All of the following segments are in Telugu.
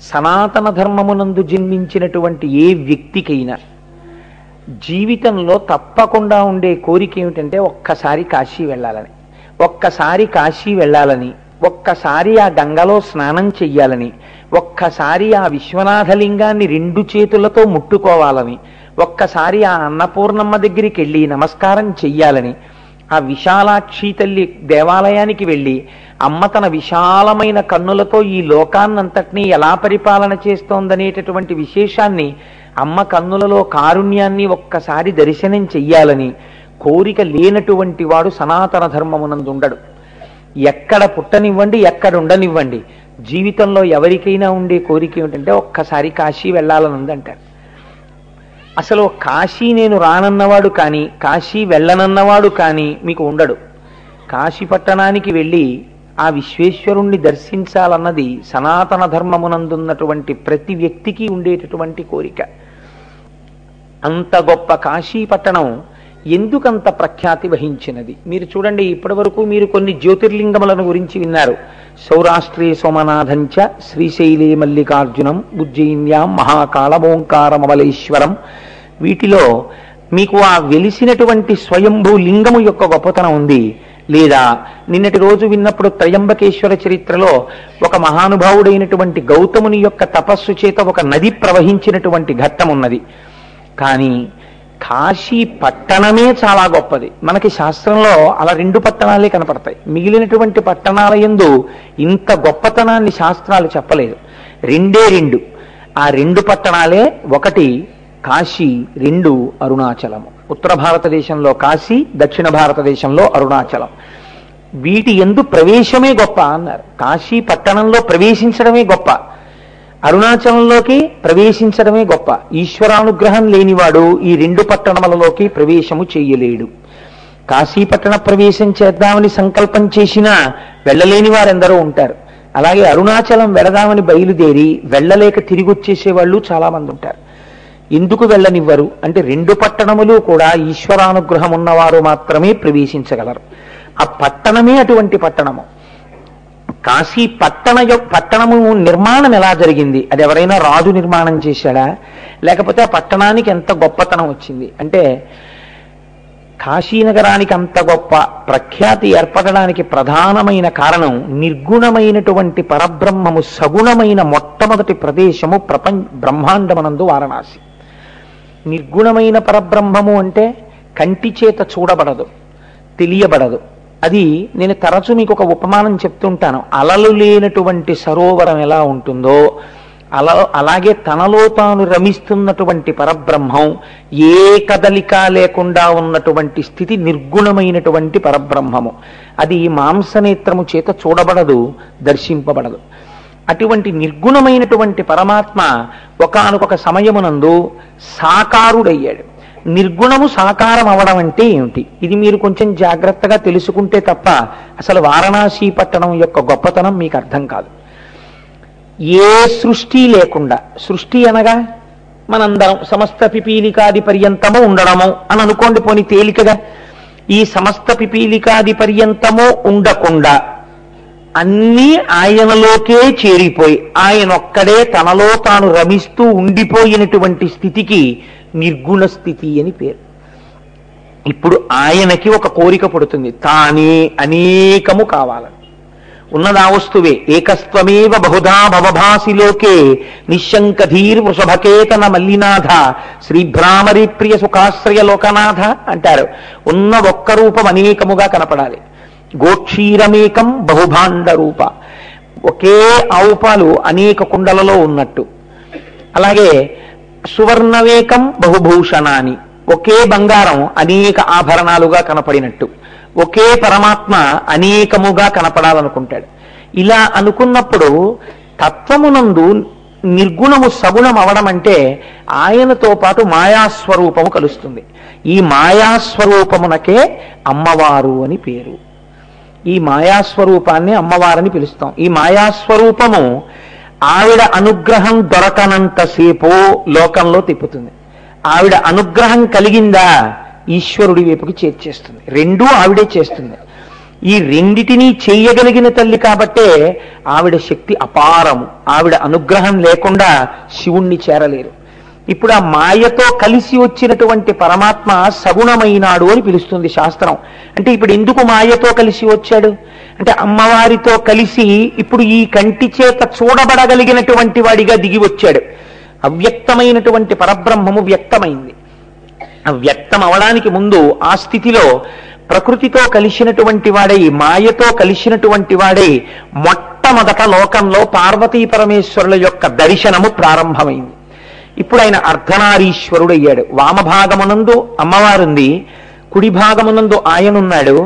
సనాతన ధర్మమునందు జన్మించినటువంటి ఏ వ్యక్తికైనా జీవితంలో తప్పకుండా ఉండే కోరిక ఏమిటంటే ఒక్కసారి కాశీ వెళ్ళాలని, ఒక్కసారి కాశీ వెళ్ళాలని, ఒక్కసారి ఆ గంగలో స్నానం చెయ్యాలని, ఒక్కసారి ఆ విశ్వనాథలింగాన్ని 2 చేతులతో ముట్టుకోవాలని, ఒక్కసారి ఆ అన్నపూర్ణమ్మ దగ్గరికి వెళ్ళి నమస్కారం చెయ్యాలని, ఆ విశాలాక్షి తల్లి దేవాలయానికి వెళ్ళి అమ్మ తన విశాలమైన కన్నులతో ఈ లోకాన్నంతటినీ ఎలా పరిపాలన చేస్తోందనేటటువంటి విశేషాన్ని, అమ్మ కన్నులలో కారుణ్యాన్ని ఒక్కసారి దర్శనం చెయ్యాలని కోరిక లేనటువంటి వాడు సనాతన ధర్మమునందు ఉండడు. ఎక్కడ పుట్టనివ్వండి, ఎక్కడ ఉండనివ్వండి, జీవితంలో ఎవరికైనా ఉండే కోరిక ఏమిటంటే ఒక్కసారి కాశీ వెళ్ళాలని ఉందంటారు. అసలు కాశీ నేను రానన్నవాడు కానీ, కాశీ వెళ్ళనన్నవాడు కానీ మీకు ఉండడు. కాశీ పట్టణానికి వెళ్ళి ఆ విశ్వేశ్వరుణ్ణి దర్శించాలన్నది సనాతన ధర్మమునందున్నటువంటి ప్రతి వ్యక్తికి ఉండేటటువంటి కోరిక. అంత గొప్ప కాశీ పట్టణం ఎందుకంత ప్రఖ్యాతి వహించినది మీరు చూడండి. ఇప్పటి వరకు మీరు కొన్ని జ్యోతిర్లింగములను గురించి విన్నారు. సౌరాష్ట్రే సోమనాథంచ, శ్రీశైలే మల్లికార్జునం, ఉజ్జయిన్యాం మహాకాళమోంకారమమలేశ్వరం. వీటిలో మీకు ఆ వెలిసినటువంటి స్వయంభూ లింగము యొక్క గొప్పతనం ఉంది. లేదా నిన్నటి రోజు విన్నప్పుడు త్రయంబకేశ్వర చరిత్రలో ఒక మహానుభావుడైనటువంటి గౌతముని యొక్క తపస్సు చేత ఒక నది ప్రవహించినటువంటి ఘట్టం ఉన్నది. కానీ కాశీ పట్టణమే చాలా గొప్పది. మనకి శాస్త్రంలో అలా 2 పట్టణాలే కనపడతాయి. మిగిలినటువంటి పట్టణాల యందు ఇంత గొప్పతనాన్ని శాస్త్రాలు చెప్పలేదు. 2 ఆ 2 పట్టణాలే, 1 కాశీ, 2 అరుణాచలము. ఉత్తర భారతదేశంలో కాశీ, దక్షిణ భారతదేశంలో అరుణాచలం. వీటి యందు ప్రవేశమే గొప్ప అన్నారు. కాశీ పట్టణంలో ప్రవేశించడమే గొప్ప, అరుణాచలంలోకి ప్రవేశించడమే గొప్ప. ఈశ్వరానుగ్రహం లేనివాడు ఈ 2 పట్టణములలోకి ప్రవేశము చెయ్యలేడు. కాశీ పట్టణ ప్రవేశం చేద్దామని సంకల్పం చేసినా వెళ్ళలేని వారెందరో ఉంటారు. అలాగే అరుణాచలం వెళదామని బయలుదేరి వెళ్ళలేక తిరిగి వచ్చేసేవాళ్ళు చాలా మంది ఉంటారు. ఎందుకు వెళ్ళనివ్వరు అంటే 2 పట్టణములు కూడా ఈశ్వరానుగ్రహం ఉన్నవారు మాత్రమే ప్రవేశించగలరు. ఆ పట్టణమే అటువంటి పట్టణము. కాశీ పట్టణము నిర్మాణం ఎలా జరిగింది? అది ఎవరైనా రాజు నిర్మాణం చేశాడా? లేకపోతే ఆ పట్టణానికి ఎంత గొప్పతనం వచ్చింది అంటే, కాశీనగరానికి అంత గొప్ప ప్రఖ్యాతి ఏర్పడడానికి ప్రధానమైన కారణం నిర్గుణమైనటువంటి పరబ్రహ్మము సగుణమైన మొట్టమొదటి ప్రదేశము బ్రహ్మాండమనందు వారణాసి. నిర్గుణమైన పరబ్రహ్మము అంటే కంటి చేత చూడబడదు, తెలియబడదు. అది నేను తరచు మీకు ఒక ఉపమానం చెప్తుంటాను. అలలు లేనటువంటి సరోవరం ఎలా ఉంటుందో అలాగే తనలో తాను రమిస్తున్నటువంటి పరబ్రహ్మం, ఏ కదలిక లేకుండా ఉన్నటువంటి స్థితి నిర్గుణమైనటువంటి పరబ్రహ్మము. అది మాంసనేత్రము చేత చూడబడదు, దర్శింపబడదు. అటువంటి నిర్గుణమైనటువంటి పరమాత్మ ఒకానొక సమయమునందు సాకారుడయ్యాడు. నిర్గుణము సాకారం అవడం అంటే ఏమిటి? ఇది మీరు కొంచెం జాగ్రత్తగా తెలుసుకుంటే తప్ప అసలు వారణాసి పట్టణం యొక్క గొప్పతనం మీకు అర్థం కాదు. ఏ సృష్టి లేకుండా, సృష్టి అనగా మనందరం సమస్త పిపీలికాది పర్యంతము ఉండడము అని అనుకోండి. పోని తేలికగా ఈ సమస్త పిపీలికాది పర్యంతము ఉండకుండా అన్నీ ఆయనలోకే చేరిపోయి ఆయనొక్కడే తనలో తాను రమిస్తూ ఉండిపోయినటువంటి స్థితికి నిర్గుణ స్థితి అని పేరు. ఇప్పుడు ఆయనకి ఒక కోరిక పుడుతుంది, తానే అనేకము కావాలని. ఉన్నదా వస్తువే ఏకస్త్వమేవ బహుధా భవభాసిలోకే నిశంకధీర్ వృషభకేతన మల్లినాథ శ్రీభ్రామరి ప్రియ సుఖాశ్రయ లోకనాథ అంటారు. ఉన్న ఒక్క రూపం అనేకముగా కనపడాలి. గోక్షీరమేకం బహుభాండ రూప, ఒకే ఆవు పాలు అనేక కుండలలో ఉన్నట్టు. అలాగే సువర్ణవేకం బహుభూషణాని, ఒకే బంగారం అనేక ఆభరణాలుగా కనపడినట్టు. ఒకే పరమాత్మ అనేకముగా కనపడాలనుకుంటాడు. ఇలా అనుకున్నప్పుడు తత్వమునందు నిర్గుణము సగుణం అవడం అంటే ఆయనతో పాటు మాయాస్వరూపము కలుస్తుంది. ఈ మాయాస్వరూపమునకే అమ్మవారు అని పేరు. ఈ మాయాస్వరూపాన్ని అమ్మవారని పిలుస్తాం. ఈ మాయాస్వరూపము ఆవిడ అనుగ్రహం దొరకనంతసేపు లోకంలో తిప్పుతుంది. ఆవిడ అనుగ్రహం కలిగిందా ఈశ్వరుడి వైపుకి చేర్చేస్తుంది. రెండూ ఆవిడే చేస్తుంది. ఈ రెండిటినీ చేయగలిగిన తల్లి కాబట్టే ఆవిడ శక్తి అపారము. ఆవిడ అనుగ్రహం లేకుండా శివుణ్ణి చేరలేరు. ఇప్పుడు ఆ మాయతో కలిసి వచ్చినటువంటి పరమాత్మ సగుణమైనాడు అని పిలుస్తుంది శాస్త్రం. అంటే ఇప్పుడు ఎందుకు మాయతో కలిసి వచ్చాడు అంటే అమ్మవారితో కలిసి ఇప్పుడు ఈ కంటి చేత చూడబడగలిగినటువంటి వాడిగా దిగి వచ్చాడు. అవ్యక్తమైనటువంటి పరబ్రహ్మము వ్యక్తమైంది. ఆ వ్యక్తం అవడానికి ముందు ఆ స్థితిలో ప్రకృతితో కలిసినటువంటి వాడై, మాయతో కలిసినటువంటి వాడై మొట్టమొదట లోకంలో పార్వతీ పరమేశ్వరుల యొక్క దర్శనము ప్రారంభమైంది. ఇప్పుడు ఆయన అర్ధనారీశ్వరుడయ్యాడు. వామభాగమునందు అమ్మవారుంది, కుడి భాగమునందు ఆయనున్నాడు.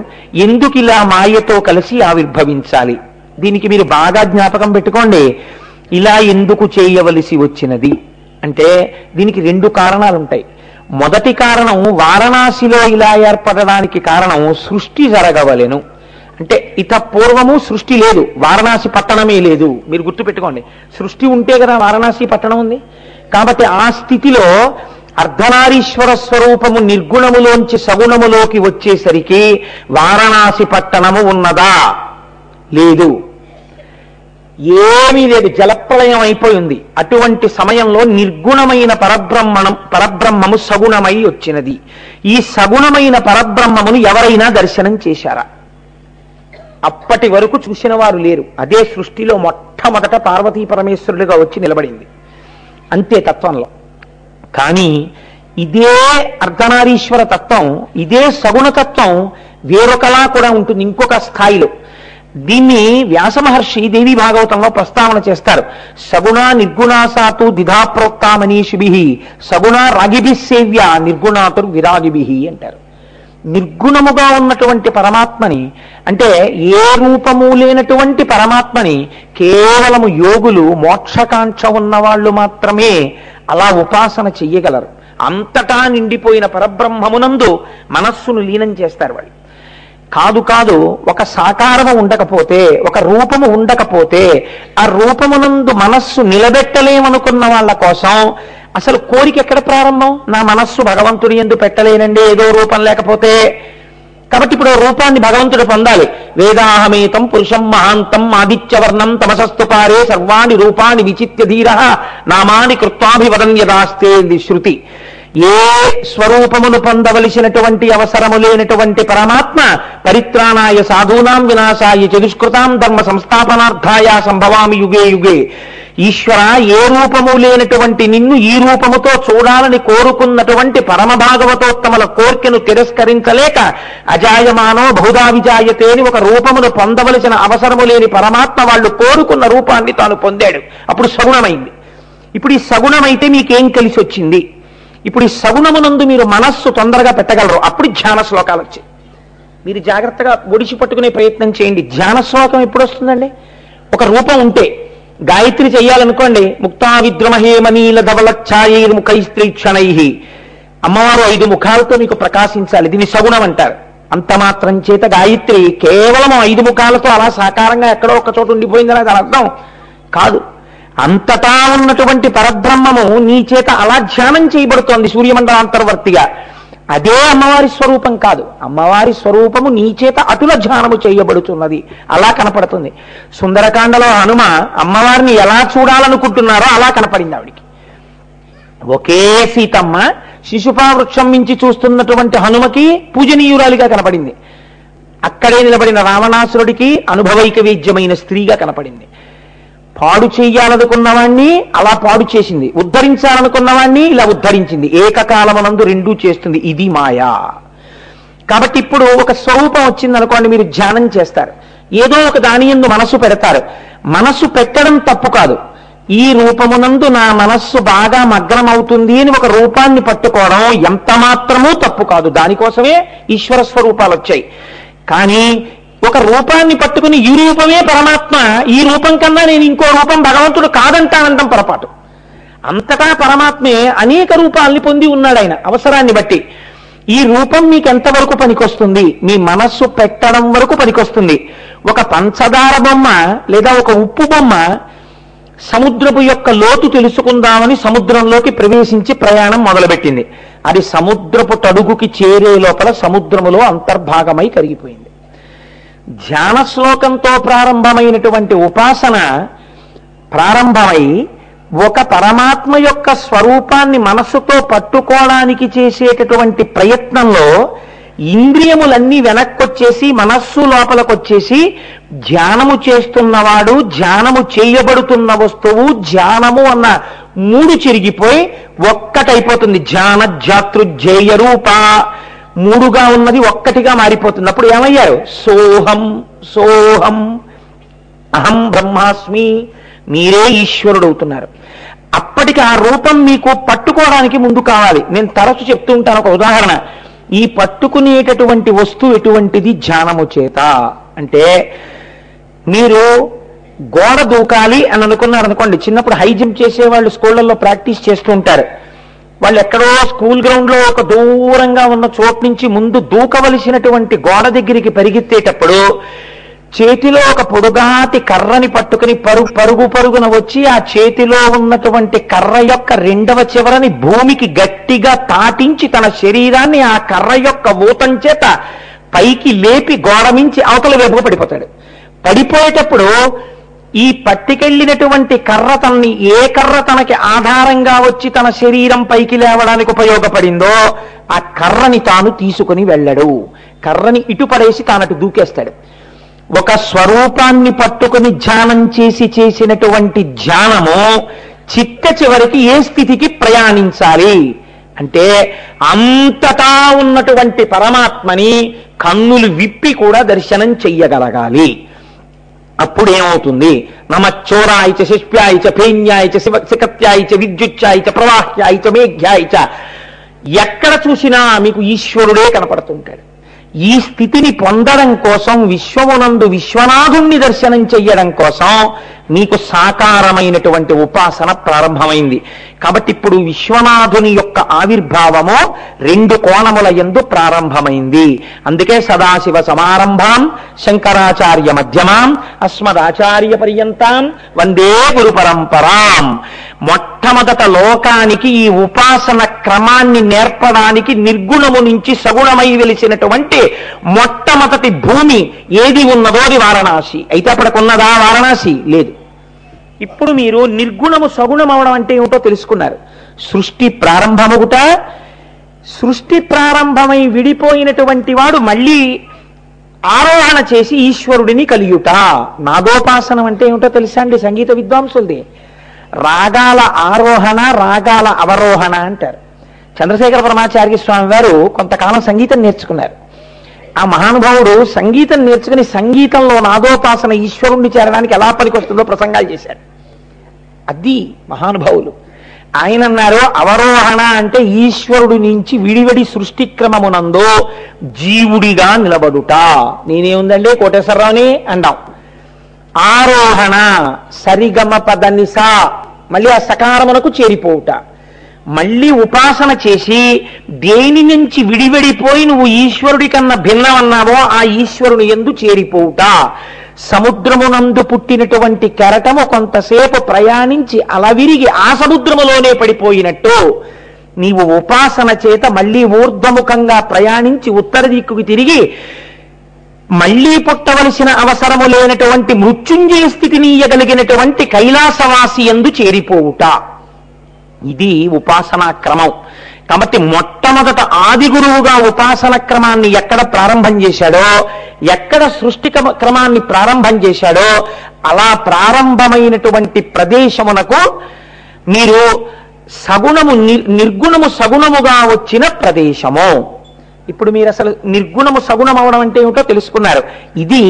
ఎందుకు ఇలా మాయతో కలిసి ఆవిర్భవించాలి? దీనికి మీరు బాగా జ్ఞాపకం పెట్టుకోండి. ఇలా ఎందుకు చేయవలసి వచ్చినది అంటే దీనికి రెండు కారణాలుంటాయి. మొదటి కారణం, వారణాసిలో ఇలా ఏర్పడడానికి కారణం సృష్టి జరగవలెను. అంటే ఇత పూర్వము సృష్టి లేదు, వారణాసి పట్టణమే లేదు. మీరు గుర్తుపెట్టుకోండి, సృష్టి ఉంటే కదా వారణాసి పట్టణం ఉంది. కాబట్టి ఆ స్థితిలో అర్ధనారీశ్వర స్వరూపము నిర్గుణములోంచి సగుణములోకి వచ్చేసరికి వారణాసి పట్టణము ఉన్నదా? లేదు, ఏమీ లేదు, జలప్రలయం అయిపోయింది. అటువంటి సమయంలో నిర్గుణమైన పరబ్రహ్మము సగుణమై వచ్చినది. ఈ సగుణమైన పరబ్రహ్మమును ఎవరైనా దర్శనం చేశారా? అప్పటి వరకు చూసిన వారు లేరు. అదే సృష్టిలో మొట్టమొదట పార్వతీ పరమేశ్వరుడిగా వచ్చి నిలబడింది, అంతే తత్వంలో. కానీ ఇదే అర్ధనారీశ్వర తత్వం, ఇదే సగుణ తత్వం వేరొకలా కూడా ఉంటుంది, ఇంకొక స్థాయిలో. దీన్ని వ్యాస మహర్షి దేవి భాగవతంలో ప్రస్తావన చేస్తారు. సగుణ నిర్గుణాసాతు దిధాప్రోక్తా మనీషిభిః సగుణ రాగిభిః సేవ్య నిర్గుణాతుర్ విరాగిభిః అంటారు. నిర్గుణముగా ఉన్నటువంటి పరమాత్మని, అంటే ఏ రూపము లేనటువంటి పరమాత్మని కేవలము యోగులు, మోక్షకాంక్ష ఉన్నవాళ్ళు మాత్రమే అలా ఉపాసన చెయ్యగలరు. అంతటా నిండిపోయిన పరబ్రహ్మమునందు మనస్సును లీనం చేస్తారు వాళ్ళు. కాదు, ఒక సాకారము ఉండకపోతే, ఒక రూపము ఉండకపోతే, ఆ రూపమునందు మనస్సు నిలబెట్టలేమనుకున్న వాళ్ళ కోసం అసలు కోరిక ఎక్కడ ప్రారంభం? నా మనస్సు భగవంతుడి యందు పెట్టలేనండి, ఏదో రూపం లేకపోతే. కాబట్టి ఇప్పుడు రూపాన్ని భగవంతుడు పొందాలి. వేదాహమేతం పురుషం మహాంతం ఆదిత్యవర్ణం తమసస్తు పారే సర్వాణి రూపాన్ని విచిత్య ధీర నామాని కృత్వాభివదన్యదాస్తే శృతి. ఏ స్వరూపమును పొందవలసినటువంటి అవసరము లేనటువంటి పరమాత్మ పరిత్రాణాయ సాధూనాం వినాశాయ చతుష్కృతాం ధర్మ సంస్థాపనార్థాయ సంభవామి యుగే యుగే. ఈశ్వర, ఏ రూపము లేనటువంటి నిన్ను ఈ రూపముతో చూడాలని కోరుకున్నటువంటి పరమ భాగవతోత్తముల కోర్కెను తిరస్కరించలేక అజాయమానో బహుధా విజాయతే అని ఒక రూపమును పొందవలసిన అవసరము లేని పరమాత్మ వాళ్ళు కోరుకున్న రూపాన్ని తాను పొందాడు. అప్పుడు సగుణమైంది. ఇప్పుడు ఈ సగుణమైతే మీకేం కలిసి వచ్చింది? ఇప్పుడు ఈ సగుణమునందు మీరు మనస్సు తొందరగా పెట్టగలరు. అప్పుడు ధ్యాన శ్లోకాలు వచ్చాయి. మీరు జాగ్రత్తగా ఒడిచి పట్టుకునే ప్రయత్నం చేయండి. ధ్యాన శ్లోకం ఎప్పుడు వస్తుందండి? ఒక రూపం ఉంటే, గాయత్రి చెయ్యాలనుకోండి, ముక్తా విద్రమహేమనీల ధవలఛాయైర్ముఖైస్త్రీక్షణై, అమ్మవారు 5 ముఖాలతో మీకు ప్రకాశించాలి. దీన్ని సగుణం అంటారు. అంత మాత్రం చేత గాయత్రి కేవలం 5 ముఖాలతో అలా సాకారంగా ఎక్కడో ఒక చోట ఉండిపోయిందని దాని అర్థం కాదు. అంతటా ఉన్నటువంటి పరబ్రహ్మము నీ చేత అలా ధ్యానం చేయబడుతోంది సూర్యమండలాంతర్వర్తిగా. అదే అమ్మవారి స్వరూపం కాదు. అమ్మవారి స్వరూపము నీ చేత అటుల ధ్యానము చేయబడుతున్నది, అలా కనపడుతుంది. సుందరకాండలో హనుమ అమ్మవారిని ఎలా చూడాలనుకుంటున్నారో అలా కనపడింది ఆవిడికి. ఒకే సీతమ్మ శిశుపా వృక్షం మించి చూస్తున్నటువంటి హనుమకి పూజనీయురాలిగా కనపడింది. అక్కడే నిలబడిన రావణాసురుడికి అనుభవైక వేద్యమైన స్త్రీగా కనపడింది. పాడు చెయ్యాలనుకున్నవాణ్ణి అలా పాడు చేసింది, ఉద్ధరించాలనుకున్నవాణ్ణి ఇలా ఉద్ధరించింది. ఏకకాలమునందు రెండూ చేస్తుంది. ఇది మాయా. కాబట్టి ఇప్పుడు ఒక స్వరూపం వచ్చిందనుకోండి, మీరు ధ్యానం చేస్తారు, ఏదో ఒక దాని యందు మనసు పెడతారు. మనసు పెట్టడం తప్పు కాదు. ఈ రూపమునందు నా మనస్సు బాగా మగ్నం అవుతుంది అని ఒక రూపాన్ని పట్టుకోవడం ఎంత మాత్రమూ తప్పు కాదు. దానికోసమే ఈశ్వర స్వరూపాలు వచ్చాయి. కానీ ఒక రూపాన్ని పట్టుకుని ఈ రూపమే పరమాత్మ, ఈ రూపం కన్నా నేను ఇంకో రూపం భగవంతుడు కాదంటానంటాం పొరపాటు. అంతటా పరమాత్మే అనేక రూపాల్ని పొంది ఉన్నాడు ఆయన అవసరాన్ని బట్టి. ఈ రూపం మీకు ఎంతవరకు పనికొస్తుంది? మీ మనస్సు పెట్టడం వరకు పనికొస్తుంది. ఒక పంచదార బొమ్మ లేదా ఒక ఉప్పు బొమ్మ సముద్రపు యొక్క లోతు తెలుసుకుందామని సముద్రంలోకి ప్రవేశించి ప్రయాణం మొదలుపెట్టింది. అది సముద్రపు తడుగుకి చేరే లోపల సముద్రములో అంతర్భాగమై కరిగిపోయింది. ధ్యాన శ్లోకంతో ప్రారంభమైనటువంటి ఉపాసన ప్రారంభమై ఒక పరమాత్మ యొక్క స్వరూపాన్ని మనస్సుతో పట్టుకోవడానికి చేసేటటువంటి ప్రయత్నంలో ఇంద్రియములన్నీ వెనక్కొచ్చేసి మనస్సు లోపలికొచ్చేసి ధ్యానము చేస్తున్నవాడు, ధ్యానము చేయబడుతున్న వస్తువు, ధ్యానము అన్న మూడు చెరిగిపోయి ఒక్కటైపోతుంది. ధ్యాన జాతృజ్యేయ రూప మూడుగా ఉన్నది ఒక్కటిగా మారిపోతుంది. అప్పుడు ఏమయ్యారు? సోహం సోహం అహం బ్రహ్మాస్మి, మీరే ఈశ్వరుడు అవుతున్నారు. అప్పటికి ఆ రూపం మీకు పట్టుకోవడానికి ముందు కావాలి. నేను తరచు చెప్తూ ఉంటాను ఒక ఉదాహరణ. ఈ పట్టుకునేటటువంటి వస్తువు ఎటువంటిది? ధ్యానము చేత. అంటే మీరు గోడ దూకాలి అని అనుకున్నారు అనుకోండి, చిన్నప్పుడు హై జంప్ చేసేవాళ్ళు స్కూళ్ళల్లో ప్రాక్టీస్ చేస్తూ ఉంటారు. వాళ్ళు ఎక్కడో స్కూల్ గ్రౌండ్ లో ఒక దూరంగా ఉన్న చోటు నుంచి ముందు దూకవలసినటువంటి గోడ దగ్గరికి పరిగెత్తేటప్పుడు చేతిలో ఒక పొడుగాటి కర్రని పట్టుకుని పరుగు పరుగున వచ్చి ఆ చేతిలో ఉన్నటువంటి కర్ర యొక్క రెండవ చివరని భూమికి గట్టిగా తాటించి తన శరీరాన్ని ఆ కర్ర యొక్క ఊతం చేత పైకి లేపి గోడ మించి అవతల వైపుగా పడిపోతాడు. పడిపోయేటప్పుడు ఈ పట్టుకెళ్ళినటువంటి కర్ర తనని ఏ కర్ర తనకి ఆధారంగా వచ్చి తన శరీరం పైకి లేవడానికి ఉపయోగపడిందో ఆ కర్రని తాను తీసుకుని వెళ్ళడు. కర్రని ఇటు పడేసి తానటు దూకేస్తాడు. ఒక స్వరూపాన్ని పట్టుకుని ధ్యానం చేసినటువంటి ధ్యానము చిట్ట చివరికి ఏ స్థితికి ప్రయాణించాలి అంటే అంతటా ఉన్నటువంటి పరమాత్మని కన్నులు విప్పి కూడా దర్శనం చెయ్యగలగాలి. అప్పుడు ఏమవుతుంది? నమచ్చోరాయిచ శిష్ప్యాయిచ ఫేన్యాయిచ శిఖత్యాయిచ విద్యుచ్చాయిచ ప్రవాహ్యాయిచ మేఘ్యాయిచ, ఎక్కడ చూసినా మీకు ఈశ్వరుడే కనపడుతుంటాడు. ఈ స్థితిని పొందడం కోసం విశ్వమునందు విశ్వనాథుణ్ణి దర్శనం చెయ్యడం కోసం మీకు సాకారమైనటువంటి ఉపాసన ప్రారంభమైంది. కాబట్టి ఇప్పుడు విశ్వనాథుని యొక్క ఆవిర్భావము రెండు కోణముల యందు ప్రారంభమైంది. అందుకే సదాశివ సమారంభాం శంకరాచార్య మధ్యమాం అస్మదాచార్య పర్యంతాం వందే గురు పరంపరాం. మొట్టమొదట లోకానికి ఈ ఉపాసన క్రమాన్ని నేర్పడానికి నిర్గుణము నుంచి సగుణమై వెలిసినటువంటి మొట్టమొదటి భూమి ఏది ఉన్నదో అది వారణాసి. అయితే అప్పటికున్నదా వారణాసి? లేదు. ఇప్పుడు మీరు నిర్గుణము సగుణం అవడం అంటే ఏమిటో తెలుసుకున్నారు. సృష్టి ప్రారంభమగుట, సృష్టి ప్రారంభమై విడిపోయినటువంటి వాడు మళ్ళీ ఆరోహణ చేసి ఈశ్వరుడిని కలియుట. నాదోపాసనం అంటే ఏమిటో తెలుసా అండి సంగీత విద్వాంసులది? రాగాల ఆరోహణ, రాగాల అవరోహణ అంటారు. చంద్రశేఖర పరమాచార్య స్వామి వారు కొంతకాలం సంగీతం నేర్చుకున్నారు. ఆ మహానుభావుడు సంగీతం నేర్చుకుని సంగీతంలో నాదోపాసన ఈశ్వరుణ్ణి చేరడానికి ఎలా పనికొస్తుందో ప్రసంగాలు చేశారు. అది మహానుభావులు. ఆయన అన్నారు, అవరోహణ అంటే ఈశ్వరుడి నుంచి విడివడి సృష్టి క్రమమునందు జీవుడిగా నిలబడుట. నేనేముందండి కోటేశ్వరరావుని అందాం. ఆరోహణ సరిగమ పదనిస, మళ్ళీ ఆ సకారమునకు చేరిపోవుట. మళ్ళీ ఉపాసన చేసి దేని నుంచి విడివడిపోయి నువ్వు ఈశ్వరుడి కన్నా భిన్నమన్నావో ఆ ఈశ్వరుని యందు చేరిపోవుట. సముద్రమునందు పుట్టినటువంటి కెరటము కొంతసేపు ప్రయాణించి అలవిరిగి ఆ సముద్రములోనే పడిపోయినట్టు నీవు ఉపాసన చేత మళ్ళీ ఊర్ధ్వముఖంగా ప్రయాణించి ఉత్తర దిక్కుకి తిరిగి మళ్లీ పుట్టవలసిన అవసరము లేనటువంటి మృత్యుంజయ స్థితిని ఇయ్యగలిగినటువంటి కైలాసవాసి యందు చేరిపోవుట. ఇది ఉపాసనా క్రమం. కాబట్టి మొట్టమొదట ఆది గురువుగా ఉపాసన క్రమాన్ని ఎక్కడ ప్రారంభం చేశాడో, ఎక్కడ సృష్టి క్రమాన్ని ప్రారంభం చేశాడో అలా ప్రారంభమైనటువంటి ప్రదేశమునకు మీరు సగుణము నిర్గుణము సగుణముగా వచ్చిన ప్రదేశము. ఇప్పుడు మీరు అసలు నిర్గుణము సగుణం అవడం అంటే ఏమిటో తెలుసుకున్నారు. ఇది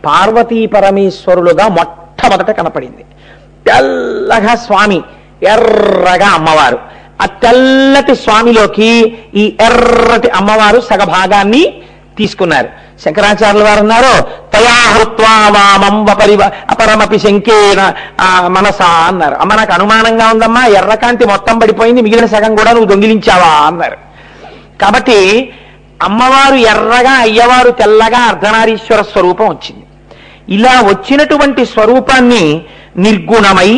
పార్వతీ పరమేశ్వరులుగా మొట్టమొదట కనపడింది. తెల్లగా స్వామి, ఎర్రగా అమ్మవారు. ఆ తెల్లటి స్వామిలోకి ఈ ఎర్రటి అమ్మవారు సగభాగాన్ని తీసుకున్నారు. శంకరాచార్యుల వారు అన్నారు, తయాహృత్వా వామం అపరమపి శంకేన మనసా అన్నారు. అమ్మ నాకు అనుమానంగా ఉందమ్మా, ఎర్రకాంతి మొత్తం పడిపోయింది, మిగిలిన సగం కూడా నువ్వు దొంగిలించావా అన్నారు. కాబట్టి అమ్మవారు ఎర్రగా, అయ్యవారు తెల్లగా అర్ధనారీశ్వర స్వరూపం వచ్చింది. ఇలా వచ్చినటువంటి స్వరూపాన్ని నిర్గుణమై,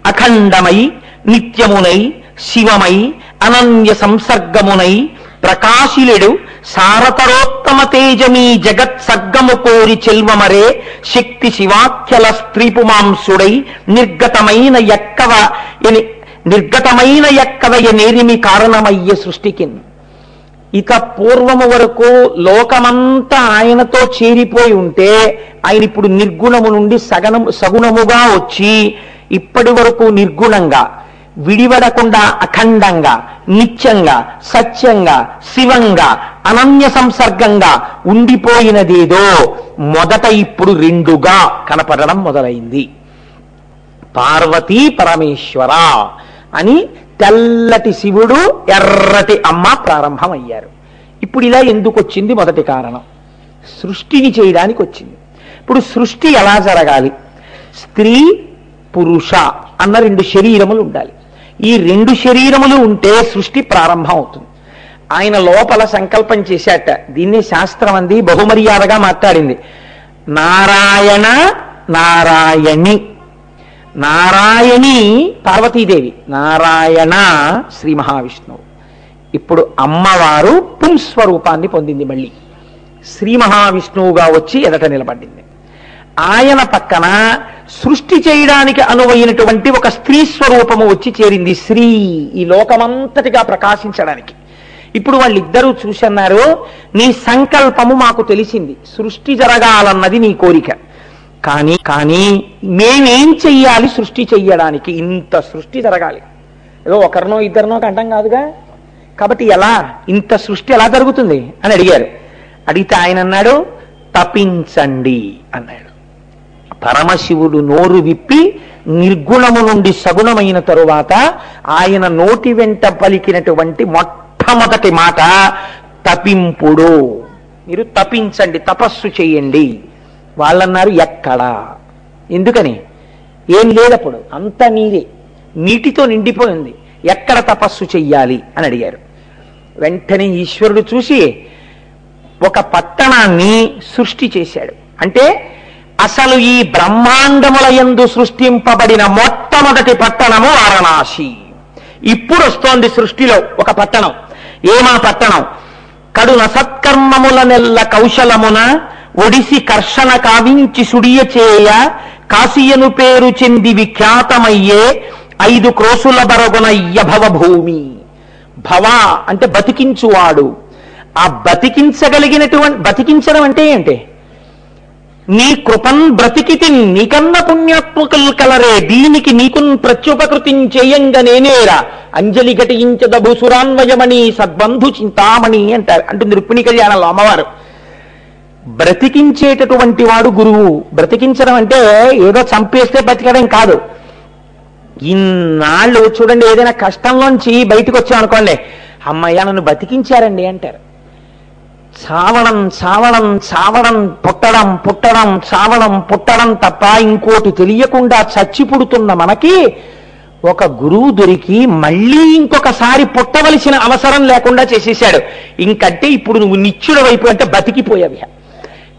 అఖండమై, నిత్యమునై, శివమై, అనన్య సంసర్గమునై, ప్రకాశిలెడు సారతరోత్తమ చిరోత్తమ తేజమీ జగత్ సర్గము కోరి చెల్వమరే శక్తి శివాఖ్యల స్త్రీపుమాంసుడై నిర్గతమైన ఎక్కవ నేరిమి కారణమయ్యే సృష్టికి. ఇక పూర్వము వరకు లోకమంతా ఆయనతో చేరిపోయి ఉంటే ఆయన ఇప్పుడు నిర్గుణము నుండి సగుణముగా వచ్చి ఇప్పటి వరకు నిర్గుణంగా విడివడకుండా అఖండంగా నిత్యంగా సత్యంగా శివంగా అనన్య సంసర్గంగా ఉండిపోయినదేదో మొదట ఇప్పుడు రెండుగా కనపడడం మొదలైంది. పార్వతీ పరమేశ్వర అని తెల్లటి శివుడు ఎర్రటి అమ్మ ప్రారంభమయ్యారు. ఇప్పుడు ఇలా ఎందుకు వచ్చింది? మొదటి కారణం సృష్టిని చేయడానికి వచ్చింది. ఇప్పుడు సృష్టి ఎలా జరగాలి? స్త్రీ పురుష అన్న రెండు శరీరములు ఉండాలి. ఈ రెండు శరీరములు ఉంటే సృష్టి ప్రారంభం అవుతుంది. ఆయన లోపల సంకల్పం చేశాట. దీన్ని శాస్త్రం అంది బహుమర్యాదగా మాట్లాడింది. నారాయణ నారాయణి. నారాయణి పార్వతీదేవి, నారాయణ శ్రీ మహావిష్ణువు. ఇప్పుడు అమ్మవారు పుంస్వరూపాన్ని పొందింది. మళ్ళీ శ్రీ మహావిష్ణువుగా వచ్చి ఎదట నిలబడింది. ఆయన పక్కన సృష్టి చేయడానికి అనువైనటువంటి ఒక స్త్రీ స్వరూపము వచ్చి చేరింది. శ్రీ ఈ లోకమంతటిగా ప్రకాశించడానికి. ఇప్పుడు వాళ్ళిద్దరూ చూసన్నారు, నీ సంకల్పము మాకు తెలిసింది, సృష్టి జరగాలన్నది నీ కోరిక. కానీ మేమేం చెయ్యాలి సృష్టి చెయ్యడానికి? ఇంత సృష్టి జరగాలి, ఏదో ఒకరినో ఇద్దరినో కంటం కాదుగా. కాబట్టి ఎలా ఇంత సృష్టి ఎలా జరుగుతుంది అని అడిగారు. అడిగితే ఆయన అన్నాడు, తపించండి అన్నాడు. పరమశివుడు నోరు విప్పి నిర్గుణము నుండి సగుణమైన తరువాత ఆయన నోటి వెంట పలికినటువంటి మొట్టమొదటి మాట తపింపుడు. మీరు తపించండి, తపస్సు చేయండి. వాళ్ళన్నారు ఎక్కడా? ఎందుకని? ఏం లేదప్పుడు, అంత నీరే, నీటితో నిండిపోయింది. ఎక్కడ తపస్సు చెయ్యాలి అని అడిగారు. వెంటనే ఈశ్వరుడు చూసి ఒక పట్టణాన్ని సృష్టి చేశాడు. అంటే అసలు ఈ బ్రహ్మాండముల యందు సృష్టింపబడిన మొట్టమొదటి పట్టణము వారణాసి. ఇప్పుడు వస్తోంది సృష్టిలో ఒక పట్టణం. ఏమా పట్టణం? కడున సత్కర్మముల నెల్ల కౌశలమున ఒడిసి కర్షణ కావించి సుడియ చేయ కాశీయను పేరు చెంది విఖ్యాతమయ్యే 5 క్రోసుల బరగునయ్య భవభూమి. భవ అంటే బతికించువాడు. ఆ బతికించడం అంటే ఏంటి? నీ కృపన్ బ్రతికితి నీకన్న పుణ్యాత్మకులు కలరే, దీనికి నీకు ప్రత్యుపకృతి చేయంగా నేనేరా అంజలి ఘటించద భూసురాన్వయమణి సద్బంధు చింతామణి అంటుంది రుక్మిణీ కళ్యాణంలో అమ్మవారు. బ్రతికించేటటువంటి వాడు గురువు. బ్రతికించడం అంటే ఏదో చంపేస్తే బతికడం కాదు. ఇన్నాళ్ళు చూడండి, ఏదైనా కష్టంలోంచి బయటకు వచ్చామనుకోండి, అమ్మయ్య నన్ను బతికించారండి అంటారు. చావడం చావడం చావడం పుట్టడం పుట్టడం చావడం పుట్టడం తప్ప ఇంకోటి తెలియకుండా చచ్చి పుడుతున్న మనకి ఒక గురువు దొరికి మళ్ళీ ఇంకొకసారి పుట్టవలసిన అవసరం లేకుండా చేసేశాడు. ఇంకంటే ఇప్పుడు నువ్వు నిత్యుడు వైపు అంటే బతికిపోయావి.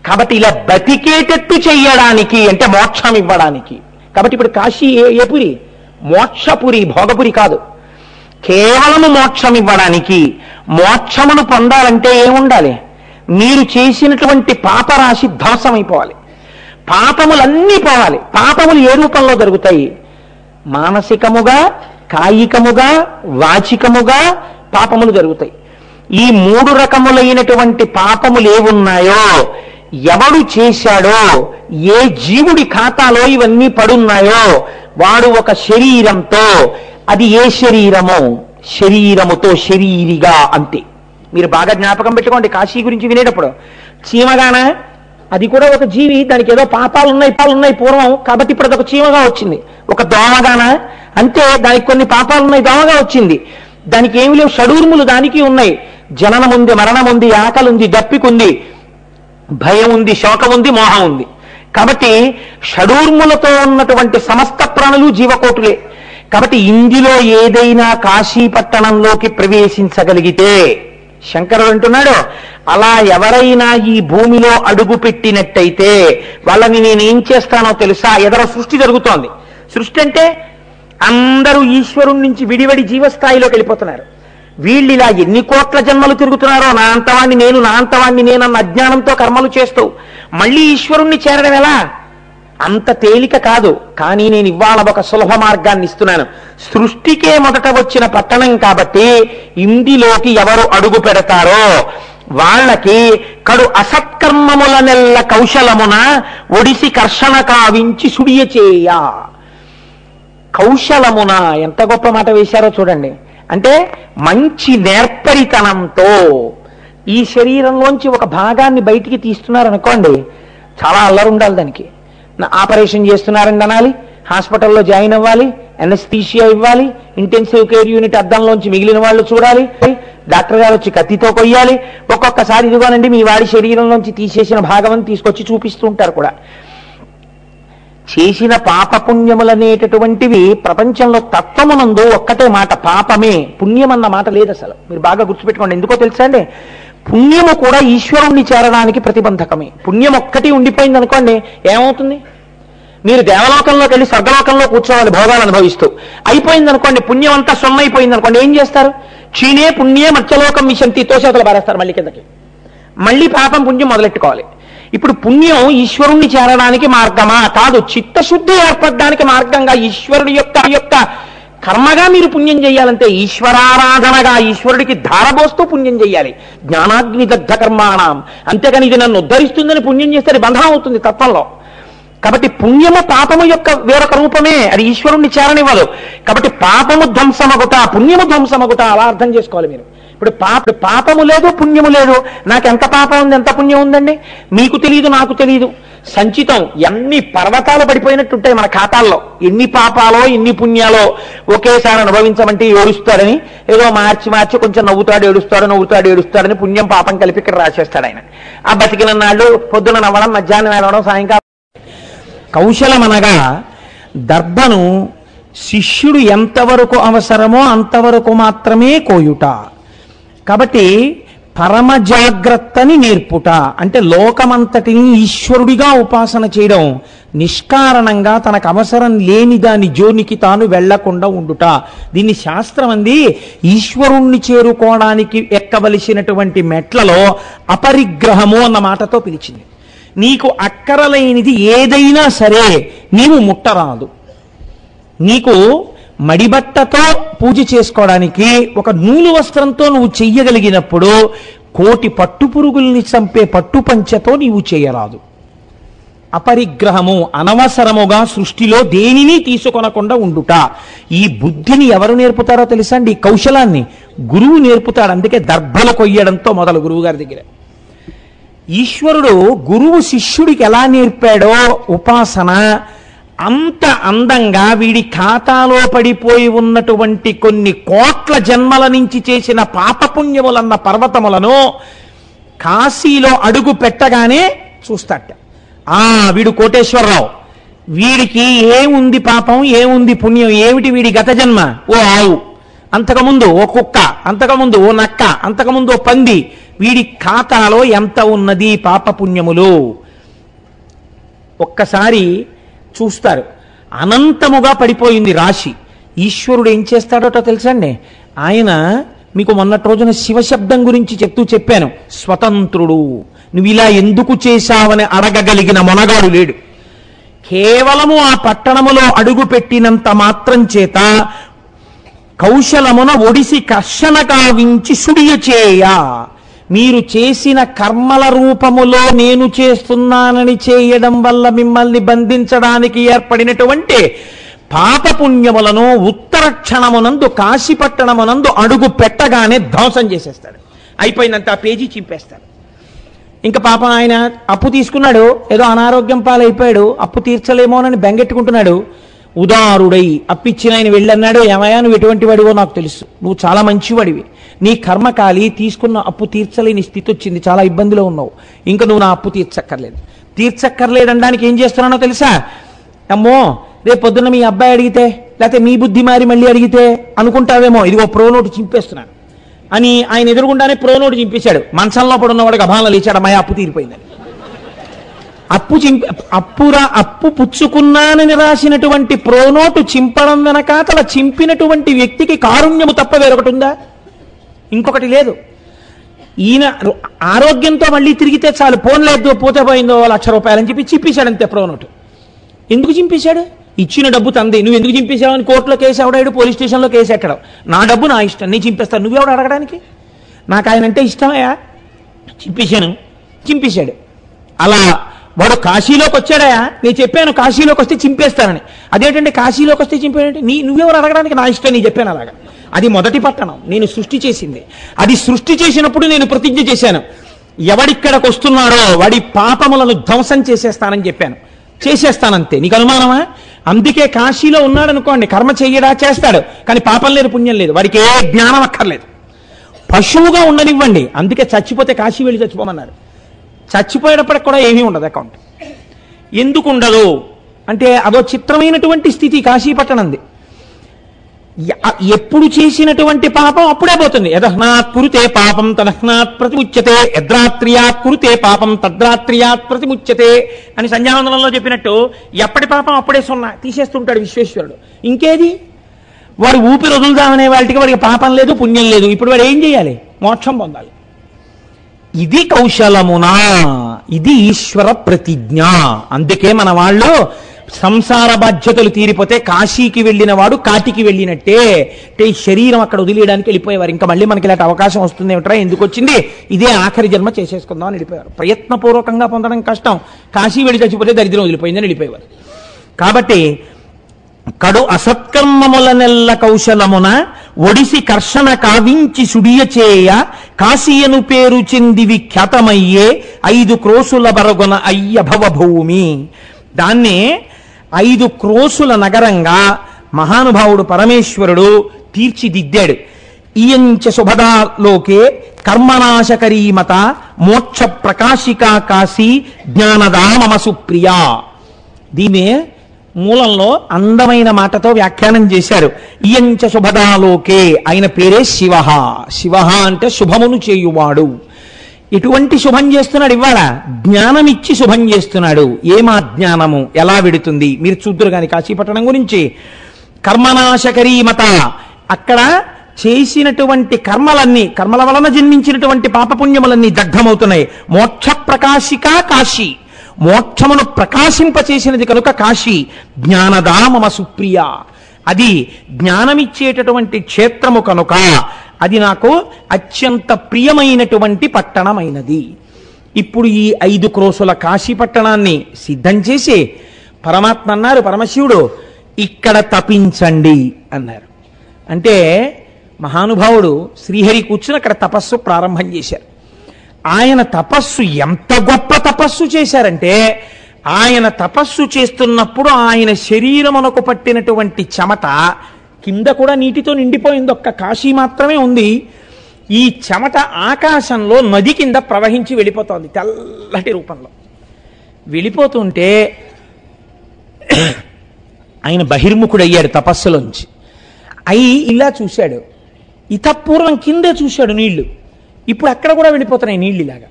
కాబట్టి ఇలా బతికేటట్టు చెయ్యడానికి అంటే మోక్షం ఇవ్వడానికి. కాబట్టి ఇప్పుడు కాశీ ఏ పురి? మోక్షపురి, భోగపురి కాదు. కేవలము మోక్షం ఇవ్వడానికి. మోక్షమును పొందాలంటే ఏముండాలి? మీరు చేసినటువంటి పాపరాశి ధ్వంసమైపోవాలి, పాపములన్నీ పోవాలి. పాపములు ఏ రూపంలో జరుగుతాయి? మానసికముగా, కాయికముగా, వాచికముగా పాపములు జరుగుతాయి. ఈ 3 రకములైనటువంటి పాపములు ఏవున్నాయో, ఎవడు చేశాడో, ఏ జీవుడి ఖాతాలో ఇవన్నీ పడున్నాయో వాడు ఒక శరీరంతో, అది ఏ శరీరమో శరీరముతో శరీరిగా అంతే. మీరు బాగా జ్ఞాపకం పెట్టుకోండి కాశీ గురించి వినేటప్పుడు. చీమగాన అది కూడా ఒక జీవి, దానికి ఏదో పాపాలు ఉన్నాయి పూర్వం, కాబట్టి ఇప్పుడు అదొక చీమగా వచ్చింది. ఒక దోమగాన అంతే, దానికి కొన్ని పాపాలు ఉన్నాయి, దోమగా వచ్చింది. దానికి ఏమి లేవు, షడూర్ములు దానికి ఉన్నాయి. జననం ఉంది, మరణం ఉంది, ఆకలి ఉంది, దప్పికుంది, భయం ఉంది, శోకం ఉంది, మోహం ఉంది. కాబట్టి షడూర్ములతో ఉన్నటువంటి సమస్త ప్రాణులు జీవకోటులే. కాబట్టి ఇందులో ఏదైనా కాశీ పట్టణంలోకి ప్రవేశించగలిగితే, శంకరుడు అంటున్నాడు, అలా ఎవరైనా ఈ భూమిలో అడుగు పెట్టినట్టయితే వాళ్ళని నేనేం చేస్తానో తెలుసా? ఎదర సృష్టి జరుగుతోంది. సృష్టి అంటే అందరూ ఈశ్వరుడి నుంచి విడివడి జీవస్థాయిలోకి వెళ్ళిపోతున్నారు. వీళ్ళు ఇలా ఎన్ని కోట్ల జన్మలు తిరుగుతున్నారో నా అంతవాణ్ణి నేను నా అంతవాణ్ణి నేనన్న అజ్ఞానంతో కర్మలు చేస్తూ మళ్ళీ ఈశ్వరుణ్ణి చేరడం ఎలా? అంత తేలిక కాదు. కానీ నేను ఇవాళ ఒక సులభ మార్గాన్ని ఇస్తున్నాను. సృష్టికే మొదట వచ్చిన పట్టణం కాబట్టి ఇందులోకి ఎవరు అడుగు పెడతారో వాళ్ళకి కడు అసత్కర్మముల నెల్ల కౌశలమున ఒడిసి కర్షణ కావించి సుడియచేయ. కౌశలమున ఎంత గొప్ప మాట వేశారో చూడండి. అంటే మంచి నేర్పరితనంతో ఈ శరీరంలోంచి ఒక భాగాన్ని బయటికి తీస్తున్నారనుకోండి, చాలా అల్లరి ఉండాలి దానికి. ఆపరేషన్ చేస్తున్నారని అనాలి, హాస్పిటల్లో జాయిన్ అవ్వాలి, ఎనస్థీషియా ఇవ్వాలి, ఇంటెన్సివ్ కేర్ యూనిట్ అద్దంలోంచి మిగిలిన వాళ్ళు చూడాలి, డాక్టర్ గారు వచ్చి కత్తితో కొయ్యాలి. ఒక్కొక్కసారి ఇదిగోనండి మీ వాడి శరీరంలోంచి తీసేసిన భాగం తీసుకొచ్చి చూపిస్తూ ఉంటారు కూడా. చేసిన పాపపుణ్యములనేటటువంటివి ప్రపంచంలో తత్వమునందు ఒక్కటే మాట, పాపమే. పుణ్యం అన్న మాట లేదు అసలు. మీరు బాగా గుర్తుపెట్టుకోండి. ఎందుకో తెలుసా అండి, పుణ్యము కూడా ఈశ్వరుణ్ణి చేరడానికి ప్రతిబంధకమే. పుణ్యం ఒక్కటి ఉండిపోయింది అనుకోండి, ఏమవుతుంది? మీరు దేవలోకంలోకి వెళ్ళి స్వర్గలోకంలో కూర్చోవాలి భోగాలు అనుభవిస్తూ. అయిపోయింది అనుకోండి, పుణ్యం అంతా సొన్నైపోయింది అనుకోండి, ఏం చేస్తారు? క్షీణే పుణ్యే మత్స్యలోకం విశంతి, తోసేతలు పారేస్తారు మళ్ళీ కిందకి. మళ్ళీ పాపం పుణ్యం మొదలెట్టుకోవాలి. ఇప్పుడు పుణ్యం ఈశ్వరుణ్ణి చేరడానికి మార్గమా? కాదు. చిత్తశుద్ధి ఏర్పడడానికి మార్గంగా ఈశ్వరుడి యొక్క కర్మగా మీరు పుణ్యం చేయాలంటే ఈశ్వరారాధనగా ఈశ్వరుడికి ధారబోస్తూ పుణ్యం చేయాలి. జ్ఞానాగ్ని దగ్ధ కర్మాణం. అంతేకాని ఇది నన్ను ఉద్ధరిస్తుందని పుణ్యం చేస్తే బంధనం అవుతుంది తత్వంలో. కాబట్టి పుణ్యము పాపము యొక్క వేరొక రూపమే, అది ఈశ్వరుణ్ణి చేరనివ్వదు. కాబట్టి పాపము ధ్వంసమగుట, పుణ్యము ధ్వంసమగుట, అలా అర్థం చేసుకోవాలి మీరు. ఇప్పుడు పాపము లేదు, పుణ్యము లేదు. నాకు ఎంత పాపం ఉంది, ఎంత పుణ్యం ఉందండి? మీకు తెలియదు, నాకు తెలియదు. సంచితం ఎన్ని పర్వతాలు పడిపోయినట్టుంటాయి మన ఖాతాల్లో. ఎన్ని పాపాలో ఎన్ని పుణ్యాలో ఒకేసారి అనుభవించమంటే ఏడుస్తాడని, ఏదో మార్చి కొంచెం నవ్వుతాడు ఏడుస్తాడని పుణ్యం పాపం కలిపి ఇక్కడ రాసేస్తాడు ఆయన. ఆ బతికిన నాళ్ళు పొద్దున నవ్వడం, మధ్యాహ్నం నవ్వడం, సాయంకాలం. కౌశలమనగా దర్భను శిష్యుడు ఎంతవరకు అవసరమో అంతవరకు మాత్రమే కోయుట. కాబట్టి పరమ జాగ్రత్తని నేర్పుట అంటే లోకమంతటిని ఈశ్వరుడిగా ఉపాసన చేయడం, నిష్కారణంగా తనకు అవసరం లేని దాని జోనికి తాను వెళ్లకుండా ఉండుట. దీన్ని శాస్త్రం అంది ఈశ్వరుణ్ణి చేరుకోవడానికి ఎక్కవలసినటువంటి మెట్లలో అపరిగ్రహము అన్న మాటతో పిలిచింది. నీకు అక్కరలేనిది ఏదైనా సరే నీవు ముట్టరాదు. నీకు మడిబట్టతో పూజ చేసుకోవడానికి ఒక నూలు వస్త్రంతో నువ్వు చెయ్యగలిగినప్పుడు కోటి పట్టుపురుగుల్ని చంపే పట్టుపంచతో నీవు చేయరాదు. అపరిగ్రహము, అనవసరముగా సృష్టిలో దేనిని తీసుకొనకుండా ఉండుట. ఈ బుద్ధిని ఎవరు నేర్పుతారో తెలుసా అండి? కౌశలాన్ని గురువు నేర్పుతాడు. అందుకే దర్భలు కొయ్యడంతో మొదలు గురువు గారి దగ్గర. ఈశ్వరుడు గురువు శిష్యుడికి ఎలా నేర్పాడో ఉపాసన అంత అందంగా వీడి ఖాతాలో పడిపోయి ఉన్నటువంటి కొన్ని కోట్ల జన్మల నుంచి చేసిన పాపపుణ్యములన్న పర్వతములను కాశీలో అడుగు పెట్టగానే చూస్తాట. వీడు కోటేశ్వరరావు, వీడికి ఏముంది పాపం, ఏముంది పుణ్యం, ఏమిటి వీడి గత జన్మ? ఓ ఆవు, అంతకుముందు ఓ కుక్క, అంతకుముందు ఓ నక్క, అంతకుముందు ఓ పంది. వీడి ఖాతాలో ఎంత ఉన్నది పాపపుణ్యములు ఒక్కసారి చూస్తారు. అనంతముగా పడిపోయింది రాశి. ఈశ్వరుడు ఏం చేస్తాడోటో తెలుసండి? ఆయన మీకు మొన్నటి రోజున శివశబ్దం గురించి చెప్పాను. స్వతంత్రుడు. నువ్వు ఇలా ఎందుకు చేశావని అడగగలిగిన మొనగాడు లేడు. కేవలము ఆ పట్టణములో అడుగు పెట్టినంత మాత్రం చేత కౌశలమున ఒడిసి కర్షణ కావించి సుడియచేయ. మీరు చేసిన కర్మల రూపములో నేను చేస్తున్నానని చేయడం వల్ల మిమ్మల్ని బంధించడానికి ఏర్పడినటువంటి పాపపుణ్యములను ఉత్తర క్షణమునందు కాశీపట్టణమునందు అడుగు పెట్టగానే ధ్వంసం చేసేస్తాడు. అయిపోయినంత ఆ పేజీ చింపేస్తాడు. ఇంకా పాపం ఆయన అప్పు తీసుకున్నాడు, ఏదో అనారోగ్యం పాలైపోయాడు, అప్పు తీర్చలేమోనని బెంగెట్టుకుంటున్నాడు. ఉదారుడై అప్పిచ్చిన ఆయన వెళ్ళన్నాడు, ఏమయ్యా నువ్వు ఎటువంటి వాడివో నాకు తెలుసు, నువ్వు చాలా మంచివాడివి, నీ కర్మకాలి తీసుకున్న అప్పు తీర్చలేని స్థితి వచ్చింది, చాలా ఇబ్బందిలో ఉన్నావు, ఇంకా నువ్వు నా అప్పు తీర్చక్కర్లేదనడానికి ఏం చేస్తున్నానో తెలుసా? అమ్మో రేపు పొద్దున్న మీ అబ్బాయి అడిగితే, లేకపోతే మీ బుద్ధి మారి మళ్ళీ అడిగితే అనుకుంటావేమో, ఇదిగో ప్రో నోటు చింపేస్తున్నాను అని ఆయన ఎదురుగుండానే ప్రో నోటు చింపేశాడు. మంచంలో పడున్నవాడికి అభానం లేచాడు, అమ్మాయి అప్పు తీరిపోయిందని. అప్పు పుచ్చుకున్నానని రాసినటువంటి ప్రోనోటు చింపడం వెనకాతల చింపినటువంటి వ్యక్తికి కారుణ్యము తప్ప వేరొకటి ఉందా? ఇంకొకటి లేదు. ఈయన ఆరోగ్యంతో మళ్ళీ తిరిగితే చాలు, పోన్లేదు పోతే పోయిందో 1,00,000 రూపాయలని చెప్పి చింపేశాడు అంతే ప్రో నోటు. ఎందుకు చింపేశాడు? ఇచ్చిన డబ్బు తంది, నువ్వు ఎందుకు చింపేశావు అని కోర్టులో కేసు ఎవడాడు, పోలీస్ స్టేషన్లో కేసు ఎక్కడం. నా డబ్బు నా ఇష్టం, నేను చింపేస్తాను, నువ్వెవడు అడగడానికి? నాకు ఆయన అంటే ఇష్టమయ్యా, చింపేశాడు. అలా వాడు కాశీలోకి వచ్చాడయా, నేను చెప్పాను కాశీలోకి వస్తే చింపేస్తానని. అదేంటంటే కాశీలోకి వస్తే చింపేయంటే నువ్వెవరు అడగడానికి, నా ఇష్టం, నీ చెప్పాను అలాగా. అది మొదటి పట్టణం, నేను సృష్టి చేసింది. అది సృష్టి చేసినప్పుడు నేను ప్రతిజ్ఞ చేశాను, ఎవడిక్కడికి వస్తున్నాడో వాడి పాపములను ధ్వంసం చేసేస్తానని చెప్పాను. చేసేస్తానంతే, నీకు అనుమానమా? అందుకే కాశీలో ఉన్నాడు అనుకోండి, కర్మ చెయ్యడా చేస్తాడు, కానీ పాపం లేదు పుణ్యం లేదు, వాడికి ఏ జ్ఞానం అక్కర్లేదు. పశువుగా ఉండనివ్వండి, అందుకే చచ్చిపోతే కాశీ వెళ్ళి చచ్చిపోమన్నారు. చచ్చిపోయేటప్పటికి కూడా ఏమీ ఉండదు అకౌంట్. ఎందుకు ఉండదు అంటే అదో చిత్రమైనటువంటి స్థితి కాశీపట్టణంది. ఎప్పుడు చేసినటువంటి పాపం అప్పుడే పోతుంది. యదహ్నాత్ కురుతే పాపం తదహ్నాత్ ప్రతిముచ్యతే, యద్రాత్ర్యాత్ కురుతే పాపం తద్రాత్ర్యాత్ ప్రతిముచ్యతే అని సంధ్యావందనంలో చెప్పినట్టు ఎప్పటి పాపం అప్పుడే సున్నా తీసేస్తుంటాడు విశ్వేశ్వరుడు. ఇంకేది? వాడు ఊపిరి వదులుదామనే వాటికి వాడికి పాపం లేదు పుణ్యం లేదు. ఇప్పుడు వాడు ఏం చేయాలి? మోక్షం పొందాలి. ఇది కౌశలమునా, ఇది ఈశ్వర ప్రతిజ్ఞ. అందుకే మన వాళ్ళు సంసార బాధ్యతలు తీరిపోతే కాశీకి వెళ్ళిన వాడు కాటికి వెళ్ళినట్టే. అంటే ఈ శరీరం అక్కడ వదిలేయడానికి వెళ్ళిపోయేవారు. ఇంకా మళ్ళీ మనకి ఇలాంటి అవకాశం వస్తుంది ఏమిట్రా, ఎందుకు వచ్చింది, ఇదే ఆఖరి జన్మ చేసేసుకుందాం అని వెళ్ళిపోయారు. ప్రయత్నపూర్వకంగా పొందడం కష్టం, కాశీ వెళ్ళి చచ్చిపోతే దరిద్రం వదిలిపోయిందని వెళ్ళిపోయేవారు. కాబట్టి కడు అసత్కర్మములనెల్ల కౌశలమున ఒడిసి కర్షణ కావించి సుడియచేయ కాశీయను పేరు చెందివి ఖ్యాతమయ్యే 5 క్రోసుల బరగున అయ్య భవభూమి. దాన్నే 5 క్రోసుల నగరంగా మహానుభావుడు పరమేశ్వరుడు తీర్చిదిద్దాడు. ఇయంచ శుభదాలోకే కర్మనాశకరీమత మోక్ష ప్రకాశికా కాశీ జ్ఞానదా మమ సుప్రియా. దీనే మూలంలో అందమైన మాటతో వ్యాఖ్యానం చేశారు. ఇయంచ శుభదాలోకే, ఆయన పేరే శివ. శివ అంటే శుభమును చేయువాడు. ఎటువంటి శుభం చేస్తున్నాడు? ఇవాళ జ్ఞానమిచ్చి శుభం చేస్తున్నాడు. ఏమా జ్ఞానము ఎలా విడుతుంది మీరు చూద్దురు గాని కాశీపట్టణం గురించి. కర్మనాశకరీమత, అక్కడ చేసినటువంటి కర్మల వలన జన్మించినటువంటి పాపపుణ్యములన్నీ దగ్ధమవుతున్నాయి. మోక్ష ప్రకాశికా కాశీ, మోక్షమును ప్రకాశింపచేసినది కనుక కాశీ. జ్ఞానదా మమ సుప్రియ, అది జ్ఞానమిచ్చేటటువంటి క్షేత్రము కనుక అది నాకు అత్యంత ప్రియమైనటువంటి పట్టణమైనది. ఇప్పుడు ఈ 5 క్రోసుల కాశీ పట్టణాన్ని సిద్ధం చేసి పరమాత్మ అన్నారు, పరమశివుడు ఇక్కడ తపించండి అన్నారు. అంటే మహానుభావుడు శ్రీహరి కూర్చుని అక్కడ తపస్సు ప్రారంభం చేశారు. ఆయన తపస్సు ఎంత గొప్ప తపస్సు చేశారంటే, ఆయన తపస్సు చేస్తున్నప్పుడు ఆయన శరీరమునకు పట్టినటువంటి చెమట కింద కూడా నీటితో నిండిపోయింది, ఒక్క కాశీ మాత్రమే ఉంది. ఈ చెమట ఆకాశంలో నది కింద ప్రవహించి వెళ్ళిపోతోంది తెల్లటి రూపంలో. వెళ్ళిపోతుంటే ఆయన బహిర్ముఖుడయ్యాడు తపస్సులోంచి. అయి ఇలా చూశాడు, ఇతపూర్వం కిందే చూశాడు నీళ్లు, ఇప్పుడు అక్కడ కూడా వెళ్ళిపోతున్నాయి నీళ్ళు ఇలాగా.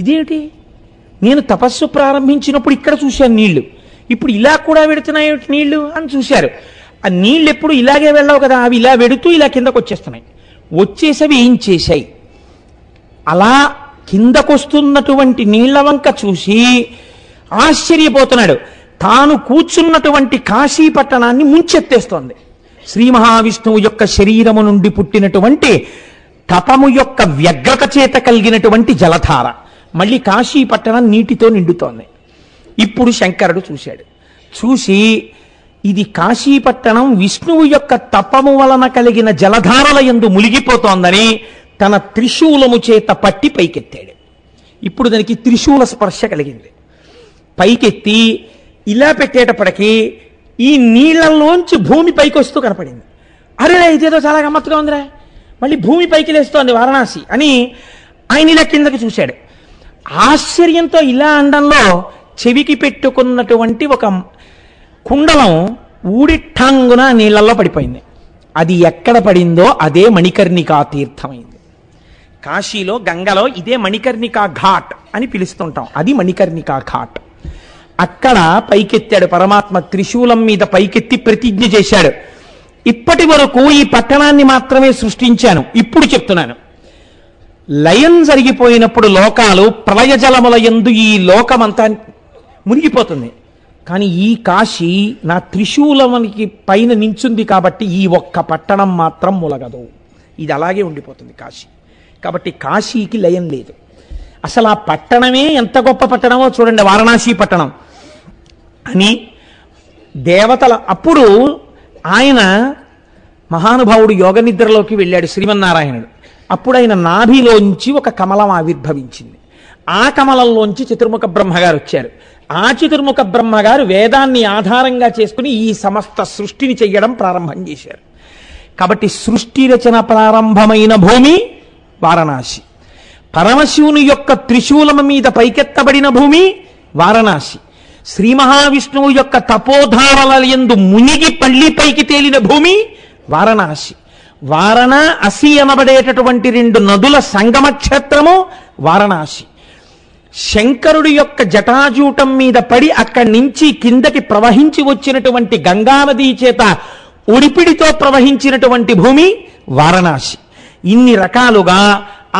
ఇదేమిటి, నేను తపస్సు ప్రారంభించినప్పుడు ఇక్కడ చూశాను నీళ్లు, ఇప్పుడు ఇలా కూడా వెడుతున్నాయి నీళ్లు అని చూశారు. ఆ నీళ్ళు ఎప్పుడు ఇలాగే వెళ్ళావు కదా, అవి ఇలా వెడుతూ ఇలా కిందకు వచ్చేస్తున్నాయి. వచ్చేసవి ఏం చేశాయి, అలా కిందకొస్తున్నటువంటి నీళ్ల వంక చూసి ఆశ్చర్యపోతున్నాడు. తాను కూర్చున్నటువంటి కాశీ పట్టణాన్ని ముంచెత్తేస్తోంది. శ్రీ మహావిష్ణువు యొక్క శరీరము నుండి పుట్టినటువంటి తపము యొక్క వ్యగ్రత చేత కలిగినటువంటి జలధార మళ్ళీ కాశీ పట్టణం నీటితో నిండుతోంది. ఇప్పుడు శంకరుడు చూశాడు, చూసి ఇది కాశీపట్టణం విష్ణువు యొక్క తపము వలన కలిగిన జలధారల యందు మునిగిపోతోందని తన త్రిశూలము చేత పట్టి పైకెత్తాడు. ఇప్పుడు దానికి త్రిశూల స్పర్శ కలిగింది. పైకెత్తి ఇలా పెట్టేటప్పటికీ ఈ నీళ్లలోంచి భూమి పైకి వస్తూ కనపడింది. అరే ఇదేదో చాలా గమ్మత్తుగా ఉందిరా, మళ్ళీ భూమి పైకి లేస్తోంది వారణాసి అని ఆయన ఇలా కిందకి చూశాడు. ఆశ్చర్యంతో ఇలా అండంలో చెవికి పెట్టుకున్నటువంటి ఒక కుండలం ఊడిఠాంగున నీళ్లలో పడిపోయింది. అది ఎక్కడ పడిందో అదే మణికర్ణికా తీర్థమైంది. కాశీలో గంగలో ఇదే మణికర్ణికా ఘాట్ అని పిలుస్తుంటాం, అది మణికర్ణికా ఘాట్. అక్కడ పైకెత్తాడు పరమాత్మ, త్రిశూలం మీద పైకెత్తి ప్రతిజ్ఞ చేశాడు, ఇప్పటి వరకు ఈ పట్టణాన్ని మాత్రమే సృష్టించాను, ఇప్పుడు చెప్తున్నాను లయం జరిగిపోయినప్పుడు లోకాలు ప్రళయ జలముల యందు ఈ లోకమంతా మునిగిపోతుంది. కానీ ఈ కాశీ నా త్రిశూలమునికి పైన నించుంది కాబట్టి ఈ ఒక్క పట్టణం మాత్రం ములగదు. ఇది అలాగే ఉండిపోతుంది కాశీ. కాబట్టి కాశీకి లయం లేదు. అసలు ఆ పట్టణమే ఎంత గొప్ప పట్టణమో చూడండి, వారణాసి పట్టణం అని దేవతల. అప్పుడు ఆయన మహానుభావుడు యోగ నిద్రలోకి వెళ్ళాడు శ్రీమన్నారాయణుడు. అప్పుడు ఆయన నాభిలోంచి ఒక కమలం ఆవిర్భవించింది. ఆ కమలంలోంచి చతుర్ముఖ బ్రహ్మగారు వచ్చారు. ఆ చతుర్ముఖ బ్రహ్మగారు వేదాన్ని ఆధారంగా చేసుకుని ఈ సమస్త సృష్టిని చెయ్యడం ప్రారంభం చేశారు. కాబట్టి సృష్టి రచన ప్రారంభమైన భూమి వారణాసి. పరమశివుని యొక్క త్రిశూలము మీద పైకెత్తబడిన భూమి వారణాసి. శ్రీ మహావిష్ణువు యొక్క తపోధారల యందు మునిగి పైకి తేలిన భూమి వారణాసి. వారణ అసి అనబడేటటువంటి 2 నదుల సంగమ క్షేత్రము వారణాసి. శంకరుడి యొక్క జటాజూటం మీద పడి అక్కడి నుంచి కిందకి ప్రవహించి వచ్చినటువంటి గంగానదీ చేత ఉడిపిడితో ప్రవహించినటువంటి భూమి వారణాసి. ఇన్ని రకాలుగా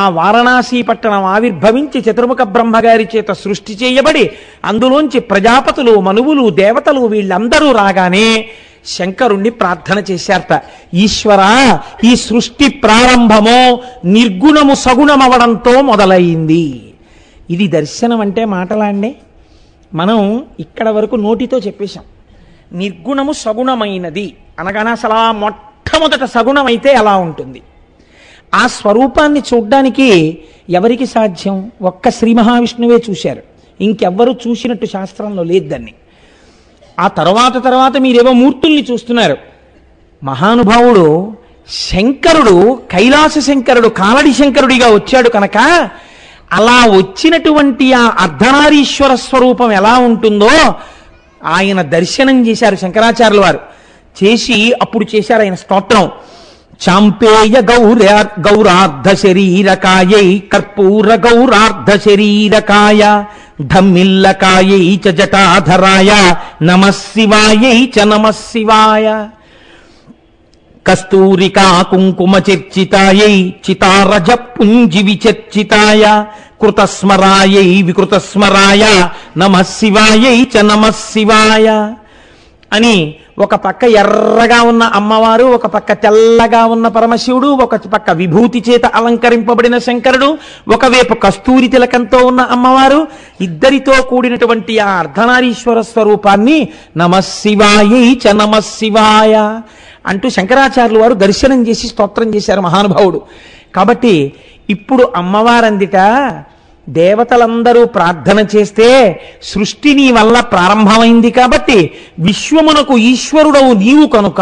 ఆ వారణాసి పట్టణం ఆవిర్భవించి చతుర్ముఖ బ్రహ్మగారి చేత సృష్టి చేయబడి అందులోంచి ప్రజాపతులు, మనువులు, దేవతలు వీళ్ళందరూ రాగానే శంకరుణ్ణి ప్రార్థన చేశారట. ఈశ్వరా, ఈ సృష్టి ప్రారంభమో నిర్గుణము సగుణమవడంతో మొదలైంది. ఇది దర్శనం అంటే మాటలాండే. మనం ఇక్కడ వరకు నోటితో చెప్పేశాం. నిర్గుణము సగుణమైనది అనగానే అసలు మొట్టమొదట సగుణమైతే ఎలా ఉంటుంది? ఆ స్వరూపాన్ని చూడ్డానికి ఎవరికి సాధ్యం? ఒక్క శ్రీ మహావిష్ణువే చూశారు. ఇంకెవ్వరూ చూసినట్టు శాస్త్రంలో లేదు దాన్ని. ఆ తర్వాత మీరేవో మూర్తుల్ని చూస్తున్నారు. మహానుభావుడు శంకరుడు, కైలాస శంకరుడు, కాలడి శంకరుడిగా వచ్చాడు కనుక అలా వచ్చినటువంటి ఆ అర్ధనారీశ్వర స్వరూపం ఎలా ఉంటుందో ఆయన దర్శనం చేశారు శంకరాచార్యుల వారు. చేసి అప్పుడు చేశారు ఆయన స్తోత్రం. చాంపేయ గౌరార్ధ శరీరకాయై కర్పూర గౌరార్ధ శరీరకాయ ధమ్మిల్లకాయై చ జటాధరాయ నమః శివాయై చ నమః శివాయ కస్తూరికా కుంకుమ చర్చితాయై చితారజ పుంజి విచర్చితాయ కృతస్మరాయై వికృతస్మరాయ నమః శివాయై చ నమః శివాయ అని ఒక పక్క ఎర్రగా ఉన్న అమ్మవారు, ఒక పక్క తెల్లగా ఉన్న పరమశివుడు, ఒక పక్క విభూతి చేత అలంకరింపబడిన శంకరుడు, ఒకవైపు కస్తూరి తిలకంతో ఉన్న అమ్మవారు, ఇద్దరితో కూడినటువంటి ఆ అర్ధనారీశ్వర స్వరూపాన్ని నమః శివాయై చ నమః శివాయ అంటూ శంకరాచార్యులు వారు దర్శనం చేసి స్తోత్రం చేశారు మహానుభావుడు. కాబట్టి ఇప్పుడు అమ్మవారందిట దేవతలందరూ ప్రార్థన చేస్తే సృష్టి నీ వల్ల ప్రారంభమైంది కాబట్టి విశ్వమునకు ఈశ్వరుడవు నీవు కనుక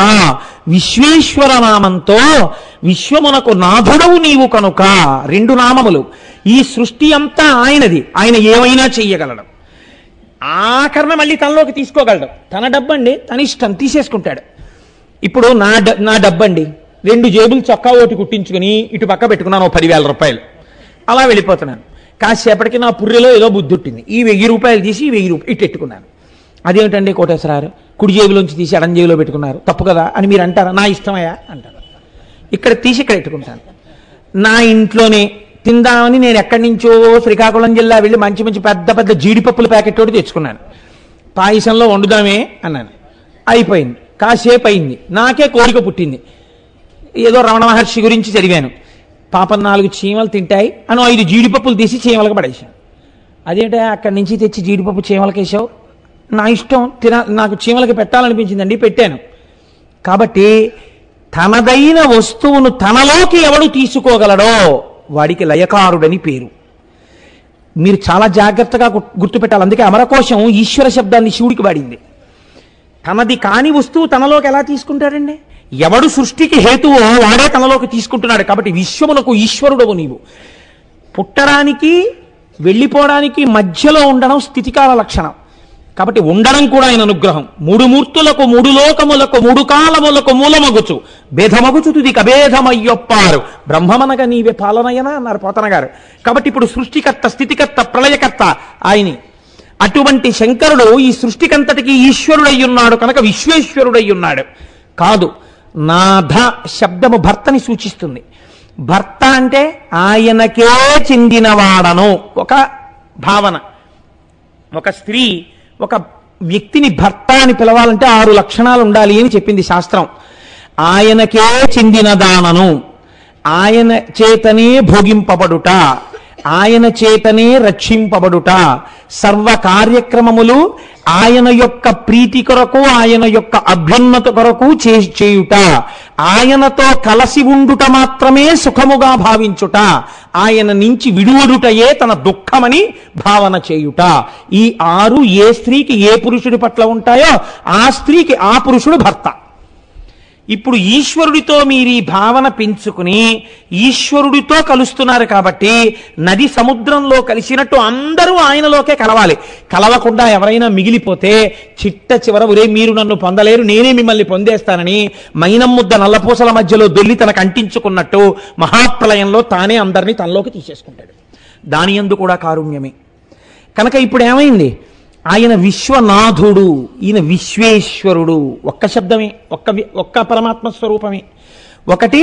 విశ్వేశ్వర నామంతో విశ్వమునకు నాథుడవు నీవు కనుక 2 నామములు. ఈ సృష్టి అంతా ఆయనది. ఆయన ఏమైనా చెయ్యగలడు. ఆఖరణ మళ్ళీ తనలోకి తీసుకోగలడు. తన డబ్బండి, తన ఇష్టం తీసేసుకుంటాడు. ఇప్పుడు నా డబ్బండి 2 జేబులు చొక్కా ఓటి కుట్టించుకుని ఇటు పక్క పెట్టుకున్నాను 10,000 రూపాయలు. అలా వెళ్ళిపోతున్నాను. కాసేపటికి నా పుర్రెలో ఏదో బుద్ధి ఉంటుంది. ఈ 1000 రూపాయలు తీసి 1000 రూపాయలు ఇటు పెట్టుకున్నాను. అదేమిటండి కోటేశ్వరారు, కుడి జేబులోంచి తీసి ఎడం జేబులో పెట్టుకున్నారు, తప్పు కదా అని మీరు అంటారా? నా ఇష్టమయ్యా అంటారు. ఇక్కడ తీసి ఇక్కడ పెట్టుకుంటాను. నా ఇంట్లోనే తిందామని నేను ఎక్కడి నుంచో శ్రీకాకుళం జిల్లా వెళ్ళి మంచి మంచి పెద్ద పెద్ద జీడిపప్పుల ప్యాకెట్ ఒకటి తెచ్చుకున్నాను. పాయసంలో వండుదామే అన్నాను. అయిపోయింది. కాసేపు అయింది. నాకే కోరిక పుట్టింది. ఏదో రమణ మహర్షి గురించి చదివాను. పాపం 4 చీమలు తింటాయి అని 5 జీడిపప్పులు తీసి చీమలకు పడేశాను. అదేంటే అక్కడి నుంచి తెచ్చి జీడిపప్పు చీమలకి వేసావు? నా ఇష్టం, నాకు చీమలకి పెట్టాలనిపించిందండి, పెట్టాను. కాబట్టి తనదైన వస్తువును తనలోకి ఎవడు తీసుకోగలడో వాడికి లయకారుడని పేరు. మీరు చాలా జాగ్రత్తగా గుర్తుపెట్టాలి. అందుకే అమరకోశం ఈశ్వర శబ్దాన్ని శివుడికి వాడింది. తనది కాని వస్తువు తనలోకి ఎలా తీసుకుంటాడండి? ఎవడు సృష్టికి హేతువో వాడే తనలోకి తీసుకుంటున్నాడు. కాబట్టి విశ్వమునకు ఈశ్వరుడవు నీవు. పుట్టడానికి వెళ్ళిపోవడానికి మధ్యలో ఉండడం స్థితికాల లక్షణం. కాబట్టి ఉండడం కూడా ఆయన అనుగ్రహం. 3 మూర్తులకు 3 లోకములకు 3 కాలములకు మూలమగుచు భేదమగుచు తుదికి అభేదమయ్యొప్పారు బ్రహ్మమనగా నీవే పాలనయన అన్నారు పోతన గారు. కాబట్టి ఇప్పుడు సృష్టికర్త, స్థితికర్త, ప్రళయకర్త ఆయనే. అటువంటి శంకరుడు ఈ సృష్టికంతటికి ఈశ్వరుడయ్యున్నాడు కనుక విశ్వేశ్వరుడయ్యున్నాడు. కాదు, నాథ శబ్దము భర్తని సూచిస్తుంది. భర్త అంటే ఆయనకే చెందినవాడను ఒక భావన. ఒక స్త్రీ ఒక వ్యక్తిని భర్త అని పిలవాలంటే 6 లక్షణాలు ఉండాలి అని చెప్పింది శాస్త్రం. ఆయనకే చెందినదానను, ఆయన చేతనే భోగింపబడుట, ఆయన చేతనే రక్షింపబడుట, సర్వ కార్యక్రమములు ఆయన యొక్క ప్రీతి కొరకు, ఆయన యొక్క అభ్యున్నత కొరకు చేయుట, ఆయనతో కలసి ఉండుట మాత్రమే సుఖముగా భావించుట, ఆయన నుంచి విడువడుటయే తన దుఃఖమని భావన చేయుట. ఈ 6 ఏ స్త్రీకి ఏ పురుషుడి పట్ల ఉంటాయో ఆ స్త్రీకి ఆ పురుషుడు భర్త. ఇప్పుడు ఈశ్వరుడితో మీరు ఈ భావన పెంచుకుని ఈశ్వరుడితో కలుస్తున్నారు కాబట్టి నది సముద్రంలో కలిసినట్టు అందరూ ఆయనలోకే కలవాలి. కలవకుండా ఎవరైనా మిగిలిపోతే చిట్ట చివర ఒరే మీరు నన్ను పొందలేరు, నేనే మిమ్మల్ని పొందేస్తానని మైనం ముద్ద నల్లపూసల మధ్యలో దొల్లి తనకు అంటించుకున్నట్టు మహాప్రలయంలో తానే అందరినీ తనలోకి తీసేసుకుంటాడు. దాని యందు కూడా కారుణ్యమే. కనుక ఇప్పుడు ఏమైంది? ఆయన విశ్వనాథుడు, ఈయన విశ్వేశ్వరుడు. ఒక్క శబ్దమే, ఒక్క పరమాత్మ స్వరూపమే. ఒకటి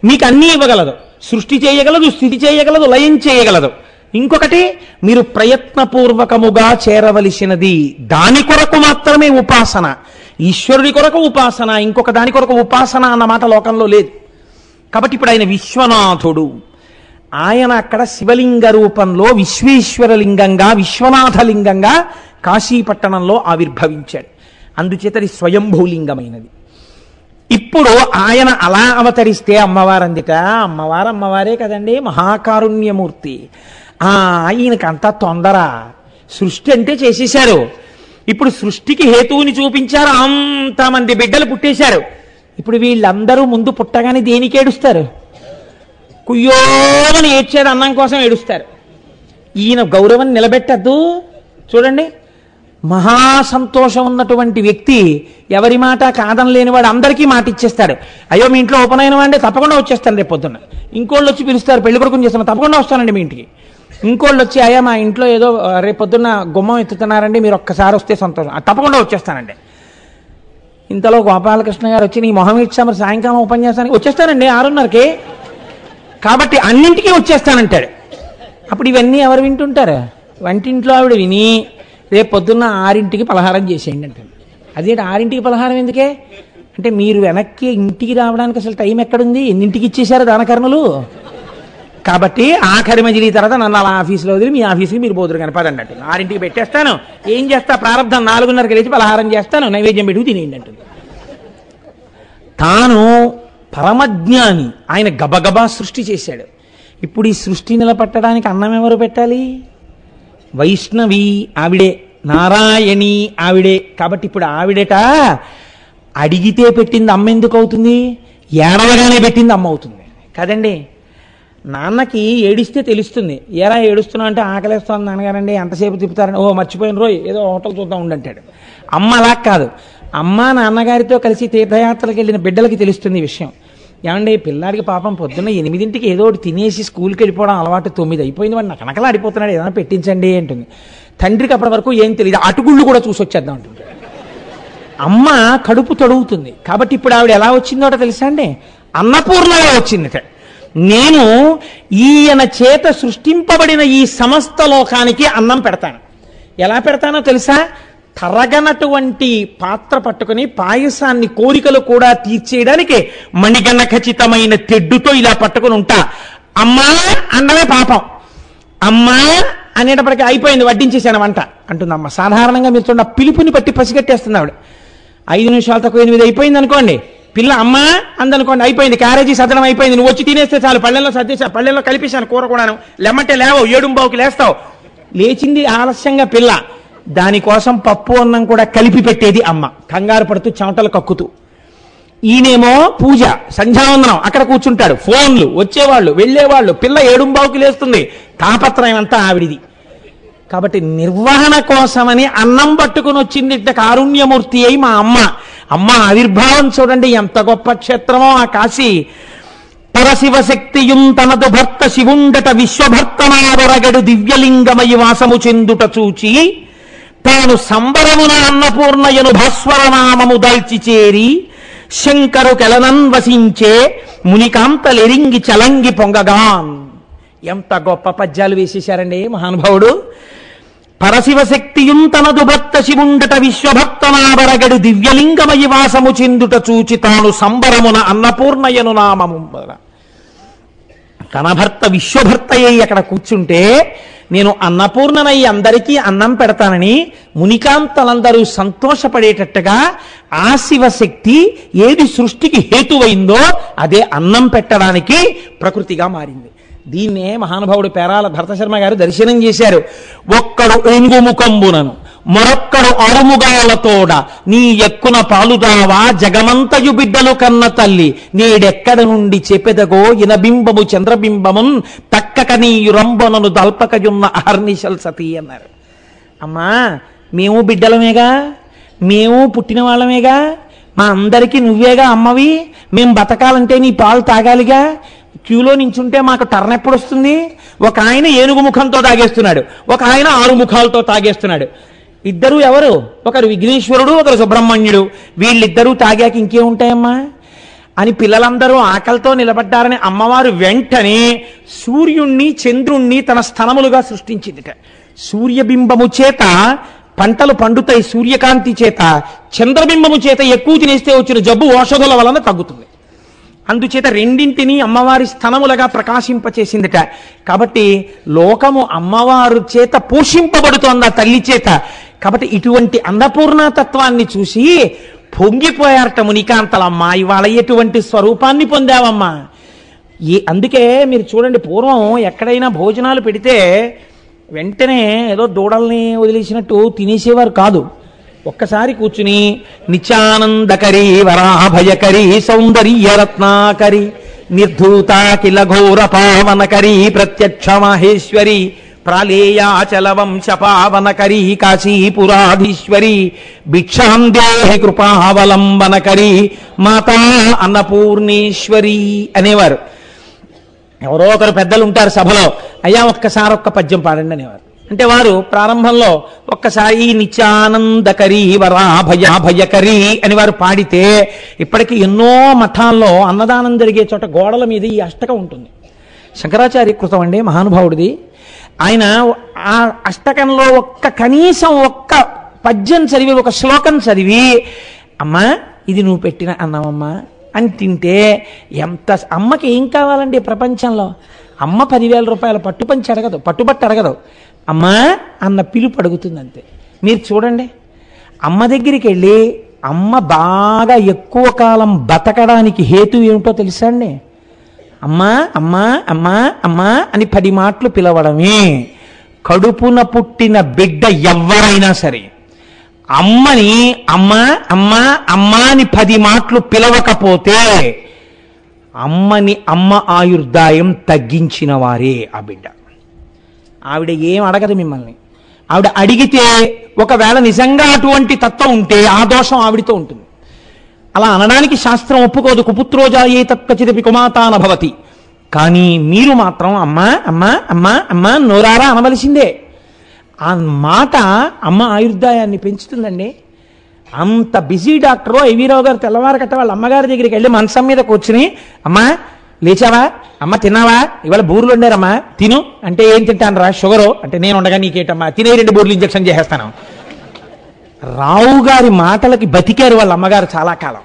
మీకు అన్నీ ఇవ్వగలదు, సృష్టి చేయగలదు, స్థితి చేయగలదు, లయం చేయగలదు. ఇంకొకటి మీరు ప్రయత్నపూర్వకముగా చేరవలసినది, దాని కొరకు మాత్రమే ఉపాసన. ఈశ్వరుడి కొరకు ఉపాసన, ఇంకొక దాని కొరకు ఉపాసన అన్న మాట లోకంలో లేదు. కాబట్టి ఇప్పుడు ఆయన విశ్వనాథుడు. ఆయన అక్కడ శివలింగ రూపంలో విశ్వేశ్వరలింగంగా, విశ్వనాథలింగంగా కాశీపట్టణంలో ఆవిర్భవించాడు. అందుచేతది స్వయంభూలింగమైనది. ఇప్పుడు ఆయన అలా అవతరిస్తే అమ్మవారందిట, అమ్మవారే కదండి, మహాకారుణ్యమూర్తి. ఈయనకంతా తొందర, సృష్టి అంటే చేసేశారు. ఇప్పుడు సృష్టికి హేతువుని చూపించారు, అంతమంది బిడ్డలు పుట్టేశారు. ఇప్పుడు వీళ్ళందరూ ముందు పుట్టగానే దేనికి ఏడుస్తారు? కుయ్యోమని ఏడ్చాడు, అన్నం కోసం ఏడుస్తారు. ఈయన గౌరవం నిలబెట్టద్దు. చూడండి, మహాసంతోషం ఉన్నటువంటి వ్యక్తి ఎవరి మాట కాదనలేనివాడు అందరికీ మాట ఇచ్చేస్తాడు. అయ్యో మీ ఇంట్లో ఉపనయనం అండి, తప్పకుండా వచ్చేస్తాను రేపు పొద్దున్న. ఇంకోళ్ళు వచ్చి పిలుస్తారు, పెళ్లి కొడుకుని చేస్తాను, తప్పకుండా వస్తానండి మీ ఇంటికి. ఇంకోళ్ళు వచ్చి అయ్యా మా ఇంట్లో ఏదో రేపు పొద్దున్న గుమ్మం ఎత్తుతున్నారండి, మీరు ఒక్కసారి వస్తే సంతోషం, తప్పకుండా వచ్చేస్తానండి. ఇంతలో గోపాలకృష్ణ గారు వచ్చి నీ మొహం ఇచ్చాము సాయంకాలం ఉపన్యాసానికి వచ్చేస్తానండి 6:30కి, కాబట్టి అన్నింటికీ వచ్చేస్తానంటాడు. అప్పుడు ఇవన్నీ ఎవరు వింటుంటారు? వంటింట్లో ఆవిడ విని రేపు పొద్దున్న 6ంటికి పలహారం చేసేయండి అంటాడు. అదేంటి 6ంటికి పలహారం ఎందుకే అంటే, మీరు వెనక్కి ఇంటికి రావడానికి అసలు టైం ఎక్కడుంది? ఎన్నింటికి ఇచ్చేశారు దానకర్మలు. కాబట్టి ఆఖరి మజిలీ తర్వాత నన్ను అలా ఆఫీసులో వదిలి మీ ఆఫీస్కి మీరు పోదురు కానీ పదండి అంటుంది. 6ంటికి పెట్టేస్తాను, ఏం చేస్తా ప్రారంభం 4:30కి లేచి పలహారం చేస్తాను, నైవేద్యం పెట్టుకు తినేయండి అంటుంది. తాను పరమజ్ఞాని, ఆయన గబగబా సృష్టి చేశాడు. ఇప్పుడు ఈ సృష్టి నిలబెట్టడానికి అన్నం ఎవరు పెట్టాలి? వైష్ణవి ఆవిడే, నారాయణి ఆవిడే. కాబట్టి ఇప్పుడు ఆవిడట అడిగితే పెట్టింది అమ్మ ఎందుకు అవుతుంది? ఏడవగానే పెట్టింది అమ్మ అవుతుంది కదండి. నాన్నకి ఏడిస్తే తెలుస్తుంది, ఏరా ఏడుస్తున్నావు అంటే ఆకలిస్తాను నాన్నగారండి, ఎంతసేపు తిప్పుతారని, ఓ మర్చిపోయిన రోజు ఏదో హోటల్ చూద్దాం ఉండంటాడు. అమ్మ అలా కాదు, అమ్మ నాన్నగారితో కలిసి తీర్థయాత్రలకు వెళ్ళిన బిడ్డలకి తెలుస్తుంది ఈ విషయం. ఏమండి పిల్లాడికి పాపం పొద్దున్న 8ంటికి ఏదో ఒకటి తినేసి స్కూల్కి వెళ్ళిపోవడం అలవాటు, 9 అయిపోయింది, వాడు నకనకలాడిపోతున్నాడు, ఏదైనా పెట్టించండి అంటుంది. తండ్రికి అప్పటి వరకు ఏం తెలియదు, అటుగుళ్ళు కూడా చూసి వచ్చేద్దాం అంటుంది. అమ్మ కడుపు తొడుగుతుంది. కాబట్టి ఇప్పుడు ఆవిడ ఎలా వచ్చిందోట తెలుసా అండి? అన్నపూర్ణగా వచ్చిందిట. నేను ఈయన చేత సృష్టింపబడిన ఈ సమస్త లోకానికి అన్నం పెడతాను. ఎలా పెడతానో తెలుసా? తరగనటువంటి పాత్ర పట్టుకుని పాయసాన్ని కోరికలు కూడా తీర్చేయడానికి మణిగణ ఖచ్చితమైన తెడ్డుతో ఇలా పట్టుకుని ఉంటా. అమ్మా అన్నమే పాపం, అమ్మా అనేటప్పటికీ అయిపోయింది, వడ్డించేసాను వంట అంటుంది అమ్మ. సాధారణంగా మీరు చూడండి, పిలుపుని బట్టి పసిగట్టేస్తుంది ఆవిడ. 5 నిమిషాలు తక్కువ 8 అయిపోయింది అనుకోండి, పిల్ల అమ్మా అందనుకోండి, అయిపోయింది, క్యారేజీ సదనం అయిపోయింది, నువ్వు వచ్చి తినేస్తే చాలు, పళ్ళెల్లో సర్దేసా, పళ్ళెల్లో కలిపేశాను కూర కూడాను, లెమ్మంటే లేవో 7:15కి లేస్తావు. లేచింది ఆలస్యంగా పిల్ల, దానికోసం పప్పు అన్నం కూడా కలిపి పెట్టేది అమ్మ, కంగారు పడుతూ చెమటలు కక్కుతూ. ఈయనేమో పూజ సంధ్యావందనం, అక్కడ కూర్చుంటాడు, ఫోన్లు వచ్చేవాళ్ళు వెళ్ళేవాళ్ళు, పిల్ల 7:15కి లేస్తుంది, తాపత్రయం అంతా ఆవిడిది. కాబట్టి నిర్వహణ కోసమని అన్నం పట్టుకుని వచ్చింది కారుణ్యమూర్తి అయి మా అమ్మ. అమ్మ ఆవిర్భావం చూడండి ఎంత గొప్ప క్షేత్రమో ఆ కాశీ. పరశివశక్తియుం తనదు భర్త శివుండట విశ్వభర్తనాదొరగడు దివ్యలింగమయి వాసము చెందుట చూచి తాను సంబరమున అన్నపూర్ణయను భాస్వరనామము దాల్చి చేరి శంకరు కెలనన్ వసించే మునికాంతలెరింగి చలంగి పొంగగాన్. ఎంత గొప్ప పద్యాలు వేసేశారండి మహానుభావుడు. పరశివశక్తియుం తనదు భక్త శివుండట విశ్వభక్తనాబరగడు దివ్యలింగమయి వాసము చెందుట చూచి తాను సంబరమున అన్నపూర్ణయను నామము. తన భర్త విశ్వభర్తయ్యి అక్కడ కూర్చుంటే నేను అన్నపూర్ణనయ్యి అందరికీ అన్నం పెడతానని మునికాంతలందరూ సంతోషపడేటట్టుగా ఆ శివశక్తి ఏది సృష్టికి హేతువైందో అదే అన్నం పెట్టడానికి ప్రకృతిగా మారింది. దీన్నే మహానుభావుడు పేరాల భరతశర్మ గారు దర్శనం చేశారు. ఒక్కడు ఎంగుముకంబునను మరొక్కడు అరుముగాలతోడ నీ ఎక్కున పాలుదావా జగమంతయు బిడ్డలు కన్న తల్లి నేడెక్కడ నుండి చెప్పెదగో ఇనబింబము చంద్రబింబమున్ తక్కక నీయు రంబనను దల్పకయున్న అహర్నిశల్ సతీ అన్నారు. అమ్మా మేము బిడ్డలమేగా, మేము పుట్టిన వాళ్ళమేగా, మా అందరికీ నువ్వేగా అమ్మవి, మేం బతకాలంటే నీ పాలు తాగాలిగా, క్యూలో నించుంటే మాకు టర్న్ ఎప్పుడు వస్తుంది? ఒక ఆయన ఏనుగు ముఖంతో తాగేస్తున్నాడు, ఒక ఆయన 6 ముఖాలతో తాగేస్తున్నాడు. ఇద్దరు ఎవరు? ఒకరు విఘ్నేశ్వరుడు, ఒకరు సుబ్రహ్మణ్యుడు. వీళ్ళిద్దరూ తాగాక ఇంకేముంటాయమ్మా అని పిల్లలందరూ ఆకలితో నిలబడ్డారని అమ్మవారు వెంటనే సూర్యుణ్ణి చంద్రుణ్ణి తన స్థనములుగా సృష్టించిందిట. సూర్యబింబము చేత పంటలు పండుతాయి, సూర్యకాంతి చేత. చంద్రబింబము చేత ఎక్కువ తినేస్తే వచ్చిన జబ్బు ఔషధుల వలన తగ్గుతుంది. అందుచేత రెండింటినీ అమ్మవారి స్థనములుగా ప్రకాశింపచేసిందిట. కాబట్టి లోకము అమ్మవారు చేత పోషింపబడుతోంది ఆ తల్లి చేత. కాబట్టి ఇటువంటి అన్నపూర్ణతత్వాన్ని చూసి పొంగిపోయారట మునికాంతలమ్మ. ఇవాళ ఎటువంటి స్వరూపాన్ని పొందావమ్మా. అందుకే మీరు చూడండి, పూర్వం ఎక్కడైనా భోజనాలు పెడితే వెంటనే ఏదో దూడల్ని వదిలేసినట్టు తినేసేవారు కాదు. ఒక్కసారి కూర్చుని నిత్యానందకరి వరాభయకరి సౌందర్యరత్నాకరి నిర్ధూతాకిల ఘోర పావనకరి ప్రత్యక్ష మహేశ్వరి ప్రాళేయాచల వంశ పావనకరి కాశీపురాధీశ్వరి భిక్షాందేహి కృపావలంబనకరి మాతా అన్నపూర్ణేశ్వరి అనేవారు. ఎవరో ఒకరు పెద్దలు ఉంటారు సభలో, అయ్యా ఒక్కసారి ఒక్క పద్యం పాడండి అనేవారు. అంటే వారు ప్రారంభంలో ఒక్కసారి నిత్యానందకరి వరాభయకరి అని వారు పాడితే ఇప్పటికీ ఎన్నో మఠాల్లో అన్నదానం జరిగే చోట గోడల మీద ఈ అష్టకం ఉంటుంది. శంకరాచార్య కృతం అండి మహానుభావుడిది. ఆయన ఆ అష్టకంలో కనీసం ఒక్క పద్యం చదివి, ఒక శ్లోకం చదివి, అమ్మా ఇది నువ్వు పెట్టిన అన్నమమ్మా అని తింటే ఎంత అమ్మకి ఏం కావాలండి ప్రపంచంలో? అమ్మ 10,000 రూపాయల పట్టుపంచి అడగదు, పట్టుబట్టు అడగదు, అమ్మా అన్న పిలుపు అడుగుతుంది అంతే. మీరు చూడండి, అమ్మ దగ్గరికి వెళ్ళి అమ్మ బాగా ఎక్కువ కాలం బతకడానికి హేతు ఏమిటో తెలుసా అండి? అమ్మా అమ్మా అమ్మా అమ్మా అని 10 మాటలు పిలవడమే. కడుపున పుట్టిన బిడ్డ ఎవరైనా సరే అమ్మని అమ్మా అమ్మా అమ్మా అని 10 మాటలు పిలవకపోతే అమ్మని అమ్మ ఆయుర్దాయం తగ్గించిన వారే ఆ బిడ్డ. ఆవిడ ఏం అడగదు మిమ్మల్ని. ఆవిడ అడిగితే ఒకవేళ నిజంగా అటువంటి తత్వం ఉంటే ఆ దోషం ఆవిడితో ఉంటుంది. అలా అనడానికి శాస్త్రం ఒప్పుకోదు. కుపుత్రోజాయే తత్కచిదపి కుమాతాన భవతి. కానీ మీరు మాత్రం అమ్మా అమ్మా అమ్మా అమ్మా నోరారా అనవలసిందే. ఆ మాట అమ్మ ఆయుర్దాయాన్ని పెంచుతుందండి. అంత బిజీ డాక్టరు ఐవీరావు గారు తెల్లవారకట్ట వాళ్ళ అమ్మగారి దగ్గరికి వెళ్ళి మంచం మీద కూర్చుని, అమ్మా లేచావా, అమ్మ తిన్నావా, ఇవాళ బూరులు వండారమ్మా తిను అంటే, ఏం తింటాను రా, షుగరు అంటే, నేను ఉండగా నీకేటమ్మా, తినే 2 బూర్లు ఇంజక్షన్ చేసేస్తాను. రావు గారి మాటలకి బతికారు వాళ్ళ అమ్మగారు చాలా కాలం.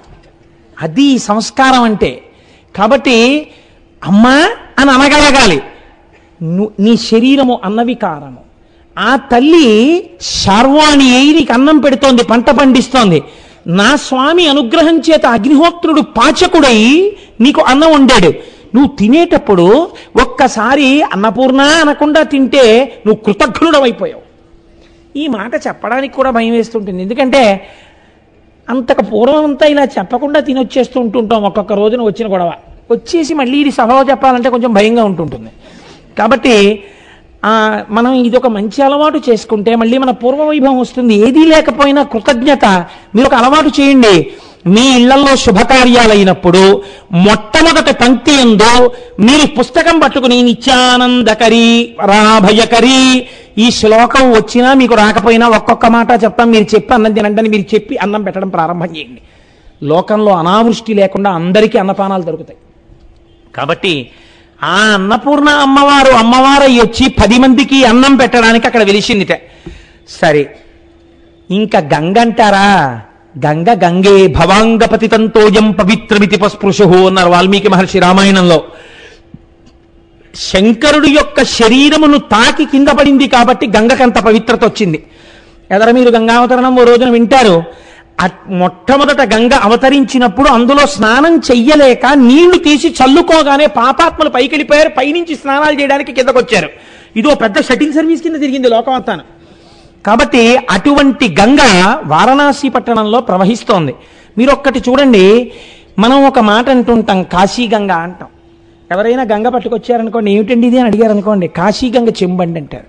అది సంస్కారం అంటే. కాబట్టి అమ్మా అని అనగలగాలి. నీ శరీరము అన్నవికారము. ఆ తల్లి శార్వాణి అయి నీకు అన్నం పెడుతోంది, పంట పండిస్తోంది. నా స్వామి అనుగ్రహం చేత అగ్నిహోత్రుడు పాచకుడై నీకు అన్నం వండాడు. నువ్వు తినేటప్పుడు ఒక్కసారి అన్నపూర్ణ అనకుండా తింటే నువ్వు కృతజ్ఞుడమైపోయావు. ఈ మాట చెప్పడానికి కూడా భయం వేస్తుంటుంది. ఎందుకంటే అంతకు పూర్వం అంతా ఇలా చెప్పకుండా తినొచ్చేస్తూ ఉంటుంటాం. ఒక్కొక్క రోజున వచ్చిన గొడవ వచ్చేసి మళ్ళీ ఇది సభలో చెప్పాలంటే కొంచెం భయంగా ఉంటుంటుంది. కాబట్టి మనం ఇది ఒక మంచి అలవాటు చేసుకుంటే మళ్ళీ మన పూర్వవైభవం వస్తుంది. ఏదీ లేకపోయినా కృతజ్ఞత మీరు ఒక అలవాటు చేయండి. మీ ఇళ్లలో శుభకార్యాలైనప్పుడు మొట్టమొదటి పంక్తి యందు మీరు పుస్తకం పట్టుకుని నిత్యానందకరి వరాభయకరి ఈ శ్లోకం వచ్చినా మీకు రాకపోయినా ఒక్కొక్క మాట చెప్తాం, మీరు చెప్పి అన్నం తినండి, మీరు చెప్పి అన్నం పెట్టడం ప్రారంభం చేయండి. లోకంలో అనావృష్టి లేకుండా అందరికీ అన్నపానాలు దొరుకుతాయి. కాబట్టి ఆ అన్నపూర్ణ అమ్మవారు వచ్చి 10 మందికి అన్నం పెట్టడానికి అక్కడ వెలిసిందిట. సరే, ఇంకా గంగ అంటారా? గంగే భవాంగపతి తంతోయం పవిత్రమితి పస్పృశు అన్నారు వాల్మీకి మహర్షి రామాయణంలో. శంకరుడు యొక్క శరీరమును తాకి కింద పడింది కాబట్టి గంగకంత పవిత్రత వచ్చింది. ఎదర మీరు గంగావతరణం ఓ రోజున వింటారు. మొట్టమొదట గంగ అవతరించినప్పుడు అందులో స్నానం చెయ్యలేక నీళ్లు తీసి చల్లుకోగానే పాపాత్మలు పైకి వెళ్ళిపోయారు, పైనుంచి స్నానాలు చేయడానికి కిందకొచ్చారు. ఇదో పెద్ద షటిల్ సర్వీస్ కింద తిరిగింది లోకమంతాను. కాబట్టి అటువంటి గంగ వారణాసి పట్టణంలో ప్రవహిస్తోంది. మీరు ఒక్కటి చూడండి, మనం ఒక మాట అంటుంటాం, కాశీ గంగ అంటాం. ఎవరైనా గంగ పట్టుకొచ్చారనుకోండి, ఏమిటండి ఇది అని అడిగారు అనుకోండి, కాశీ గంగ చెంబండి అంటారు.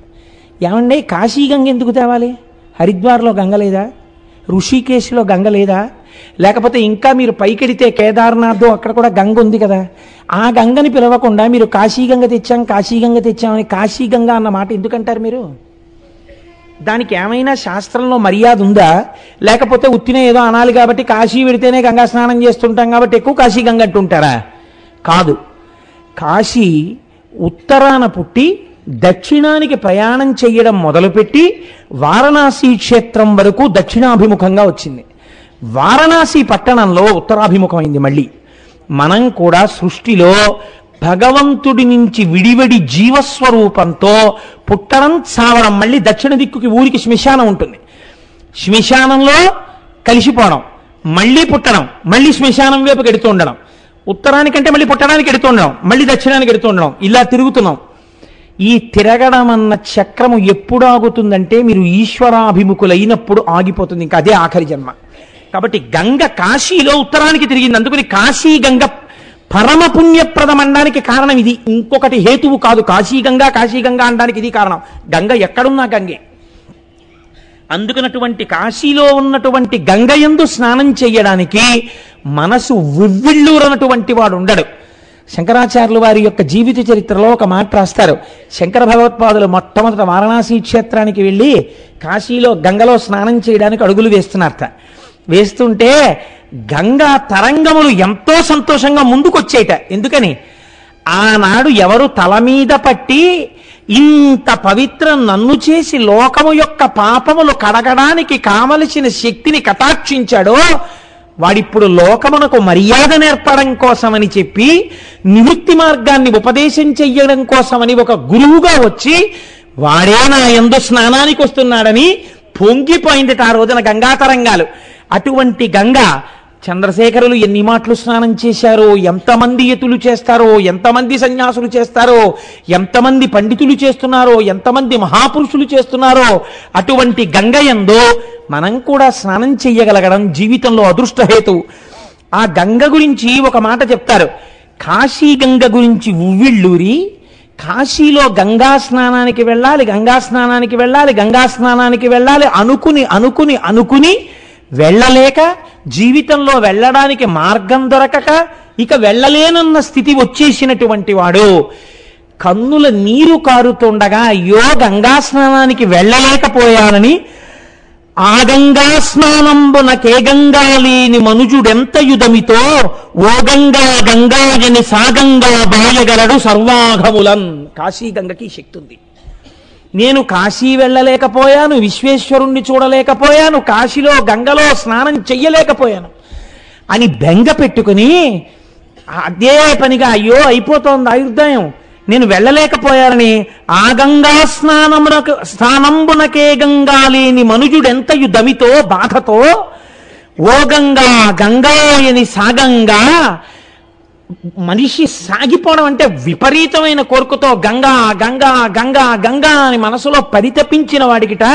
ఏమండి కాశీ గంగ ఎందుకు తేవాలి? హరిద్వార్లో గంగ లేదా? ఋషికేశ్లో గంగ లేదా? లేకపోతే ఇంకా మీరు పైకెడితే కేదార్నాథ్ అక్కడ కూడా గంగ ఉంది కదా. ఆ గంగని పిలవకుండా మీరు కాశీ గంగ తెచ్చామని కాశీ గంగ అన్న మాట ఎందుకంటారు మీరు? దానికి ఏమైనా శాస్త్రంలో మర్యాద ఉందా? లేకపోతే ఉత్తినే ఏదో అనాలి కాబట్టి కాశీ వెడితేనే గంగా స్నానం చేస్తుంటాం కాబట్టి ఎక్కువ కాశీ గంగ అంటుంటారా? కాదు. కాశీ ఉత్తరాన పుట్టి దక్షిణానికి ప్రయాణం చెయ్యడం మొదలుపెట్టి వారణాసి క్షేత్రం వరకు దక్షిణాభిముఖంగా వచ్చింది. వారణాసి పట్టణంలో ఉత్తరాభిముఖమైంది. మళ్ళీ మనం కూడా సృష్టిలో భగవంతుడి నుంచి విడివడి జీవస్వరూపంతో పుట్టడం చావడం, మళ్ళీ దక్షిణ దిక్కుకి ఊరికి శ్మశానం ఉంటుంది, శ్మశానంలో కలిసిపోవడం, మళ్ళీ పుట్టడం, మళ్ళీ శ్మశానం వైపుకి ఎడుతూ ఉండడం, ఉత్తరానికంటే మళ్ళీ పుట్టడానికి ఎడుతూ ఉండడం, మళ్ళీ దక్షిణానికి ఎడుతూ ఉండడం, ఇలా తిరుగుతున్నాం. ఈ తిరగడం అన్న చక్రము ఎప్పుడు ఆగుతుందంటే మీరు ఈశ్వరాభిముఖులైనప్పుడు ఆగిపోతుంది. ఇంకా అదే ఆఖరి జన్మ. కాబట్టి గంగ కాశీలో ఉత్తరానికి తిరిగింది. అందుకని కాశీ గంగ పరమ పుణ్యప్రదం అనడానికి కారణం ఇది, ఇంకొకటి హేతువు కాదు. కాశీ గంగా అనడానికి ఇది కారణం. గంగ ఎక్కడున్నా గంగే. అందుకనటువంటి కాశీలో ఉన్నటువంటి గంగయందు స్నానం చెయ్యడానికి మనసు ఉవ్విళ్ళూరనటువంటి వాడు ఉండడు. శంకరాచార్యులు వారి యొక్క జీవిత చరిత్రలో ఒక మాట రాస్తారు. శంకర భగవత్పాదులు మొట్టమొదట వారణాసి క్షేత్రానికి వెళ్ళి కాశీలో గంగలో స్నానం చేయడానికి అడుగులు వేస్తున్నారట. వేస్తుంటే గంగా తరంగములు ఎంతో సంతోషంగా ముందుకొచ్చేట. ఎందుకని? ఆనాడు ఎవరు తల మీద పట్టి ఇంత పవిత్రం నన్ను చేసి లోకము యొక్క పాపములు కడగడానికి కావలసిన శక్తిని కటాక్షించాడో వాడిప్పుడు లోకమునకు మర్యాద నేర్పడం కోసమని చెప్పి నివృత్తి మార్గాన్ని ఉపదేశం చెయ్యడం కోసమని ఒక గురువుగా వచ్చి వాడే నా యందు స్నానానికి వస్తున్నాడని పొంగిపోయింది ఆ రోజున గంగా తరంగాలు. అటువంటి గంగ చంద్రశేఖరులు ఎన్ని మాటలు స్నానం చేశారో, ఎంతమంది యతులు చేస్తారో, ఎంతమంది సన్యాసులు చేస్తారో, ఎంతమంది పండితులు చేస్తున్నారో, ఎంతమంది మహాపురుషులు చేస్తున్నారో అటువంటి గంగయందు మనం కూడా స్నానం చెయ్యగలగడం జీవితంలో అదృష్టహేతు. ఆ గంగ గురించి ఒక మాట చెప్తారు. కాశీ గంగ గురించి ఉవ్విళ్ళూరి కాశీలో గంగా స్నానానికి వెళ్ళాలి, గంగా స్నానానికి వెళ్ళాలి, గంగా స్నానానికి వెళ్ళాలి అనుకుని వెళ్ళలేక, జీవితంలో వెళ్ళడానికి మార్గం దొరకక ఇక వెళ్ళలేనన్న స్థితి వచ్చేసినటువంటి వాడు కన్నుల నీరు కారుతుండగా అయ్యో గంగా స్నానానికి వెళ్ళలేకపోయానని ఆ గంగా స్నానంబునకే గంగా లేని మనుజుడెంత యుధమితో ఓ గంగా గంగాయని సాగంగా బాయగలడు సర్వాఘములన్. కాశీ గంగకి శక్తి ఉంది. నేను కాశీ వెళ్ళలేకపోయాను, విశ్వేశ్వరుణ్ణి చూడలేకపోయాను, కాశీలో గంగలో స్నానం చెయ్యలేకపోయాను అని బెంగ పెట్టుకుని అదే పనిగా అయ్యో అయిపోతోంది ఆయుర్దాయం, నేను వెళ్ళలేకపోయానని ఆ గంగా స్నానంబునకే గంగా లేని మనుజుడెంతయు దమితో బాధతో ఓ గంగా గంగాయని సాగంగా, మనిషి సాగిపోవడం అంటే విపరీతమైన కోరికతో గంగా గంగా గంగా గంగా అని మనసులో పరితపించిన వాడికిట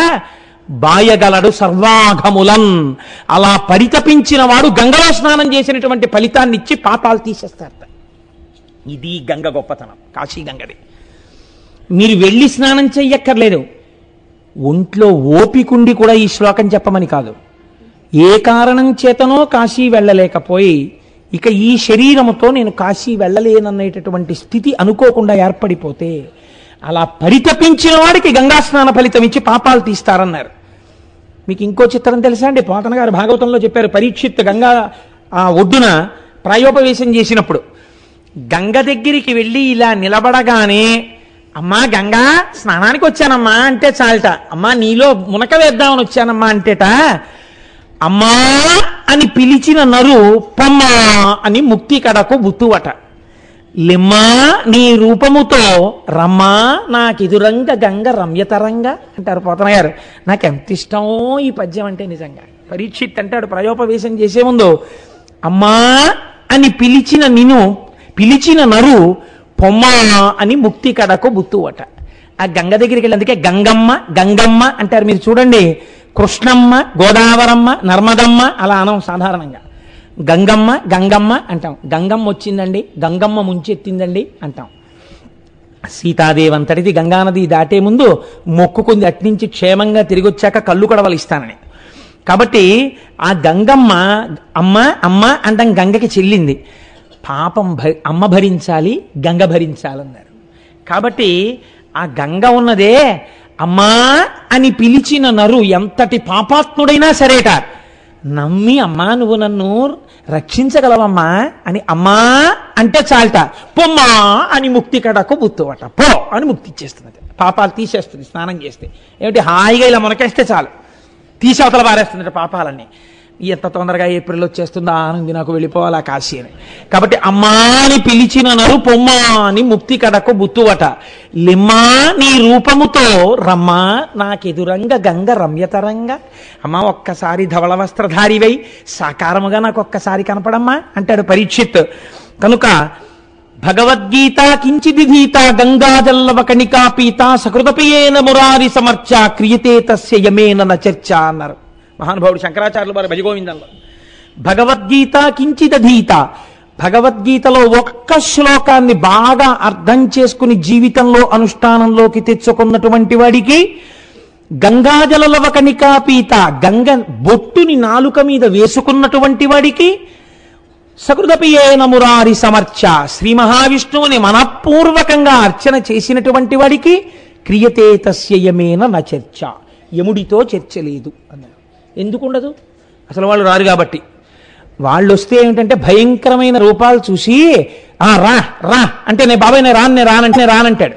బాయగలడు సర్వాఘములన్. అలా పరితపించిన వాడు గంగలో స్నానం చేసినటువంటి ఫలితాన్ని ఇచ్చి పాపాలు తీసేస్తారట. ఇది గంగ గొప్పతనం, కాశీ గంగది. మీరు వెళ్ళి స్నానం చెయ్యక్కర్లేదు, ఒంట్లో ఓపికుండి కూడా ఈ శ్లోకం చెప్పమని కాదు. ఏ కారణం చేతనో కాశీ వెళ్ళలేకపోయి ఇక ఈ శరీరముతో నేను కాశీ వెళ్ళలేననేటటువంటి స్థితి అనుకోకుండా ఏర్పడిపోతే అలా పరితపించిన వాడికి గంగా స్నాన ఫలితం ఇచ్చి పాపాలు తీస్తారన్నారు. మీకు ఇంకో చిత్రం తెలుసా అండి? పోతన గారు భాగవతంలో చెప్పారు. పరీక్షిత్ గంగా ఒడ్డున ప్రాయోపవేశం చేసినప్పుడు గంగ దగ్గరికి వెళ్ళి ఇలా నిలబడగానే, అమ్మా గంగా స్నానానికి వచ్చానమ్మా అంటే చాలట. అమ్మా నీలో మునక వేద్దామని వచ్చానమ్మా అంటేట, అమ్మా అని పిలిచిన నరు పొమ్మా అని ముక్తి కడకు బుత్తువట. లిమ్మా నీ రూపముతో రమ్మా నాకెదురంగ గంగ రమ్యతరంగా అంటారు పోతన గారు. నాకు ఎంత ఇష్టమో ఈ పద్యం అంటే నిజంగా. పరీక్షిత్ అంటాడు ప్రయోపవేశం చేసే ముందు, అమ్మా అని పిలిచిన నరు పొమ్మా అని ముక్తి కడకు బుత్తువట. ఆ గంగ దగ్గరికి వెళ్ళి, అందుకే గంగమ్మ గంగమ్మ అంటారు. మీరు చూడండి, కృష్ణమ్మ, గోదావరమ్మ, నర్మదమ్మ అలా అనం సాధారణంగా. గంగమ్మ గంగమ్మ అంటాం. గంగమ్మ వచ్చిందండి, గంగమ్మ ముంచెత్తిందండి అంటాం. సీతాదేవి అంతటిది గంగానది దాటే ముందు మొక్కుకుంది అట్నుంచి క్షేమంగా తిరిగి వచ్చాక కళ్ళు కడవలు ఇస్తానని. కాబట్టి ఆ గంగమ్మ అమ్మ అమ్మ అంటాం, గంగకి చెల్లింది. పాపం అమ్మ భరించాలి, గంగ భరించాలన్నారు. కాబట్టి ఆ గంగ ఉన్నదే, అమ్మా అని పిలిచిన నరు ఎంతటి పాపాత్ముడైనా సరేట నమ్మి, అమ్మా నువ్వు నన్ను రక్షించగలవమ్మా అని అమ్మా అంటే చాలట, పొమ్మా అని ముక్తి కడకు బుత్తువట. పో అని ముక్తి ఇచ్చేస్తున్నది, పాపాలు తీసేస్తుంది స్నానం చేస్తే. ఏమిటి హాయిగా ఇలా మునకేస్తే చాలు, తీసి అవతల పారేస్తుందట పాపాలన్నీ. ఎంత తొందరగా ఏప్రిల్ వచ్చేస్తుందో ఆనంది, నాకు వెళ్ళిపోవాలా కాశీ అని. కాబట్టి అమ్మా అని పిలిచిన నరు పొమ్మా అని ముక్తి కడకు బుత్తువట. లిమ్మా నీ రూపముతో రమ్మా నాకెదురంగ గంగ రమ్యతరంగా. అమ్మా ఒక్కసారి ధవళ వస్త్రధారివై సాకారముగా నాకు ఒక్కసారి కనపడమ్మా అంటాడు పరీక్షిత్. కనుక భగవద్గీత కించిదిధీత గంగాజల్లవ కణికా పీత సకృతపియేన మురారి సమర్చ క్రియతే తస్య యమేన న చర్చ అన్నారు మహానుభావుడు శంకరాచార్యులు వారి భజగోవిందంలో. భగవద్గీత కించిదధీత, భగవద్గీతలో ఒక్క శ్లోకాన్ని బాగా అర్థం చేసుకుని జీవితంలో అనుష్ఠానంలోకి తెచ్చుకున్నటువంటి వాడికి గంగాజలలవ కణికాపీత, గంగ బొట్టుని నాలుక మీద వేసుకున్నటువంటి వాడికి సకృతపియేన మురారి సమర్చ, శ్రీ మహావిష్ణువుని మనఃపూర్వకంగా అర్చన చేసినటువంటి వాడికి క్రియతే తస్య యమేన న చర్చ, యముడితో చర్చ లేదు అన్నారు. ఎందుకుండదు? అసలు వాళ్ళు రారు కాబట్టి. వాళ్ళు వస్తే ఏమిటంటే భయంకరమైన రూపాలు చూసి రా రా అంటే, నేను బాబాయ్ నేను రానంటాడు.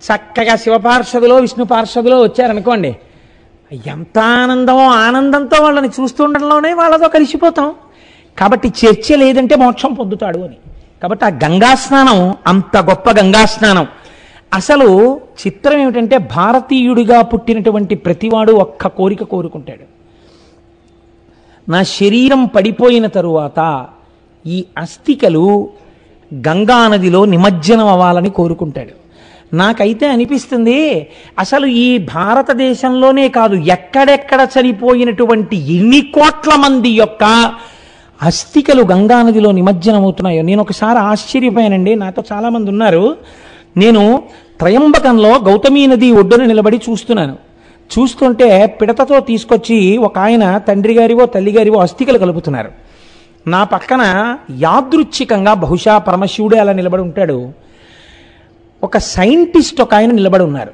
చక్కగా శివ పార్షదులో విష్ణు పార్షదులో వచ్చారనుకోండి, ఎంత ఆనందమో, ఆనందంతో వాళ్ళని చూస్తుండడంలోనే వాళ్ళతో కలిసిపోతాం. కాబట్టి చర్చ లేదంటే మోక్షం పొందుతాడు అని. కాబట్టి ఆ గంగా స్నానం అంత గొప్ప గంగా స్నానం. అసలు చిత్రం ఏమిటంటే, భారతీయుడిగా పుట్టినటువంటి ప్రతివాడు ఒక్క కోరిక కోరుకుంటాడు, నా శరీరం పడిపోయిన తరువాత ఈ అస్థికలు గంగానదిలో నిమజ్జనం అవ్వాలని కోరుకుంటాడు. నాకైతే అనిపిస్తుంది, అసలు ఈ భారతదేశంలోనే కాదు, ఎక్కడెక్కడ చనిపోయినటువంటి ఎన్ని కోట్ల మంది యొక్క అస్థికలు గంగానదిలో నిమజ్జనం అవుతున్నాయో. నేను ఒకసారి ఆశ్చర్యపోయానండి. నాతో చాలామంది ఉన్నారు. నేను త్రయంబకంలో గౌతమీ నది ఒడ్డున నిలబడి చూస్తుంటే పిడతతో తీసుకొచ్చి ఒక ఆయన తండ్రి గారివో తల్లి గారివో అస్థికలు కలుపుతున్నారు. నా పక్కన యాదృచ్ఛికంగా, బహుశా పరమశివుడే అలా నిలబడి ఉంటాడు, ఒక సైంటిస్ట్ ఒక ఆయన నిలబడి ఉన్నారు.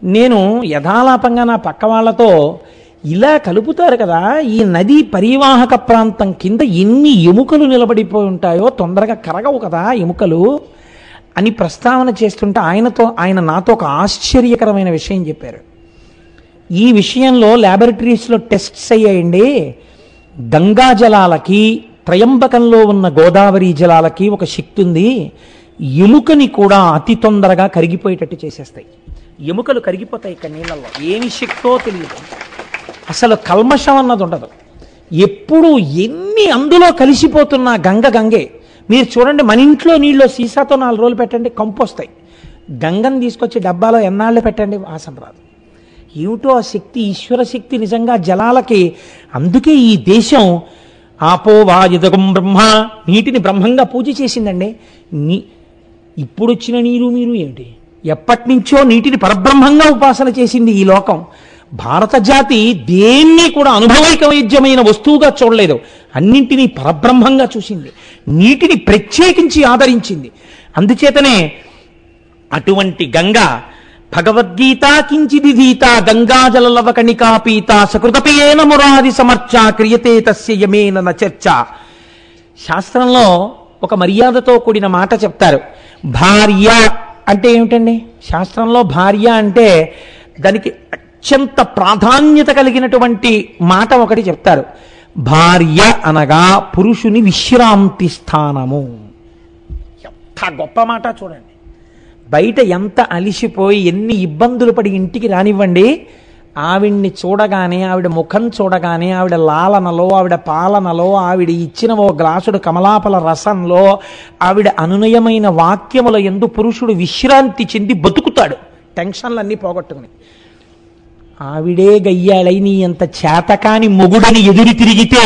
నేను యథాలాపంగా నా పక్క వాళ్ళతో, ఇలా కలుపుతారు కదా, ఈ నదీ పరివాహక ప్రాంతం కింద ఎన్ని ఎముకలు నిలబడిపోయి ఉంటాయో, తొందరగా కరగవు కదా ఎముకలు అని ప్రస్తావన చేస్తుంటే ఆయన నాతో ఒక ఆశ్చర్యకరమైన విషయం చెప్పారు. ఈ విషయంలో ల్యాబొరేటరీస్లో టెస్ట్స్ అయ్యాయండి. గంగా జలాలకి త్రయంబకంలో ఉన్న గోదావరి జలాలకి ఒక శక్తి ఉంది, ఎముకని కూడా అతి తొందరగా కరిగిపోయేటట్టు చేసేస్తాయి. ఎముకలు కరిగిపోతాయి ఇక్కడ నీళ్ళల్లో, ఏమి శక్తో తెలియదు. అసలు కల్మషం అన్నది ఉండదు. ఎప్పుడు ఎన్ని అందులో కలిసిపోతున్నా గంగే. మీరు చూడండి, మన ఇంట్లో నీళ్ళు సీసాతో 4 రోజులు పెట్టండి, కంపు వస్తాయి. గంగను తీసుకొచ్చి డబ్బాలో ఎన్నాళ్ళు పెట్టండి, వాసన రాదు. ఏమిటో ఆ శక్తి, ఈశ్వర శక్తి నిజంగా జలాలకి. అందుకే ఈ దేశం ఆపో వాయుదగం బ్రహ్మ, నీటిని బ్రహ్మంగా పూజ చేసిందండి. ఇప్పుడు వచ్చిన నీరు మీరు ఏమిటి, ఎప్పటి నుంచో నీటిని పరబ్రహ్మంగా ఉపాసన చేసింది ఈ లోకం. భారత జాతి దేన్ని కూడా అనుభవైక వైద్యమైన వస్తువుగా చూడలేదు, అన్నింటినీ పరబ్రహ్మంగా చూసింది, నీటిని ప్రత్యేకించి ఆదరించింది. అందుచేతనే అటువంటి గంగ భగవద్గీత కించిదిధీత గంగాజలలవ కణికాపీత సకృతపియేన మురారి సమర్చ క్రియతే తస్య యమేన న చర్చ. శాస్త్రంలో ఒక మర్యాదతో కూడిన మాట చెప్తారు. భార్య అంటే ఏమిటండి? శాస్త్రంలో భార్య అంటే దానికి అత్యంత ప్రాధాన్యత కలిగినటువంటి మాట ఒకటి చెప్తారు. భార్య అనగా పురుషుని విశ్రాంతి స్థానము. ఎంత గొప్ప మాట చూడండి. బయట ఎంత అలిసిపోయి ఎన్ని ఇబ్బందులు పడి ఇంటికి రానివ్వండి, ఆవిడ్ని చూడగానే, ఆవిడ ముఖం చూడగానే, ఆవిడ లాలనలో, ఆవిడ పాలనలో, ఆవిడ ఇచ్చిన ఓ గ్లాసుడు కమలాపల రసంలో, ఆవిడ అనునయమైన వాక్యముల యందు పురుషుడు విశ్రాంతి చెంది బతుకుతాడు, టెన్షన్లన్నీ పోగొట్టుకుని. ఆవిడే గయ్యాళై నీ అంత చేతకాని మొగుడని ఎదురు తిరిగితే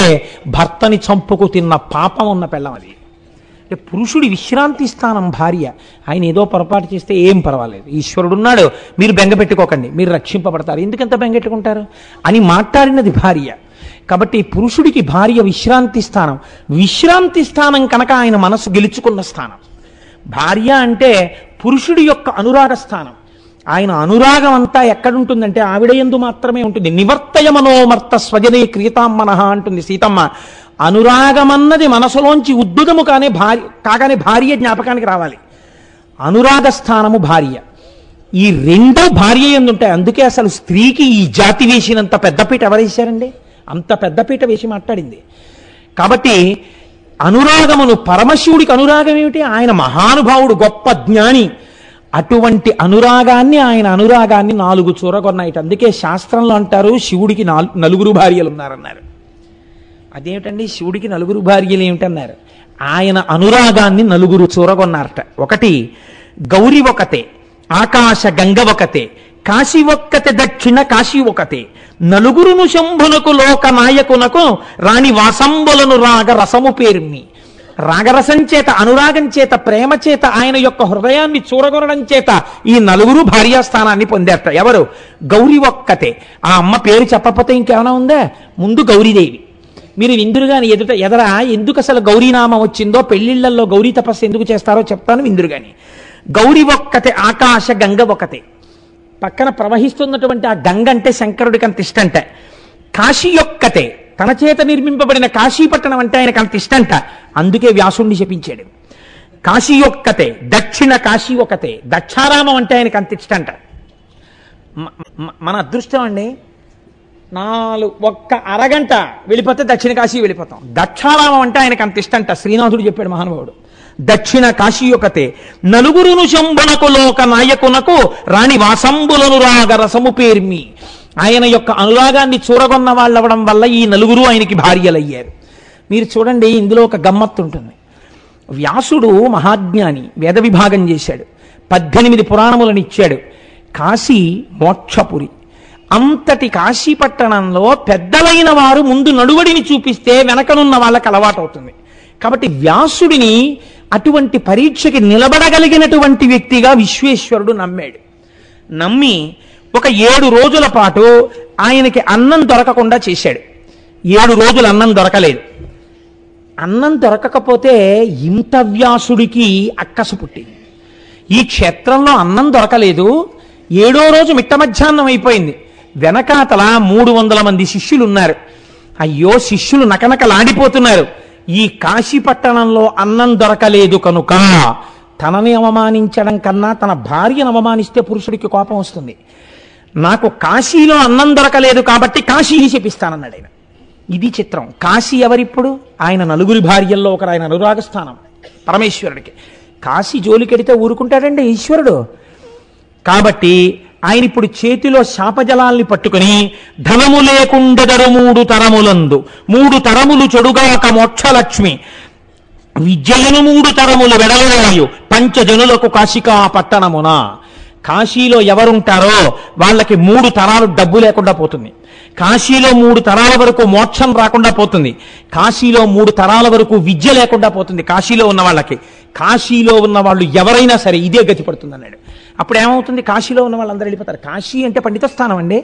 భర్తని చంపుకు తిన్న పాపం ఉన్న పెళ్ళం అది. అంటే పురుషుడి విశ్రాంతి స్థానం భార్య. ఆయన ఏదో పొరపాటు చేస్తే ఏం పర్వాలేదు, ఈశ్వరుడున్నాడు, మీరు బెంగ పెట్టుకోకండి, మీరు రక్షింపబడతారు, ఎందుకంత బెంగెట్టుకుంటారు అని మాట్లాడినది భార్య. కాబట్టి పురుషుడికి భార్య విశ్రాంతి స్థానం. విశ్రాంతి స్థానం కనుక ఆయన మనసు గెలుచుకున్న స్థానం. భార్య అంటే పురుషుడి యొక్క అనురాగ స్థానం. ఆయన అనురాగం అంతా ఎక్కడుంటుందంటే ఆవిడ యందు మాత్రమే ఉంటుంది. నివర్తయ మనోమర్త స్వజనే క్రియతామ్మనః అంటుంది సీతమ్మ. అనురాగమన్నది మనసులోంచి ఉద్భుతము కాగానే భార్య జ్ఞాపకానికి రావాలి. అనురాగ స్థానము భార్య. ఈ రెండు భార్య యందు ఉంటాయి. అందుకే అసలు స్త్రీకి ఈ జాతి వేసినంత పెద్దపీట ఎవరేశారండి? అంత పెద్దపీట వేసి మాట్లాడింది. కాబట్టి అనురాగమును, పరమశివుడికి అనురాగం ఏమిటి? ఆయన మహానుభావుడు, గొప్ప జ్ఞాని. అటువంటి అనురాగాన్ని, ఆయన అనురాగాన్ని 4 చూరగొన్నాయిట. అందుకే శాస్త్రంలో అంటారు శివుడికి 4 భార్యలు ఉన్నారన్నారు. అదేమిటండి శివుడికి 4 భార్యలు ఏమిటన్నారు? ఆయన అనురాగాన్ని 4 చూరగొన్నారట. ఒకటి గౌరి ఒకతే, ఆకాశ గంగ ఒకతే, కాశీ ఒక్కతే, దక్షిణ కాశీ ఒకతే, 4 శంభునకు లోక నాయకునకు రాణి వాసంబులను రాగ రసము పేర్మి. రాగరసం చేత, అనురాగం చేత, ప్రేమ చేత, ఆయన యొక్క హృదయాన్ని చూరగొనడం చేత ఈ 4 భార్యాస్థానాన్ని పొందారట. ఎవరు? గౌరి ఒక్కతే. ఆ అమ్మ పేరు చెప్పకపోతే ఇంకేమైనా ఉందా? ముందు గౌరీదేవి. మీరు విందురుగాని ఎదరా ఎందుకు అసలు గౌరీనామం వచ్చిందో, పెళ్లిళ్లలో గౌరీ తపస్సు ఎందుకు చేస్తారో చెప్తాను విందురుగాని. గౌరి ఒక్కతే, ఆకాశ గంగ ఒకతే. పక్కన ప్రవహిస్తున్నటువంటి ఆ గంగ అంటే శంకరుడికి అంత ఇష్టంట. కాశీ ఒక్కతే, తన చేత నిర్మింపబడిన కాశీపట్టణం అంటే ఆయనకు అంత ఇష్టంట. అందుకే వ్యాసుణ్ణి శపించాడు. కాశీ ఒక్కతే, దక్షిణ కాశీ ఒకతే, దక్షారామం అంటే ఆయనకు అంత ఇష్టంట. మన అదృష్టం అండి, 1 అరగంట వెళ్ళిపోతే దక్షిణ కాశీ వెళ్ళిపోతాం. దక్షారామం అంటే ఆయనకు అంత ఇష్టంట. శ్రీనాథుడు చెప్పాడు మహానుభావుడు. దక్షిణ కాశీ ఒకతే, 4 శంభునకు లోక నాయకునకు రాణి వాసంబులను రాగ రసము పేర్మి. ఆయన యొక్క అనురాగాన్ని చూరగొన్న వాళ్ళు అవ్వడం వల్ల ఈ 4 ఆయనకి భార్యలయ్యారు. మీరు చూడండి, ఇందులో ఒక గమ్మత్తు ఉంటుంది. వ్యాసుడు మహాజ్ఞాని, వేద విభాగం చేశాడు, 18 పురాణములను ఇచ్చాడు. కాశీ మోక్షపురి. అంతటి కాశీ పట్టణంలో పెద్దలైన వారు ముందు నడువడిని చూపిస్తే వెనకనున్న వాళ్ళకి అలవాటు అవుతుంది. కాబట్టి వ్యాసుడిని అటువంటి పరీక్షకి నిలబడగలిగినటువంటి వ్యక్తిగా విశ్వేశ్వరుడు నమ్మాడు. నమ్మి ఒక 7 రోజుల పాటు ఆయనకి అన్నం దొరకకుండా చేశాడు. 7 రోజులు అన్నం దొరకలేదు. అన్నం దొరకకపోతే ఇంత వ్యాసుడికి అక్కసు పుట్టింది. ఈ క్షేత్రంలో అన్నం దొరకలేదు, 7వ రోజు మిట్ట మధ్యాహ్నం అయిపోయింది. వెనకాతల 300 మంది శిష్యులు ఉన్నారు. అయ్యో, శిష్యులు నకనకలాడిపోతున్నారు. ఈ కాశీపట్టణంలో అన్నం దొరకలేదు కనుక తనని అవమానించడం కన్నా తన భార్యను అవమానిస్తే పురుషుడికి కోపం వస్తుంది. నాకు కాశీలో అన్నం దొరకలేదు కాబట్టి కాశీని శపిస్తానన్నాడు ఆయన. ఇది చిత్రం. కాశీ ఎవరిప్పుడు? ఆయన 4 భార్యల్లో ఒకరు. ఆయన అనురాగ స్థానం పరమేశ్వరుడికి. కాశీ జోలికెడితే ఊరుకుంటాడండి ఈశ్వరుడు. కాబట్టి ఆయన ఇప్పుడు చేతిలో శాపజలాల్ని పట్టుకుని, ధనము లేకుండెదరు 3 తరములందు, 3 తరములు చెడుగాక మోక్షలక్ష్మి, విద్యలను 3 తరములు వెడలరాయు పంచజనులకు కాశికా పట్టణమున. కాశీలో ఎవరుంటారో వాళ్ళకి 3 తరాలు డబ్బు లేకుండా పోతుంది. కాశీలో 3 తరాల వరకు మోక్షం రాకుండా పోతుంది. కాశీలో 3 తరాల వరకు విద్య లేకుండా పోతుంది కాశీలో ఉన్న వాళ్ళకి. కాశీలో ఉన్న వాళ్ళు ఎవరైనా సరే ఇదే గతి పడుతుంది అన్నాడు. అప్పుడు ఏమవుతుంది? కాశీలో ఉన్న వాళ్ళందరూ వెళ్ళిపోతారు. కాశీ అంటే పండిత స్థానం అండి.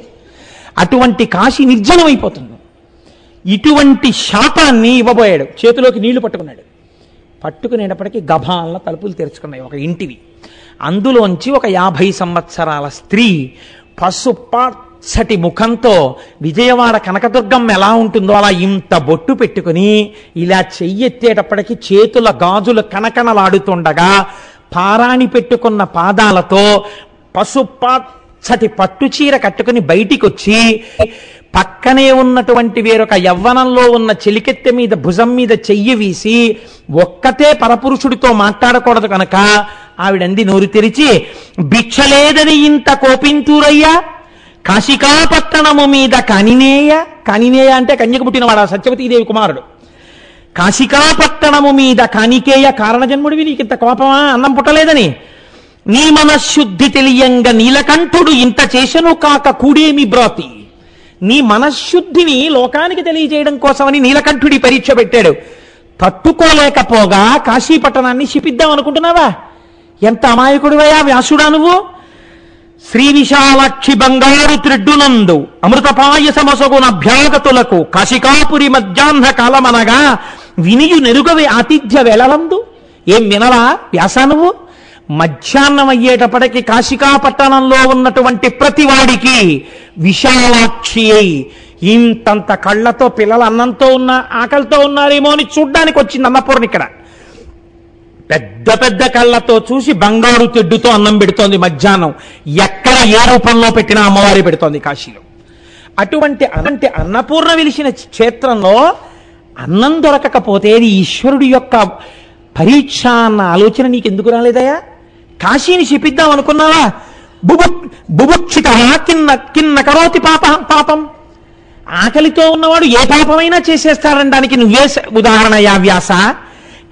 అటువంటి కాశీ నిర్జనం అయిపోతుంది. ఇటువంటి శాపాన్ని ఇవ్వబోయాడు. చేతిలోకి నీళ్లు పట్టుకున్నాడు. పట్టుకునేటప్పటికీ గభాల తలుపులు తెరుచుకున్నాయి ఒక ఇంటివి. అందులోంచి ఒక 50 సంవత్సరాల స్త్రీ, పచ్చటి ముఖంతో విజయవాడ కనకదుర్గమ్మ ఎలా ఉంటుందో అలా ఇంత బొట్టు పెట్టుకుని ఇలా చెయ్యెత్తేటప్పటికి చేతుల గాజులు కనకనలాడుతుండగా పారాణి పెట్టుకున్న పాదాలతో పసుపచ్చటి పట్టుచీర కట్టుకుని బయటికి వచ్చి పక్కనే ఉన్నటువంటి వేరొక యవ్వనంలో ఉన్న చెలికెత్తె మీద భుజం మీద చెయ్యి వీసి ఒక్కతే పరపురుషుడితో మాట్లాడకూడదు కనుక ఆవిడంది నోరు తెరిచి, భిక్షలేదని ఇంత కోపింతురయ్యా, కాశికాపట్టణము మీద కనినేయ. కనినేయ అంటే కన్యకు పుట్టినవాడు, సత్యవతీదేవి కుమారుడు. కాశికాపట్టణము మీద కానికేయ, కారణజన్ముడివి, నీకింత కోపమా అన్నం పుట్టలేదని? నీ మనశుద్ధి తెలియంగా నీలకంఠుడు ఇంత చేసను కాక కూడేమి బ్రాతి. నీ మనశుద్ధిని లోకానికి తెలియజేయడం కోసమని నీలకంఠుడి పరీక్ష పెట్టాడు. తట్టుకోలేకపోగా కాశీపట్టణాన్ని శిపిద్దాం అనుకుంటున్నావా? ఎంత అమాయకుడివయా వ్యాసుడా నువ్వు. శ్రీ విశాలాక్షి బంగారు త్రిడ్డునందు అమృతపాయసమసగున అభ్యాగతులకు కాశికాపురి మధ్యాహ్న కాలమనగా వినియు నెరుగవే ఆతిథ్య వేళలందు. ఏం వినలా వ్యాసా నువ్వు? మధ్యాహ్నం అయ్యేటప్పటికి కాశికాపట్టణంలో ఉన్నటువంటి ప్రతివాడికి విశాలాక్షి అయి ఇంతంత కళ్ళతో పిల్లలు అన్నంతో ఉన్న ఆకలితో ఉన్నారేమో అని చూడ్డానికి వచ్చింది అన్నపూర్ణ. ఇక్కడ పెద్ద పెద్ద కళ్ళతో చూసి బంగారు తెడ్డుతో అన్నం పెడుతోంది మధ్యాహ్నం. ఎక్కడ ఏ రూపంలో పెట్టినా అమ్మవారి పెడుతోంది కాశీలో. అటువంటి అన్నపూర్ణ వెలిసిన క్షేత్రంలో అన్నం దొరకకపోతే ఈశ్వరుడి యొక్క పరీక్ష అన్న ఆలోచన నీకెందుకు రాలేదయా? కాశీని శపిద్దాం అనుకున్నావా? బుభుక్షిత కిన్న కరోతి పాపం. ఆకలితో ఉన్నవాడు ఏ పాపమైనా చేసేస్తారనడానికి నువ్వే ఉదాహరణయా వ్యాస.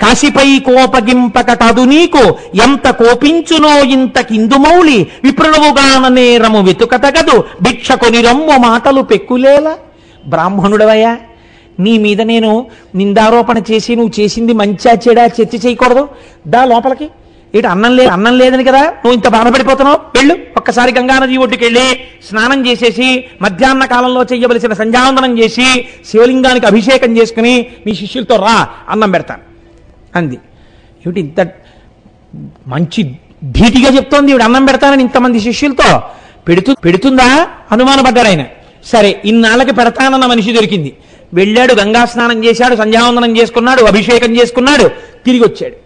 కాశీపై కోపగింపకటదు నీకు ఎంత కోపించునో ఇంత కిందుమౌళి విప్రణవుగాన నేరము వెతుకతగదు భిక్ష కొని రమ్ము మాటలు పెక్కులేలా. బ్రాహ్మణుడవయ్యా, నీ మీద నేను నిందారోపణ చేసి నువ్వు చేసింది మంచా చెడా చర్చ చేయకూడదు. దా లోపలికి. ఇటు అన్నం లేదని కదా నువ్వు ఇంత బాధపడిపోతున్నావు. వెళ్ళు, ఒక్కసారి గంగానది ఒడ్డుకి వెళ్ళి స్నానం చేసేసి మధ్యాహ్న కాలంలో చెయ్యవలసిన సంధ్యావందనం చేసి శివలింగానికి అభిషేకం చేసుకుని మీ శిష్యులతో రా, అన్నం పెడతాను అంది. ఏమిటి ఇంత మంచి ధీటిగా చెప్తోంది ఈవిడ, అన్నం పెడతానని ఇంతమంది శిష్యులతో. పెడుతుందా అనుమానపడ్డారు ఆయన. సరే, ఇన్నాళ్ళకి పెడతానన్న మనిషి దొరికింది. వెళ్ళాడు, గంగా స్నానం చేశాడు, సంధ్యావందనం చేసుకున్నాడు, అభిషేకం చేసుకున్నాడు, తిరిగి వచ్చాడు.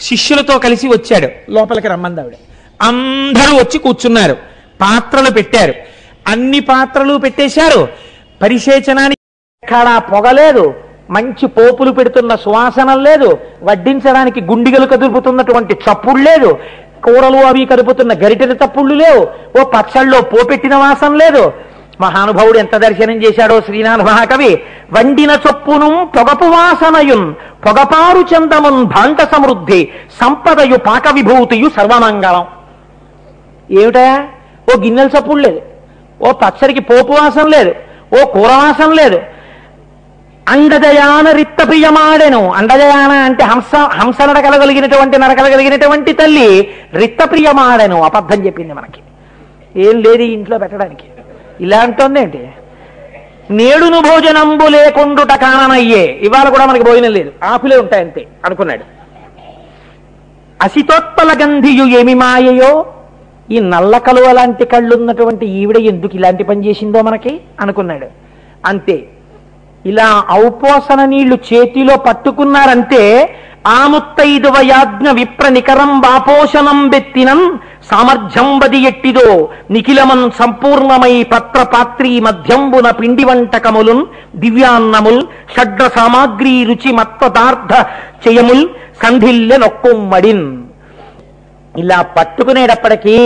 శిష్యులతో కలిసి వచ్చాడు. లోపలికి రమ్మంది ఆవిడ. అందరూ వచ్చి కూర్చున్నారు. పాత్రలు పెట్టారు. అన్ని పాత్రలు పెట్టేశారు. పరిశేచనానికి ఎక్కడా పొగలేదు, మంచి పోపులు పెడుతున్న సువాసన లేదు, వడ్డించడానికి గుండిగలు కదుపుతున్నటువంటి చప్పుడు లేదు, కూరలు అవి కదుపుతున్న గరిటెల తప్పుళ్ళు లేవు, ఓ పచ్చళ్ళలో పోపెట్టిన వాసన లేదు. మహానుభావుడు ఎంత దర్శనం చేశాడో శ్రీనాథ మహాకవి. వండిన చొప్పును పొగపు వాసనయున్ పొగపారు చందమున్ భాంత సమృద్ధి సంపదయు పాక విభూతియు సర్వమంగళం. ఏమిటా? ఓ గిన్నెల చప్పుడు లేదు, ఓ పచ్చడికి పోపు వాసన లేదు, ఓ కూర వాసన లేదు. అండజయాన రిత్త ప్రియమాడెను. అండజయాన అంటే హంస నడకలగలిగినటువంటి తల్లి రిత్త ప్రియమాడెను. అబద్ధం చెప్పింది మనకి. ఏం లేదు ఇంట్లో పెట్టడానికి. ఇలా అంటోందేంటి? నేడును భోజనంబు లేకుండుట కాననయ్యే. ఇవాళ కూడా మనకి భోజనం లేదు, ఆకులే ఉంటాయంతే అనుకున్నాడు. అసితోత్పల గంధియు ఏమి మాయయో. ఈ నల్ల కలువ లాంటి కళ్ళున్నటువంటి ఈవిడ ఎందుకు ఇలాంటి పని చేసిందో మనకి అనుకున్నాడు. అంతే. ఇలా ఔపోసన నీళ్లు చేతిలో పట్టుకున్నారంటే ఆముత్తైదువ యాజ్ఞ విప్ర నికరం వాపోషణం బెత్తినం సామర్థ్యం బది ఎట్టిదో నిఖిలమన్ సంపూర్ణమై పత్ర పాత్రీ మధ్యంబున పిండి వంటకములున్ దివ్యాన్నముల్ షడ్ర సామాగ్రి రుచి మత్పదార్థ చేయముల్ సంధిల్లె నొక్కుమ్మడిన్. ఇలా పట్టుకునేటప్పటికీ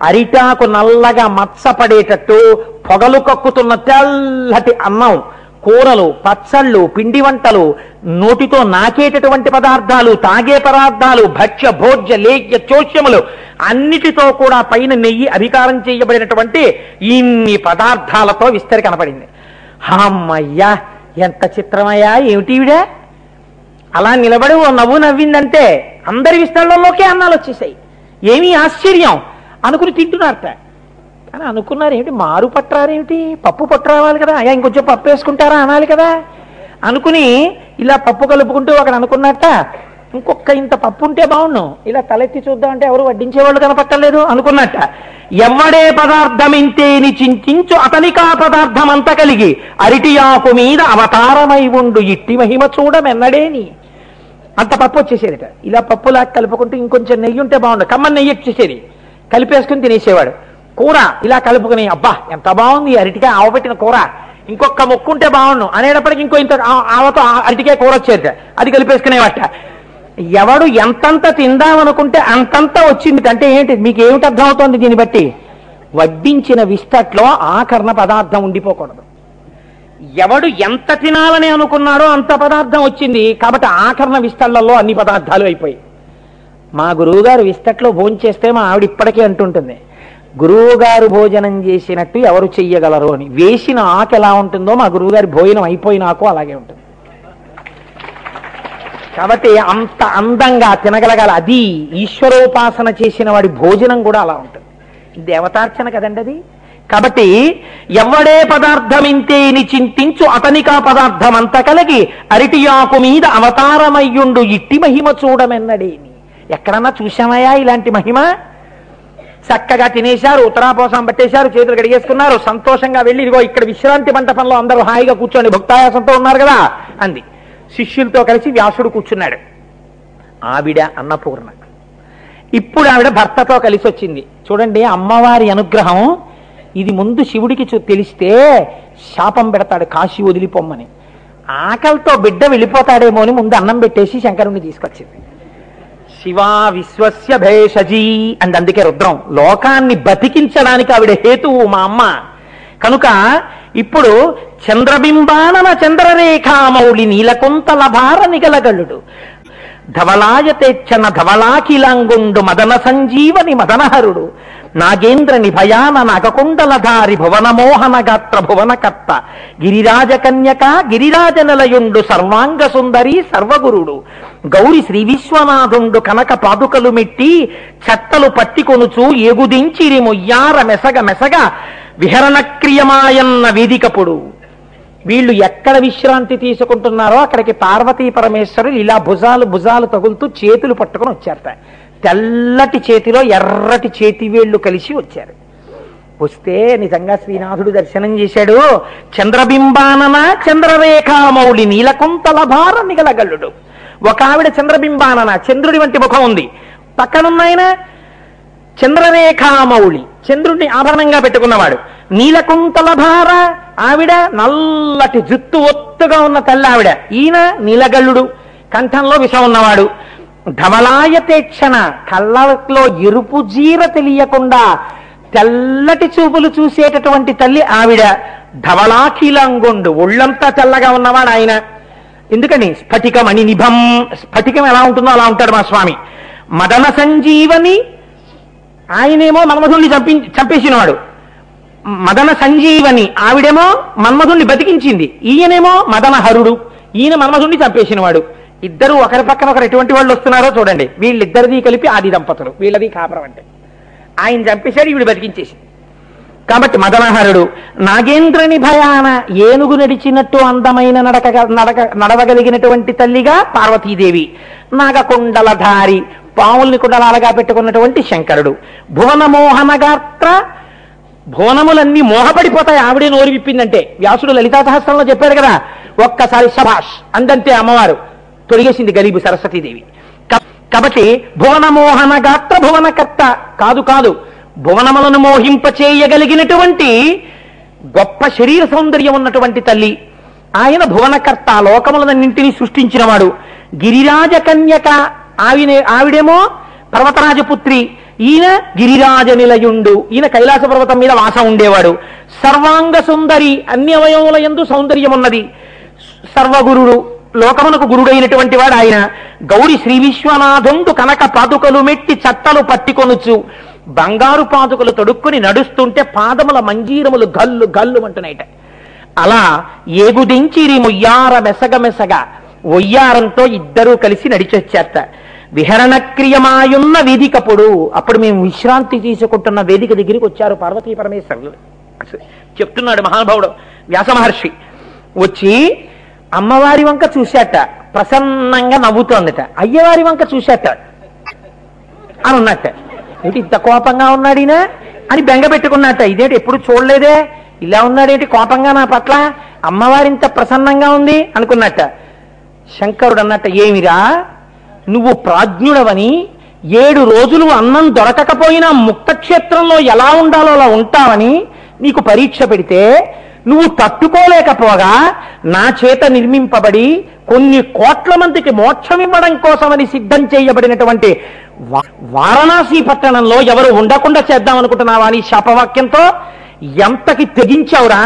అరిటాకు నల్లగా మత్సపడేటట్టు పొగలు కక్కుతున్న తెల్లటి అన్నం, కూరలు, పచ్చళ్ళు, పిండి వంటలు, నోటితో నాకేటటువంటి పదార్థాలు, తాగే పదార్థాలు, భక్ష్య భోజ్య లేఖ్య చోష్యములు అన్నిటితో కూడా పైన నెయ్యి అధికారం చేయబడినటువంటి ఇన్ని పదార్థాలతో విస్తరి కనపడింది. అమ్మయ్యా, ఎంత చిత్రమయ్యా, ఏమిటివిడా? అలా నిలబడి ఓ నవ్వు నవ్విందంటే అందరి విస్తరణలోకే అన్నాలు వచ్చేసాయి. ఏమీ ఆశ్చర్యం అనుకుని తింటున్నారట. కానీ అనుకున్నారు ఏమిటి, మారు పట్టరారేమిటి, పప్పు పట్టు రావాలి కదా, అయ్యా ఇంకొంచెం పప్పు వేసుకుంటారా అనాలి కదా అనుకుని ఇలా పప్పు కలుపుకుంటూ అక్కడ అనుకున్నట్ట ఇంకొక ఇంత పప్పు ఉంటే బాగుండు, ఇలా తలెత్తి చూద్దామంటే ఎవరు వడ్డించేవాళ్ళు కనపట్టలేదు అనుకున్నట్ట. ఎవ్వడే పదార్థమింతేని చింతించు అతనికా పదార్థం అంత కలిగి అరిటియాకు మీద అవతారమై ఉండు ఇట్టి మహిమ చూడమెన్నడేని. అంత పప్పు వచ్చేసేదిట. ఇలా పప్పులా కలుపుకుంటూ ఇంకొంచెం నెయ్యి ఉంటే బాగుండు, కమ్మని నెయ్యి వచ్చేసేది, కలిపేసుకుని తినేసేవాడు. కూర ఇలా కలుపుకుని అబ్బా ఎంత బాగుంది అరటికాయ ఆవపెట్టిన కూర, ఇంకొక మొక్కు ఉంటే బాగుండు అనేటప్పటికి ఇంకో ఇంత ఆవతో అరటికాయ కూర వచ్చేది, అది కలిపేసుకునేవట. ఎవడు ఎంతంత తిందామనుకుంటే అంతంత వచ్చింది. అంటే ఏంటి, మీకు ఏమిటి అర్థం అవుతోంది దీన్ని బట్టి? వడ్డించిన విస్తట్లో ఆకరణ పదార్థం ఉండిపోకూడదు. ఎవడు ఎంత తినాలని అనుకున్నాడో అంత పదార్థం వచ్చింది, కాబట్టి ఆకరణ విస్తళ్లలో అన్ని పదార్థాలు అయిపోయి. మా గురువుగారు విస్తట్లో భోంచేస్తే మా ఆవిడ ఇప్పటికీ అంటుంటుంది, గురువుగారు భోజనం చేసినట్టు ఎవరు చెయ్యగలరు అని. వేసిన ఆకు ఎలా ఉంటుందో మా గురువుగారి భోజనం అయిపోయినాకు అలాగే ఉంటుంది. కాబట్టి అంత అందంగా తినగలగాలి. అది ఈశ్వరోపాసన చేసిన వాడి భోజనం కూడా అలా ఉంటుంది. దేవతార్చన కదండి అది. కాబట్టి ఎవ్వడే పదార్థమింతేని చింతించు అతనికా పదార్థం అంత కలిగి అరిటియాకు మీద అవతారమయ్యుండు ఇట్టి మహిమ చూడమెన్నడేని. ఎక్కడన్నా చూశామయ్యా ఇలాంటి మహిమ? చక్కగా తినేశారు, ఉత్తరాపోసం పట్టేశారు, చేతులు కడిగేసుకున్నారు, సంతోషంగా వెళ్ళి ఇదిగో ఇక్కడ విశ్రాంతి మంటపంలో అందరూ హాయిగా కూర్చోండి, భక్తాయాసంతో ఉన్నారు కదా అంది. శిష్యులతో కలిసి వ్యాసుడు కూర్చున్నాడు. ఆవిడ అన్నపూర్ణ. ఇప్పుడు ఆవిడ భర్తతో కలిసి వచ్చింది. చూడండి అమ్మవారి అనుగ్రహం ఇది. ముందు శివుడికి తెలిస్తే శాపం పెడతాడు కాశీ వదిలిపోమ్మని. ఆకలితో బిడ్డ వెళ్ళిపోతాడేమో అని ముందు అన్నం పెట్టేసి శంకరుణ్ణి తీసుకొచ్చింది. శివా విశ్వస్య భేషజీ అండ్ అందుకే రుద్రం లోకాన్ని బతికించడానికి ఆవిడ హేతువు మా అమ్మ. కనుక ఇప్పుడు చంద్రబింబానన చంద్రరేఖామౌళి నీలకొంతల భార నిగలగలుడు ధవలాయతేచ్చన ధవలాకిలాంగుండు మదన సంజీవని మదనహరుడు నాగేంద్ర నిభయాన నాగకుండలధారి భువనమోహన గాత్ర భువనకర్త గిరిరాజ కన్యక గిరిరాజ నిలయుండు సర్వాంగ సుందరి సర్వగురుడు గౌరి శ్రీ విశ్వనాథుండు కనక పాదుకలు మెట్టి చట్టలు పట్టికొనుచు ఏగుదించిరి మొయ్యార మెసగ మెసగ విహరణ క్రియమాయన్న వేదికపుడు. వీళ్ళు ఎక్కడ విశ్రాంతి తీసుకుంటున్నారో అక్కడికి పార్వతీ పరమేశ్వరులు ఇలా భుజాలు తగులుతూ చేతులు పట్టుకొని వచ్చారట. తెల్లటి చేతిలో ఎర్రటి చేతివేళ్లు కలిసి వచ్చారు. వస్తే నిజంగా శ్రీనాథుడు దర్శనం చేశాడు. చంద్రబింబానన చంద్రరేఖామౌళి నీలకుంతల భార నిగలగల్లుడు. ఒక ఆవిడ చంద్రబింబానన చంద్రుడి వంటి ముఖం ఉంది, పక్కనున్నాయన చంద్రరేఖామౌళి చంద్రుడిని ఆభరణంగా పెట్టుకున్నవాడు. నీలకుంతల భార ఆవిడ నల్లటి జుత్తు ఒత్తుగా ఉన్న తల్లి ఆవిడ. ఈయన నీలగల్లుడు కంఠంలో విషం ఉన్నవాడు. ధవలాయతేక్షణ కళ్ళలో ఎరుపు జీర తెలియకుండా తెల్లటి చూపులు చూసేటటువంటి తల్లి ఆవిడ. ధవలాఖిలంగుండు ఒళ్ళంతా తెల్లగా ఉన్నవాడు ఆయన. ఎందుకని స్ఫటికమణి నిభం, స్ఫటికం ఎలా ఉంటుందో అలా ఉంటాడు మా స్వామి. మదన సంజీవని ఆయనేమో మన్మధుణ్ణి చంపేసినవాడు. మదన సంజీవని ఆవిడేమో మన్మధుణ్ణి బతికించింది, ఈయనేమో మదనహరుడు, ఈయన మన్మధుణ్ణి చంపేసినవాడు. ఇద్దరు ఒకరి పక్కన ఒకరు ఎటువంటి వాళ్ళు వస్తున్నారో చూడండి. వీళ్ళిద్దరిది కలిపి ఆది దంపతులు, వీళ్ళది కాపురం. అంటే ఆయన చంపేశాడు, ఈవిడ బతికించేసింది. కాబట్టి మదనహరుడు. నాగేంద్రని భయాన ఏనుగు నడిచినట్టు అందమైన నడవగలిగినటువంటి తల్లిగా పార్వతీదేవి. నాగకుండలధారి పాముల్ని కుండలాలుగా పెట్టుకున్నటువంటి శంకరుడు. భువనమోహన గాత్ర భువనములన్నీ మోహపడిపోతాయి ఆవిడే నోరు విప్పిందంటే. వ్యాసుడు లలితా సహస్రంలో చెప్పాడు కదా, ఒక్కసారి శభాష్ అందంతే అమ్మవారు తొడిగేసింది గరీబు సరస్వతీదేవి. కాబట్టి భువనమోహన గాత్ర భువనకర్త కాదు భువనములను మోహింపచేయగలిగినటువంటి గొప్ప శరీర సౌందర్యం ఉన్నటువంటి తల్లి ఆయన. భువనకర్త లోకములన్నింటినీ సృష్టించినవాడు. గిరిరాజ కన్యక ఆవిడేమో పర్వతరాజపుత్రి, ఈయన గిరిరాజ నిలయుండు, ఈయన కైలాస పర్వతం మీద వాసం ఉండేవాడు. సర్వాంగ సుందరి అన్ని అవయవముల యందు సౌందర్యం ఉన్నది. సర్వగురుడు లోకమునకు గురుడైనటువంటి వాడు ఆయన. గౌరి శ్రీ విశ్వనాథుండు కనక పాదుకలు మెట్టి చట్టలు పట్టికొనుచు బంగారు పాదుకలు తొడుక్కుని నడుస్తుంటే పాదముల మంజీరములు గల్లు గల్లు అంటున్నాయిట. అలా ఏగుదించిరి మొయ్యార మెసగ మెసగ ఒయ్యారంతో ఇద్దరూ కలిసి నడిచొచ్చారట. విహరణ క్రియమాయున్న వేదికప్పుడు అప్పుడు మేము విశ్రాంతి తీసుకుంటున్న వేదిక దగ్గరికి వచ్చారు పార్వతీ పరమేశ్వరులు. చెప్తున్నాడు మహానుభావుడు వ్యాస మహర్షి. వచ్చి అమ్మవారి వంక చూశాట. ప్రసన్నంగా నవ్వుతోందట. అయ్యవారి వంక చూసేట అని ఉన్నట్ట. ఏంటి ఇంత కోపంగా ఉన్నాడినా అని బెంగ పెట్టుకున్నట్ట. ఇదేంటి ఎప్పుడు చూడలేదే, ఇలా ఉన్నాడేంటి కోపంగా నా పట్ల, అమ్మవారి ఇంత ప్రసన్నంగా ఉంది అనుకున్నట్ట. శంకరుడు అన్నట్ట, ఏమిరా నువ్వు ప్రాజ్ఞుడవని 7 రోజులు అన్నం దొరకకపోయినా ముక్తక్షేత్రంలో ఎలా ఉండాలో అలా ఉంటావని నీకు పరీక్ష పెడితే నువ్వు తట్టుకోలేకపోగా నా చేత నిర్మింపబడి కొన్ని కోట్ల మందికి మోక్షం ఇవ్వడం కోసమని సిద్ధం చేయబడినటువంటి వారణాసి పట్టణంలో ఎవరు ఉండకుండా చేద్దాం అనుకుంటున్నావా అని శాపవాక్యంతో ఎంతకి తెగించావురా?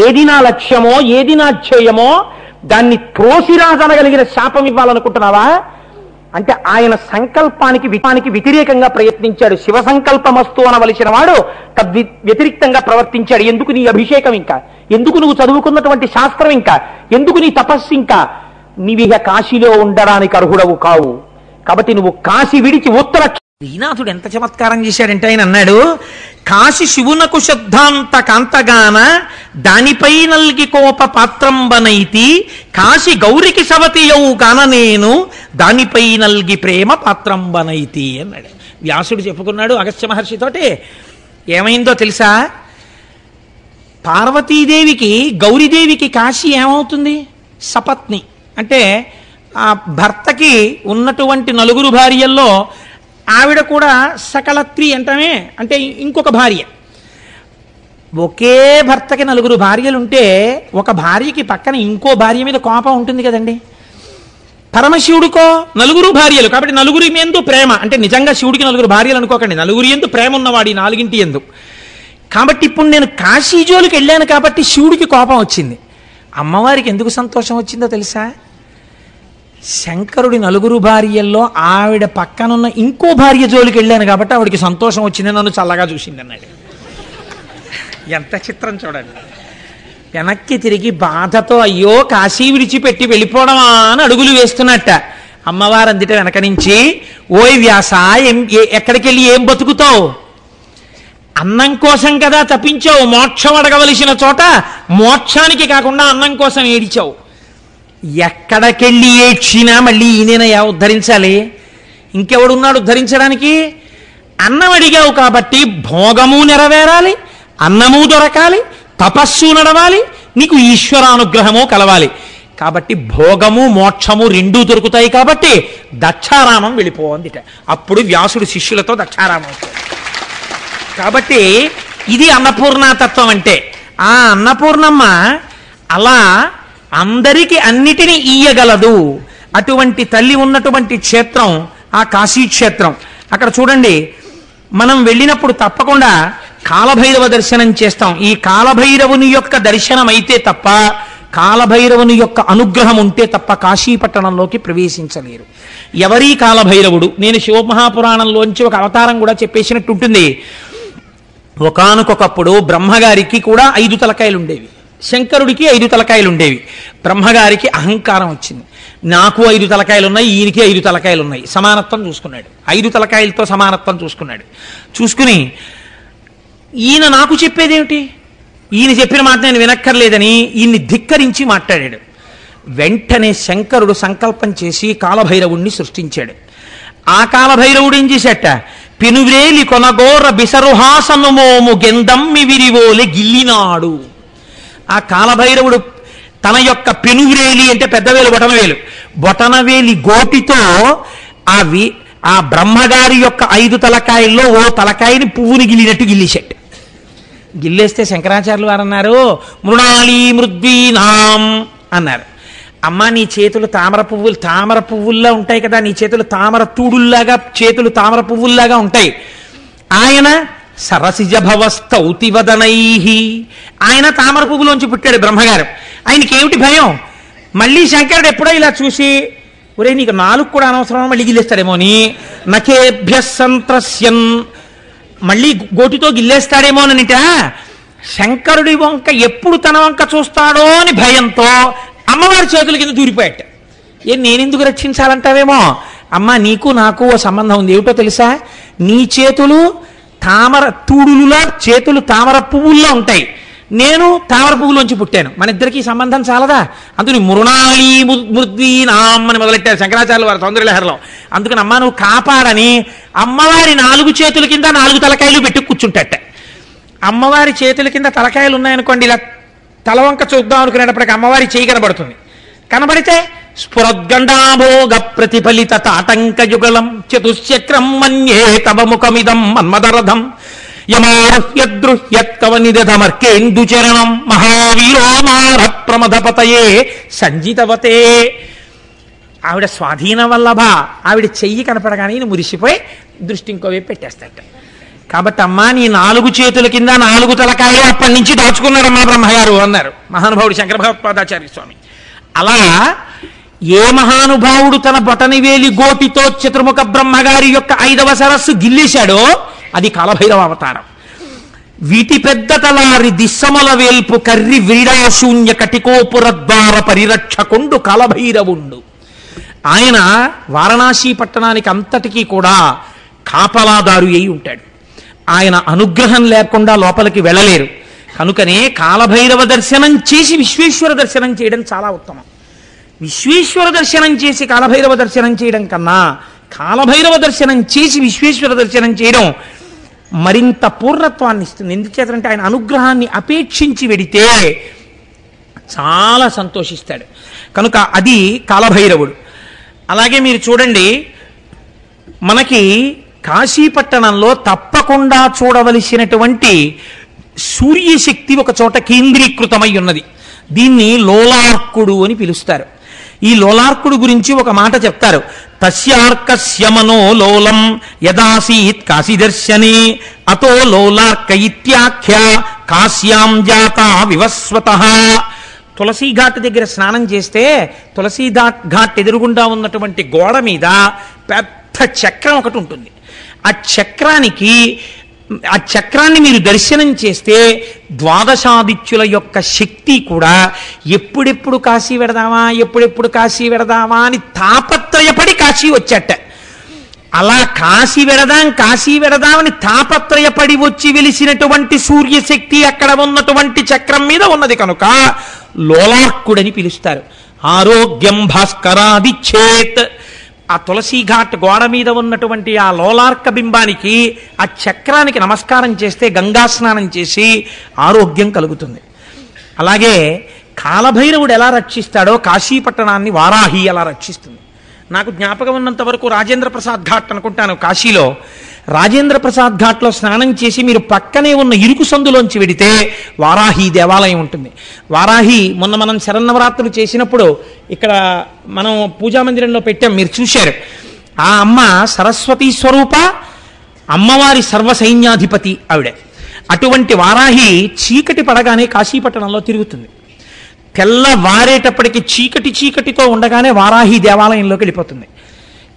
ఏది నా లక్ష్యమో ఏది నా ధ్యేయమో దాన్ని శాపం ఇవ్వాలనుకుంటున్నావా అంటే ఆయన సంకల్పానికి వ్యతిరేకంగా ప్రయత్నించాడు. శివ సంకల్పమస్తు అనవలసిన వాడు వ్యతిరేక్తంగా ప్రవర్తించాడు. ఎందుకు నీ అభిషేకం ఇంకా, ఎందుకు నువ్వు చదువుకున్నటువంటి శాస్త్రం ఇంకా, ఎందుకు నీ తపస్సు ఇంకా, నీవిహ కాశీలో ఉండడానికి అర్హుడవు కావు. కాబట్టి నువ్వు కాశీ విడిచి ఉత్తర. శ్రీనాథుడు ఎంత చమత్కారం చేశాడంటే ఆయన అన్నాడు, కాశి శివునకు శుద్ధాంత కాంతగాన దానిపై నల్గి కోప పాత్రంబనైతి కాశి గౌరికి సవతియవు కాన నేను దానిపై నల్గి ప్రేమ పాత్రంబనైతి అన్నాడు. వ్యాసుడు చెప్పుకున్నాడు అగస్త్య మహర్షితోటి. ఏమైందో తెలుసా? పార్వతీదేవికి గౌరీదేవికి కాశీ ఏమవుతుంది? సపత్ని అంటే ఆ భర్తకి ఉన్నటువంటి 4 భార్యల్లో ఆవిడ కూడా సకలత్రి అంటమే, అంటే ఇంకొక భార్య. ఒకే భర్తకి 4 భార్యలు ఉంటే ఒక భార్యకి పక్కన ఇంకో భార్య మీద కోపం ఉంటుంది కదండి. పరమశివుడికో 4 భార్యలు కాబట్టి 4 ఎందు ప్రేమ, అంటే నిజంగా శివుడికి 4 భార్యలు అనుకోకండి, 4 ఎందు ప్రేమ ఉన్నవాడి 4 ఎందు. కాబట్టి ఇప్పుడు నేను కాశీ జోలికి వెళ్ళాను కాబట్టి శివుడికి కోపం వచ్చింది. అమ్మవారికి ఎందుకు సంతోషం వచ్చిందో తెలుసా? శంకరుడి 4 భార్యల్లో ఆవిడ పక్కనున్న ఇంకో భార్య జోలికి వెళ్ళాను కాబట్టి ఆవిడికి సంతోషం వచ్చింది, నన్ను చల్లగా చూసింది అన్నాడు. ఎంత చిత్రం చూడండి. వెనక్కి తిరిగి బాధతో అయ్యో కాశీ విడిచిపెట్టి వెళ్ళిపోవడమా అని అడుగులు వేస్తున్నట్ట. అమ్మవారు అందుట వెనక నుంచి, ఓయ్ వ్యాస, ఎక్కడికి వెళ్ళి ఏం బతుకుతావు? అన్నం కోసం కదా తప్పించావు, మోక్షం అడగవలసిన చోట మోక్షానికి కాకుండా అన్నం కోసం ఏడిచావు. ఎక్కడికెళ్ళి ఏడ్చినా మళ్ళీ ఈయనయా ఉద్ధరించాలి, ఇంకెవడున్నాడు ఉద్ధరించడానికి? అన్నం అడిగావు కాబట్టి భోగము నెరవేరాలి, అన్నము దొరకాలి, తపస్సు నడవాలి, నీకు ఈశ్వరానుగ్రహము కలవాలి. కాబట్టి భోగము మోక్షము 2 దొరుకుతాయి కాబట్టి దక్షారామం వెళ్ళిపోవందిట. అప్పుడు వ్యాసుడు శిష్యులతో దక్షారామం. కాబట్టి ఇది అన్నపూర్ణతత్వం అంటే. ఆ అన్నపూర్ణమ్మ అలా అందరికీ అన్నిటినీ ఇయ్యగలదు. అటువంటి తల్లి ఉన్నటువంటి క్షేత్రం ఆ కాశీ క్షేత్రం. అక్కడ చూడండి, మనం వెళ్ళినప్పుడు తప్పకుండా కాలభైరవ దర్శనం చేస్తాం. ఈ కాలభైరవుని యొక్క దర్శనం అయితే తప్ప, కాలభైరవుని యొక్క అనుగ్రహం ఉంటే తప్ప కాశీపట్టణంలోకి ప్రవేశించలేరు. ఎవరీ కాలభైరవుడు? నేను శివమహాపురాణంలోంచి ఒక అవతారం కూడా చెప్పేసినట్టు ఉంటుంది. ఒకానొకప్పుడు బ్రహ్మగారికి కూడా 5 తలకాయలు ఉండేవి, శంకరుడికి 5 తలకాయలు ఉండేవి. బ్రహ్మగారికి అహంకారం వచ్చింది, నాకు 5 తలకాయలు ఉన్నాయి, ఈయనకి 5 తలకాయలు ఉన్నాయి, సమానత్వం చూసుకున్నాడు. 5 తలకాయలతో సమానత్వం చూసుకున్నాడు. చూసుకుని ఈయన నాకు చెప్పేదేమిటి, ఈయన చెప్పిన మాట నేను వినక్కర్లేదని ఈయన్ని ధిక్కరించి మాట్లాడాడు. వెంటనే శంకరుడు సంకల్పం చేసి కాలభైరవుణ్ణి సృష్టించాడు. ఆ కాలభైరవుడు ఏం చేశాట? పెనువ్రేలి కొనగోర బిసరుహాసను మోము గెందమ్మి విరివోలే గిల్లినాడు. ఆ కాలభైరవుడు తన యొక్క పెనువ్రేలి అంటే పెద్దవేలు బొటనవేలి గోటితో ఆ బ్రహ్మగారి యొక్క 5 తలకాయల్లో ఓ తలకాయని పువ్వుని గిల్లినట్టు గిల్లేశాడు. గిల్లేస్తే శంకరాచార్యులు వారు అన్నారు, మృణాళీ మృద్వీనాం అన్నారు. అమ్మ నీ చేతులు తామర పువ్వుల్లా ఉంటాయి కదా, నీ చేతులు తామర తూడుల్లాగా, చేతులు తామర పువ్వుల్లాగా ఉంటాయి. ఆయన సరసిజభవస్తౌతివదనై, ఆయన తామర పువ్వులోంచి పుట్టాడు బ్రహ్మగారు. ఆయనకి ఏమిటి భయం? మళ్ళీ శంకరుడు ఎప్పుడో ఇలా చూసి, ఒరే నీకు 4 కూడా అనవసరం, మళ్ళీ గిల్లేస్తాడేమో అని, నఖేభ్య సంత్రస్యన్, మళ్ళీ గోటితో గిల్లేస్తాడేమో అనిట శంకరుడి వంక ఎప్పుడు తన వంక చూస్తాడో అని భయంతో అమ్మవారి చేతుల కింద దూరిపోయాట. నేనెందుకు రక్షించాలంటావేమో, అమ్మ నీకు నాకు ఓ సంబంధం ఉంది. ఏమిటో తెలుసా? నీ చేతులు తామర తూడులులా, చేతులు తామర పువ్వుల్లో ఉంటాయి, నేను తామర పువ్వులోంచి పుట్టాను, మన ఇద్దరికి సంబంధం చాలదా? అందుకని మృణాళీ మృద్వీనాం అని మొదలెట్టారు శంకరాచార్యులు వారి సౌందర్యలహరిలో. అందుకని అమ్మ నువ్వు కాపాడని అమ్మవారి 4 చేతుల కింద 4 తలకాయలు పెట్టి కూర్చుంటట. అమ్మవారి చేతుల కింద తలకాయలు ఉన్నాయనుకోండి, ఇలా తలవంక చూద్దాం అనుకునేటప్పటికి అమ్మవారి చేయి కనబడుతుంది. కనబడితే స్ఫురద్గండాభోగ ప్రతిఫలిత తాటంక యుగళం చతుశ్చక్రం మన్యే తవ ముఖమిదం మన్మదరథం యమారుహ్యద్రుహ్యత్కవనిదమర్కేందుచరణం మహావీరోమార ప్రమదపతయే సంజితవతే. ఆవిడ స్వాధీన వల్లభ. ఆవిడ చెయ్యి కనపడగానే ఈయన మురిసిపోయి దృష్టి ఇంకోవైపు పెట్టేస్తాట. కాబట్టి అమ్మా నీ 4 చేతుల కింద 4 తలకాయలు అప్పటి నుంచి దాచుకున్నారమ్మా బ్రహ్మగారు అన్నారు మహానుభావుడు శంకర భగవత్పాదాచార్య స్వామి. అలా ఏ మహానుభావుడు తన బొటనివేలి గోటితో చతుర్ముఖ బ్రహ్మగారి యొక్క 5వ సరస్సు గిల్లేశాడో అది కాలభైరవ అవతారం. వీటి పెద్ద తలారి దిశమల వేల్పు కర్రి వ్రీడాశూన్య కటికోపుర ద్వార పరిరక్షకుండు కాలభైరవుండు. ఆయన వారణాసి పట్టణానికి అంతటికీ కూడా కాపలాదారు అయి ఉంటాడు. ఆయన అనుగ్రహం లేకుండా లోపలికి వెళ్ళలేరు. కనుకనే కాలభైరవ దర్శనం చేసి విశ్వేశ్వర దర్శనం చేయడం చాలా ఉత్తమం. విశ్వేశ్వర దర్శనం చేసి కాలభైరవ దర్శనం చేయడం కన్నా కాలభైరవ దర్శనం చేసి విశ్వేశ్వర దర్శనం చేయడం మరింత పూర్ణత్వాన్ని ఇస్తుంది. ఎందుచేతంటే ఆయన అనుగ్రహాన్ని అపేక్షించి వెడితే చాలా సంతోషిస్తాడు. కనుక అది కాలభైరవుడు. అలాగే మీరు చూడండి, మనకి కాశీపట్టణంలో తప్పకుండా చూడవలసినటువంటి సూర్యశక్తి ఒక చోట కేంద్రీకృతమై ఉన్నది. దీన్ని లోలార్కుడు అని పిలుస్తారు. ఈ లోలార్కుడు గురించి ఒక మాట చెప్తారు. తస్యార్కస్యమనో లోలం యదాసీత్ కాశీదర్శనే అతో లోలార్క ఇత్యాఖ్య కాశ్యాం జాత వివస్వతః. తులసీ ఘాట్ దగ్గర స్నానం చేస్తే తులసీ ఘాట్ ఎదురుగుండా ఉన్నటువంటి గోడ మీద పెద్ద చక్రం ఒకటి ఉంటుంది. ఆ చక్రాన్ని మీరు దర్శనం చేస్తే ద్వాదశాదిత్యుల యొక్క శక్తి కూడా ఎప్పుడెప్పుడు కాశీ వెడదామా అని తాపత్రయపడి కాశీ వచ్చేట. అలా కాశీ వెడదామని తాపత్రయపడి వచ్చి వెలిసినటువంటి సూర్యశక్తి అక్కడ ఉన్నటువంటి చక్రం మీద ఉన్నది కనుక లోలార్కుడని పిలుస్తారు. ఆరోగ్యం భాస్కరాదిచ్చేత్. ఆ తులసీ ఘాట్ గోడ మీద ఉన్నటువంటి ఆ లోలార్క బింబానికి ఆ చక్రానికి నమస్కారం చేస్తే గంగా స్నానం చేసి ఆరోగ్యం కలుగుతుంది. అలాగే కాలభైరవుడు ఎలా రక్షిస్తాడో కాశీపట్టణాన్ని వారాహి ఎలా రక్షిస్తుంది. నాకు జ్ఞాపకం ఉన్నంత వరకు రాజేంద్ర ప్రసాద్ ఘాట్ అనుకుంటాను కాశీలో. రాజేంద్ర ప్రసాద్ ఘాట్లో స్నానం చేసి మీరు పక్కనే ఉన్న ఇరుకు సందులోంచి వెడితే వారాహి దేవాలయం ఉంటుంది. వారాహి మొన్న మనం శరన్నవరాత్రులు చేసినప్పుడు ఇక్కడ మనం పూజామందిరంలో పెట్టాం, మీరు చూశారు. ఆ అమ్మ సరస్వతీ స్వరూప, అమ్మవారి సర్వసైన్యాధిపతి ఆవిడ. అటువంటి వారాహి చీకటి పడగానే కాశీపట్టణంలో తిరుగుతుంది. తెల్లవారేటప్పటికి చీకటితో ఉండగానే వారాహి దేవాలయంలోకి వెళ్ళిపోతుంది.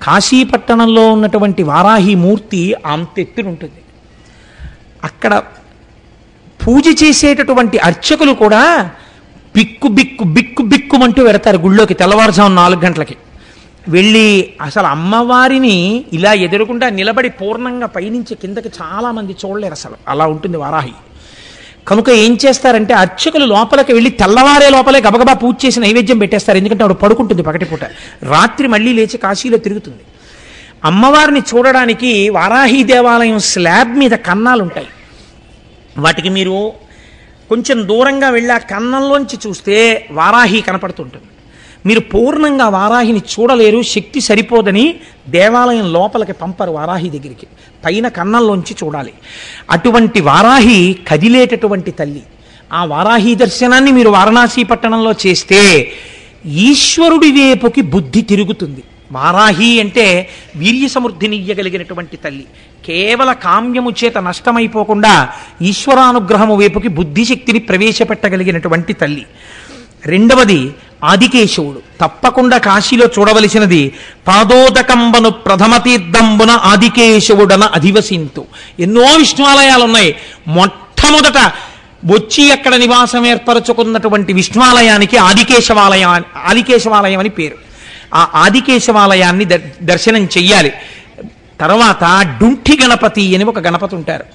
కాశీపట్టణంలో ఉన్నటువంటి వారాహి మూర్తి అంతెత్తునుంటుంది. అక్కడ పూజ చేసేటటువంటి అర్చకులు కూడా బిక్కుమంటూ వెడతారు గుళ్ళోకి తెల్లవారుజాము 4 గంటలకి వెళ్ళి. అసలు అమ్మవారిని ఇలా ఎదురుకుండా నిలబడి పూర్ణంగా పైనుంచి కిందకి చాలా మంది చూడలేరు, అసలు అలా ఉంటుంది వారాహి. కనుక ఏం చేస్తారంటే అర్చకులు లోపలికి వెళ్ళి తెల్లవారే లోపలే గబగబా పూజ చేసి నైవేద్యం పెట్టేస్తారు. ఎందుకంటే ఆవిడ పడుకుంటుంది పగటిపూట, రాత్రి మళ్ళీ లేచి కాశీలో తిరుగుతుంది. అమ్మవారిని చూడడానికి వారాహి దేవాలయం స్లాబ్ మీద కన్నాలు ఉంటాయి. వాటికి మీరు కొంచెం దూరంగా వెళ్ళి ఆ కన్నంలోంచి చూస్తే వారాహి కనపడుతుంటుంది. మీరు పూర్ణంగా వారాహిని చూడలేరు, శక్తి సరిపోదని దేవాలయం లోపలికి పంపరు వారాహి దగ్గరికి, పైన కన్నంలోంచి చూడాలి. అటువంటి వారాహి కదిలేటటువంటి తల్లి. ఆ వారాహి దర్శనాన్ని మీరు వారణాసి పట్టణంలో చేస్తే ఈశ్వరుడి వైపుకి బుద్ధి తిరుగుతుంది. వారాహి అంటే వీర్య సమృద్ధినియ్యగలిగినటువంటి తల్లి. కేవల కామ్యము చేత నష్టమైపోకుండా ఈశ్వరానుగ్రహము వైపుకి బుద్ధిశక్తిని ప్రవేశపెట్టగలిగినటువంటి తల్లి. రెండవది ఆదికేశవుడు. తప్పకుండా కాశీలో చూడవలసినది పాదోదకంబను ప్రథమ తీర్థంబున ఆదికేశవుడన అధివసింతు. ఎన్నో విష్ణువాలయాలు ఉన్నాయి. మొట్టమొదట వచ్చి అక్కడ నివాసం ఏర్పరచుకున్నటువంటి విష్ణువాలయానికి ఆదికేశవాలయం అని పేరు. ఆ ఆదికేశవాలయాన్ని దర్శనం చెయ్యాలి. తర్వాత డుంఠి గణపతి అని ఒక గణపతి ఉంటారు.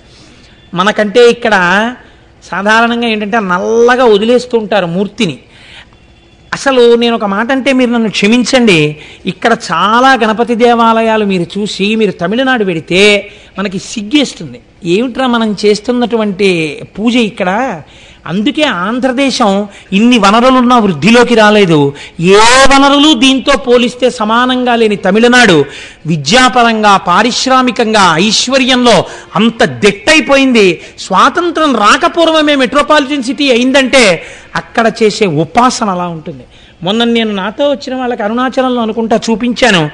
మనకంటే ఇక్కడ సాధారణంగా ఏంటంటే నల్లగా వదిలేస్తూ ఉంటారు మూర్తిని. అసలు నేను ఒక మాట అంటే మీరు నన్ను క్షమించండి, ఇక్కడ చాలా గణపతి దేవాలయాలు మీరు చూసి మీరు తమిళనాడు వెడితే మనకి సిగ్గేస్తుంది. ఏమిట్రా మనం చేస్తున్నటువంటి పూజ ఇక్కడ. అందుకే ఆంధ్రదేశం ఇన్ని వనరులున్న వృద్ధిలోకి రాలేదు. ఏ వనరులు దీంతో పోలిస్తే సమానంగా లేని తమిళనాడు విద్యాపరంగా, పారిశ్రామికంగా, ఐశ్వర్యంలో అంత దెట్టయిపోయింది. స్వాతంత్రం రాకపూర్వమే మెట్రోపాలిటన్ సిటీ అయిందంటే అక్కడ చేసే ఉపాసన అలా ఉంటుంది. మొన్న నేను నాతో వచ్చిన వాళ్ళకి అరుణాచలంలో అనుకుంటా చూపించాను.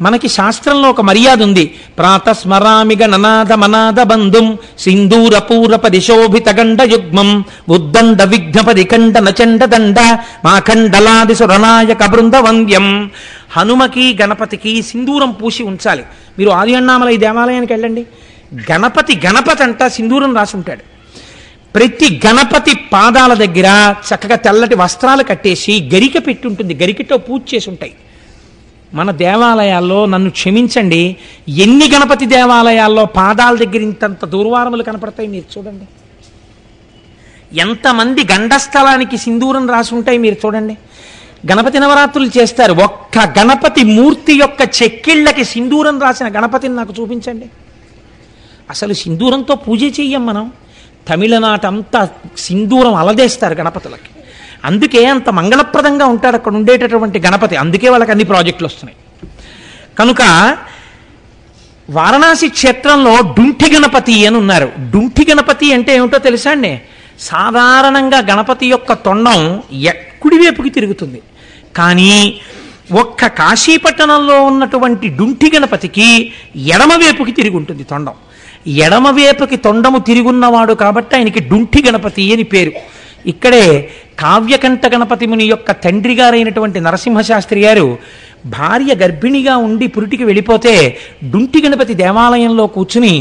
మనకి శాస్త్రంలో ఒక మర్యాద ఉంది. ప్రాతస్మరామి గణనాద మనాద బంధుం సింధూర పూరప దిశోభిత గండ యుగ్మం ఉద్దండ విఘ్నపది కండ నచండ దండ మాఖండలాది సురనాయక బృంద వంద్యం. హనుమకి గణపతికి సింధూరం పూసి ఉంచాలి. మీరు ఆది అన్నామలై దేవాలయానికి వెళ్ళండి, గణపతి అంట సింధూరం రాసి ఉంటాడు. ప్రతి గణపతి పాదాల దగ్గర చక్కగా తెల్లటి వస్త్రాలు కట్టేసి గరిక పెట్టి ఉంటుంది, గరికతో పూజ చేసి ఉంటాయి. మన దేవాలయాల్లో నన్ను క్షమించండి, ఎన్ని గణపతి దేవాలయాల్లో పాదాల దగ్గర ఇంతంత దుర్వారములు కనపడతాయి మీరు చూడండి. ఎంతమంది గండస్థలానికి సింధూరం రాసి ఉంటాయి మీరు చూడండి. గణపతి నవరాత్రులు చేస్తారు, ఒక్క గణపతి మూర్తి యొక్క చెక్కిళ్ళకి సింధూరం రాసిన గణపతిని నాకు చూపించండి. అసలు సింధూరంతో పూజ చెయ్యం మనం. తమిళనాటంతా సింధూరం అలదేస్తారు గణపతులకి. అందుకే అంత మంగళప్రదంగా ఉంటాడు అక్కడ ఉండేటటువంటి గణపతి. అందుకే వాళ్ళకి అన్ని ప్రాజెక్టులు వస్తున్నాయి. కనుక వారణాసి క్షేత్రంలో డుంఠి గణపతి అని ఉన్నారు. డుంఠి గణపతి అంటే ఏమిటో తెలుసా అండి? సాధారణంగా గణపతి యొక్క తొండం కుడివైపుకి తిరుగుతుంది, కానీ ఒక్క కాశీపట్టణంలో ఉన్నటువంటి డుంఠి గణపతికి ఎడమవైపుకి తిరిగి ఉంటుంది తొండం. ఎడమవైపుకి తొండము తిరుగున్నవాడు కాబట్టి ఆయనకి డుంఠి గణపతి అని పేరు. ఇక్కడే కావ్యకంఠ గణపతి ముని యొక్క తండ్రి గారైనటువంటి నరసింహశాస్త్రి గారు భార్య గర్భిణిగా ఉండి పురిటికి వెళ్ళిపోతే డుంఠి గణపతి దేవాలయంలో కూర్చుని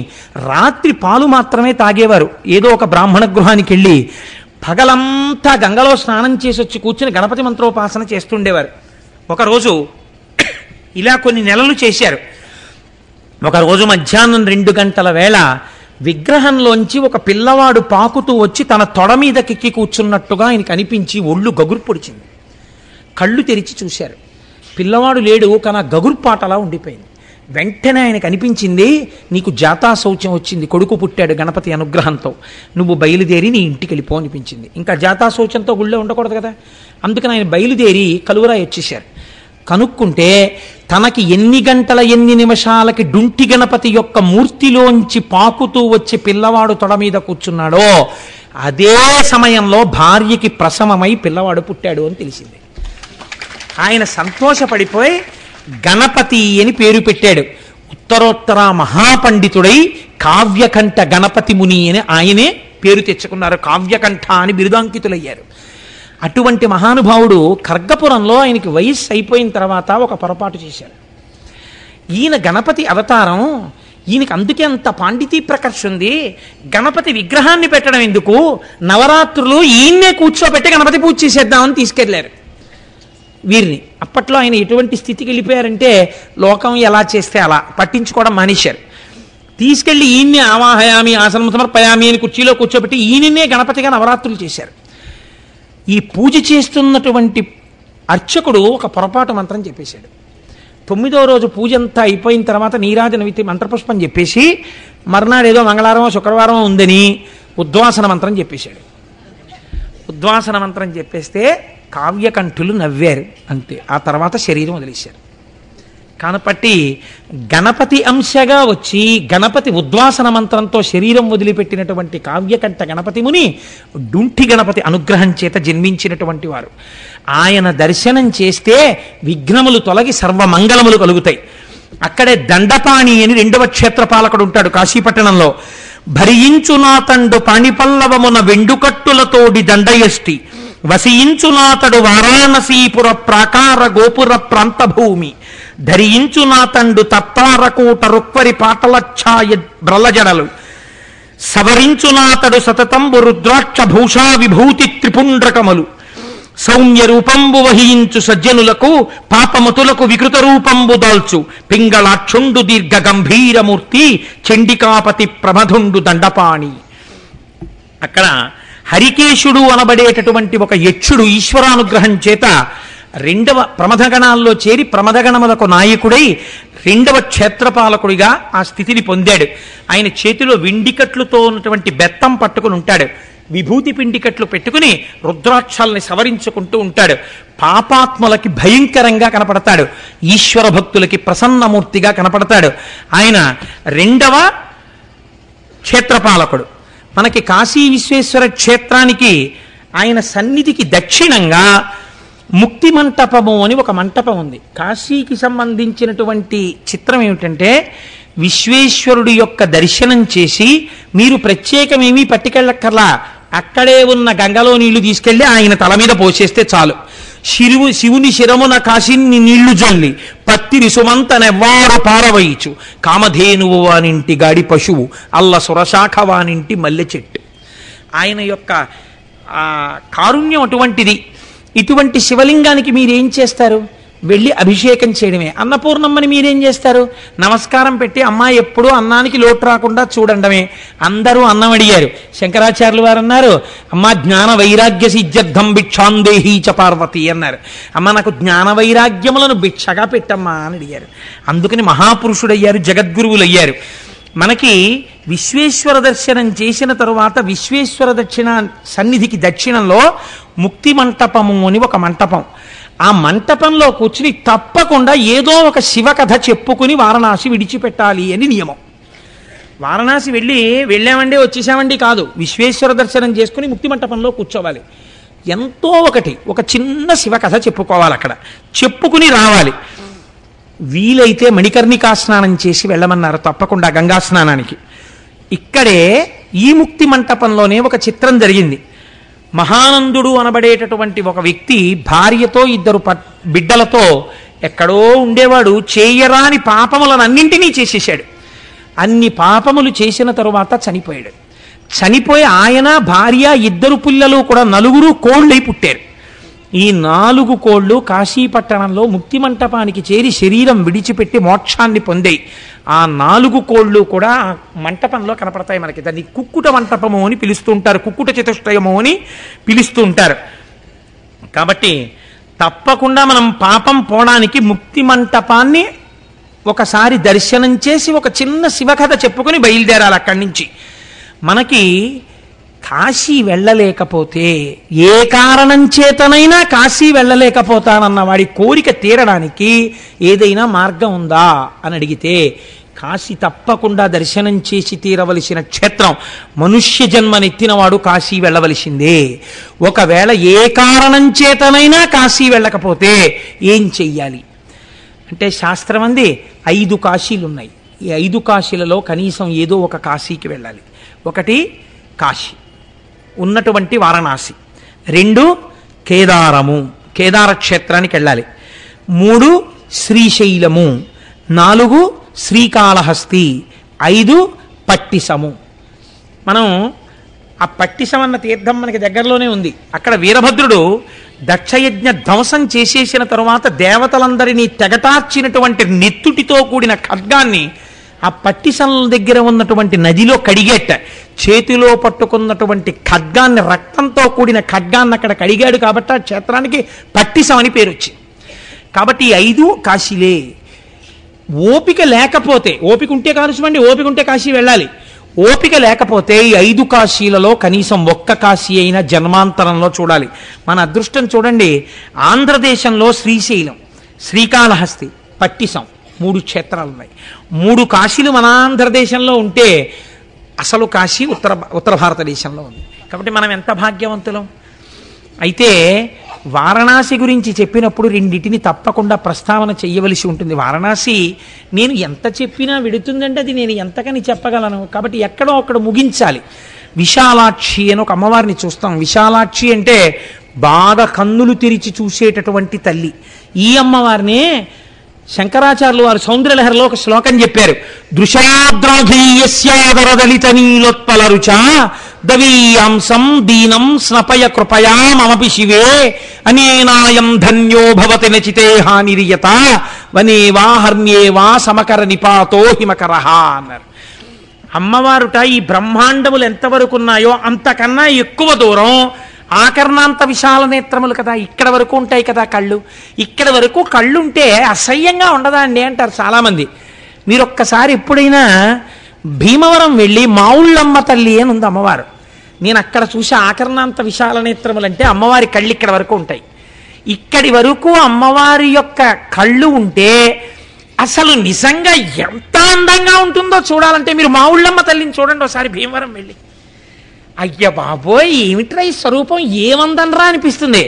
రాత్రి పాలు మాత్రమే తాగేవారు. ఏదో ఒక బ్రాహ్మణ గృహానికి వెళ్ళి పగలంతా గంగలో స్నానం చేసి వచ్చి కూర్చుని గణపతి మంత్రోపాసన చేస్తుండేవారు. ఒకరోజు ఇలా కొన్ని నెలలు చేశారు. ఒకరోజు మధ్యాహ్నం 2 గంటల వేళ విగ్రహంలోంచి ఒక పిల్లవాడు పాకుతూ వచ్చి తన తొడ మీదకెక్కి కూర్చున్నట్టుగా ఆయనకి అనిపించి ఒళ్ళు గగురు పొడిచింది. కళ్ళు తెరిచి చూశారు, పిల్లవాడు లేడు, కానీ గగురుపాట అలా ఉండిపోయింది. వెంటనే ఆయనకు అనిపించింది, నీకు జాతా శౌచం వచ్చింది, కొడుకు పుట్టాడు గణపతి అనుగ్రహంతో, నువ్వు బయలుదేరి నీ ఇంటికి వెళ్ళిపో అనిపించింది. ఇంకా జాతా శౌచంతో గుళ్ళో ఉండకూడదు కదా, అందుకని ఆయన బయలుదేరి కలువరాయి వచ్చేశారు. కనుక్కుంటే తనకి ఎన్ని గంటల ఎన్ని నిమిషాలకి డుంఠి గణపతి యొక్క మూర్తిలోంచి పాకుతూ వచ్చి పిల్లవాడు తొడ మీద కూర్చున్నాడో అదే సమయంలో భార్యకి ప్రసవమై పిల్లవాడు పుట్టాడు అని తెలిసింది. ఆయన సంతోషపడిపోయి గణపతి అని పేరు పెట్టాడు. ఉత్తరోత్తర మహాపండితుడై కావ్యకంఠ గణపతి ముని అని ఆయనే పేరు తెచ్చుకున్నారు. కావ్యకంఠ అని బిరుదాంకితులయ్యారు. అటువంటి మహానుభావుడు ఖర్గపురంలో ఆయనకి వయస్సు అయిపోయిన తర్వాత ఒక పొరపాటు చేశారు. ఈయన గణపతి అవతారం, ఈయనకి అందుకే అంత పాండితీ ప్రకర్ష ఉంది. గణపతి విగ్రహాన్ని పెట్టడం ఎందుకు, నవరాత్రులు ఈయన్నే కూర్చోబెట్టి గణపతి పూజ చేసేద్దామని తీసుకెళ్లారు వీరిని. అప్పట్లో ఆయన ఎటువంటి స్థితికి వెళ్ళిపోయారంటే లోకం ఎలా చేస్తే అలా పట్టించుకోవడం మానేశారు. తీసుకెళ్లి ఈయన్నే ఆవాహయామి ఆసనం సమర్పయామి అని కుర్చీలో కూర్చోబెట్టి ఈయననే గణపతిగా నవరాత్రులు చేశారు. ఈ పూజ చేస్తున్నటువంటి అర్చకుడు ఒక పొరపాటు మంత్రం చెప్పేశాడు. 9వ రోజు పూజ అంతా అయిపోయిన తర్వాత నీరాజన వితి మంత్రపుష్పం చెప్పేసి మర్నాడు ఏదో మంగళవారమో శుక్రవారమో ఉందని ఉద్వాసన మంత్రం చెప్పేశాడు. ఉద్వాసన మంత్రం చెప్పేస్తే కావ్యకంఠులు నవ్వారు అంతే. ఆ తర్వాత శరీరం వదిలేశారు. కాబట్టి గణపతి అంశగా వచ్చి గణపతి ఉద్వాసన మంత్రంతో శరీరం వదిలిపెట్టినటువంటి కావ్యకంఠ గణపతి ముని డుంఠి గణపతి అనుగ్రహం చేత జన్మించినటువంటి వారు. ఆయన దర్శనం చేస్తే విఘ్నములు తొలగి సర్వమంగళములు కలుగుతాయి. అక్కడే దండపాణి అని 2వ క్షేత్రపాలకుడు ఉంటాడు కాశీపట్టణంలో. భరించునాతండు పాణిపల్లవమున వెండుకట్టులతోడి దండయష్టి వసించునాతడు వారాణసీపుర ప్రాకార గోపుర ప్రాంత భూమి ధరించునాతండు తత్తారకూట రుక్వరి పాటలఛాయ బ్రలజడలు సవరించునాతడు సతతంబు రుద్రాక్ష భూషా విభూతి త్రిపుండ్రకములు సౌమ్య రూపంబు వహించు సజ్జనులకు పాపమతులకు వికృత రూపంబు దాల్చు పింగళాక్షుండు దీర్ఘ గంభీరమూర్తి చండికాపతి ప్రమధుండు దండపాణి. అక్కడ హరికేశుడు అనబడేటటువంటి ఒక యక్షుడు ఈశ్వరానుగ్రహం చేత రెండవ ప్రమథగణాల్లో చేరి ప్రమథగణములకు నాయకుడై రెండవ క్షేత్రపాలకుడిగా ఆ స్థితిని పొందాడు. ఆయన చేతిలో వెండికట్లుతో ఉన్నటువంటి బెత్తం పట్టుకుని ఉంటాడు. విభూతి పిండికట్లు పెట్టుకుని రుద్రాక్షల్ని సవరించుకుంటూ ఉంటాడు. పాపాత్ములకి భయంకరంగా కనపడతాడు, ఈశ్వర భక్తులకి ప్రసన్నమూర్తిగా కనపడతాడు. ఆయన రెండవ క్షేత్రపాలకుడు. మనకి కాశీ విశ్వేశ్వర క్షేత్రానికి ఆయన సన్నిధికి దక్షిణంగా ముక్తి మంటపము అని ఒక మంటపం ఉంది. కాశీకి సంబంధించినటువంటి చిత్రం ఏమిటంటే, విశ్వేశ్వరుడి యొక్క దర్శనం చేసి మీరు ప్రత్యేకమేమీ పట్టుకెళ్ళక్కర్లా, అక్కడే ఉన్న గంగలో నీళ్లు తీసుకెళ్లి ఆయన తల మీద పోసేస్తే చాలు. శివుని శిరమున కాశీని నీళ్లు జల్లి పత్తిరి సుమంతనెవ్వారు పారవయిచు, కామధేనువు వానింటి గాడి పశువు, అల్ల సురశాఖ వానింటి మల్లె చెట్టు. ఆయన యొక్క కారుణ్యం అటువంటిది. ఇటువంటి శివలింగానికి మీరేం చేస్తారు? వెళ్ళి అభిషేకం చేయడమే. అన్నపూర్ణమ్మని మీరేం చేస్తారు? నమస్కారం పెట్టి అమ్మా ఎప్పుడూ అన్నానికి లోటు రాకుండా చూడండమే. అందరూ అన్నం అడిగారు. శంకరాచార్యులు వారు అన్నారు, అమ్మా జ్ఞాన వైరాగ్య సిద్ధ్యర్థం భిక్షాందేహీ చ పార్వతి అన్నారు. అమ్మ నాకు జ్ఞాన వైరాగ్యములను భిక్షగా పెట్టమ్మా అని అడిగారు. అందుకని మహాపురుషుడయ్యారు, జగద్గురువులయ్యారు. మనకి విశ్వేశ్వర దర్శనం చేసిన తరువాత విశ్వేశ్వర దక్షిణ సన్నిధికి దక్షిణంలో ముక్తి మంటపము అని ఒక మంటపం. ఆ మంటపంలో కూర్చుని తప్పకుండా ఏదో ఒక శివకథ చెప్పుకుని వారణాసి విడిచిపెట్టాలి అని నియమం. వారణాసి వెళ్ళామండి వచ్చేసామండి కాదు, విశ్వేశ్వర దర్శనం చేసుకుని ముక్తి మంటపంలో కూర్చోవాలి. ఎంతో ఒక చిన్న శివకథ చెప్పుకోవాలి, అక్కడ చెప్పుకుని రావాలి. వీలైతే మణికర్ణికా స్నానం చేసి వెళ్ళమన్నారు తప్పకుండా గంగా స్నానానికి. ఇక్కడే ఈ ముక్తి మంటపంలోనే ఒక చిత్రం జరిగింది. మహానందుడు అనబడేటటువంటి ఒక వ్యక్తి భార్యతో ఇద్దరు బిడ్డలతో ఎక్కడో ఉండేవాడు. చేయరాని పాపములను అన్నింటినీ చేసేసాడు. అన్ని పాపములు చేసిన తరువాత చనిపోయాడు. చనిపోయి ఆయన భార్య ఇద్దరు పిల్లలు కూడా 4 కోళ్ళై పుట్టారు. ఈ 4 కోళ్ళు కాశీపట్టణంలో ముక్తి మంటపానికి చేరి శరీరం విడిచిపెట్టి మోక్షాన్ని పొందాయి. ఆ 4 కోళ్ళు కూడా మంటపంలో కనపడతాయి మనకి. దాన్ని కుక్కుట మంటపము అని పిలుస్తూ ఉంటారు, కుక్కుట చతుష్టయము అని పిలుస్తూ ఉంటారు. కాబట్టి తప్పకుండా మనం పాపం పోవడానికి ముక్తి మంటపాన్ని ఒకసారి దర్శనం చేసి ఒక చిన్న శివకథ చెప్పుకొని బయలుదేరాలి అక్కడి నుంచి. మనకి కాశీ వెళ్ళలేకపోతే, ఏ కారణం చేతనైనా కాశీ వెళ్ళలేకపోతానన్న వాడి కోరిక తీరడానికి ఏదైనా మార్గం ఉందా అని అడిగితే, కాశీ తప్పకుండా దర్శనం చేసి తీరవలసిన క్షేత్రం. మనుష్య జన్మనెత్తినవాడు కాశీ వెళ్ళవలసిందే. ఒకవేళ ఏ కారణం చేతనైనా కాశీ వెళ్ళకపోతే ఏం చెయ్యాలి అంటే, శాస్త్రం అంది 5 కాశీలు ఉన్నాయి. ఈ 5 కాశీలలో కనీసం ఏదో ఒక కాశీకి వెళ్ళాలి. ఒకటి కాశీ ఉన్నటువంటి వారణాసి, 2 కేదారము, కేదార క్షేత్రానికి వెళ్ళాలి, 3 శ్రీశైలము, 4 శ్రీకాళహస్తి, 5 పట్టిసము. మనం ఆ పట్టిసం అన్న తీర్థం మనకి దగ్గరలోనే ఉంది. అక్కడ వీరభద్రుడు దక్షయజ్ఞ ధ్వంసం చేసేసిన తరువాత దేవతలందరినీ తెగటార్చినటువంటి నెత్తుటితో కూడిన ఖడ్గాన్ని ఆ పట్టిసం దగ్గర ఉన్నటువంటి నదిలో కడిగేట. చేతిలో పట్టుకున్నటువంటి ఖడ్గాన్ని, రక్తంతో కూడిన ఖడ్గాన్ని అక్కడ కడిగాడు కాబట్టి ఆ క్షేత్రానికి పట్టిసం అని పేరు వచ్చింది. కాబట్టి 5 కాశీలే. ఓపిక లేకపోతే, ఓపిక ఉంటే కాలుష్యమండి, ఓపిక ఉంటే కాశీ వెళ్ళాలి. ఓపిక లేకపోతే ఈ 5 కాశీలలో కనీసం ఒక్క కాశీ అయినా జన్మాంతరంలో చూడాలి. మన అదృష్టం చూడండి, ఆంధ్రదేశంలో శ్రీశైలం, శ్రీకాళహస్తి, పట్టిసం 3 క్షేత్రాలు ఉన్నాయి. 3 కాశీలు మన ఆంధ్రదేశంలో ఉంటే అసలు కాశీ ఉత్తర భారతదేశంలో ఉంది. కాబట్టి మనం ఎంత భాగ్యవంతులం. అయితే వారణాసి గురించి చెప్పినప్పుడు రెండింటిని తప్పకుండా ప్రస్తావన చెయ్యవలసి ఉంటుంది. వారణాసి నేను ఎంత చెప్పినా విడుతుందంటే అది నేను ఎంతకని చెప్పగలను. కాబట్టి ఎక్కడో అక్కడ ముగించాలి. విశాలాక్షి అని ఒక అమ్మవారిని చూస్తాం. విశాలాక్షి అంటే బాగా కన్నులు తెరిచి చూసేటటువంటి తల్లి. ఈ అమ్మవారినే శంకరాచార్యులు వారు సౌందర్యలహరిలో ఒక శ్లోకం చెప్పారు. దృశాద్రాఘీయస్యాదరదలిత నీలోత్పల రుచ దవీయాంసం దీనం స్నపయ కృపయా మమపి శివే అనేనాయం ధన్యో భవతి నచితే హానిరియత వనేవా హర్మ్యేవా సమకర నిపాతో హిమకరహ అన్నారు. అమ్మవారుట ఈ బ్రహ్మాండములు ఎంతవరకు ఉన్నాయో అంతకన్నా ఎక్కువ దూరం ఆకర్ణాంత విశాల నేత్రములు కదా, ఇక్కడ వరకు ఉంటాయి కదా కళ్ళు. ఇక్కడ వరకు కళ్ళుంటే అసహ్యంగా ఉండదా అండి అంటారు చాలామంది. మీరు ఒక్కసారి ఎప్పుడైనా భీమవరం వెళ్ళి మావుళ్ళమ్మ తల్లి అని ఉంది అమ్మవారు, నేను అక్కడ చూసి ఆకర్ణాంత విశాల నేత్రములు అంటే అమ్మవారి కళ్ళు ఇక్కడ వరకు ఉంటాయి. ఇక్కడి వరకు అమ్మవారి యొక్క కళ్ళు ఉంటే అసలు నిజంగా ఎంత అందంగా ఉంటుందో చూడాలంటే మీరు మావుళ్ళమ్మ తల్లిని చూడండి ఒకసారి భీమవరం వెళ్ళి. అయ్య బాబోయ్ ఏమిట్రా ఈ స్వరూపం, ఏమందనరా అనిపిస్తుంది.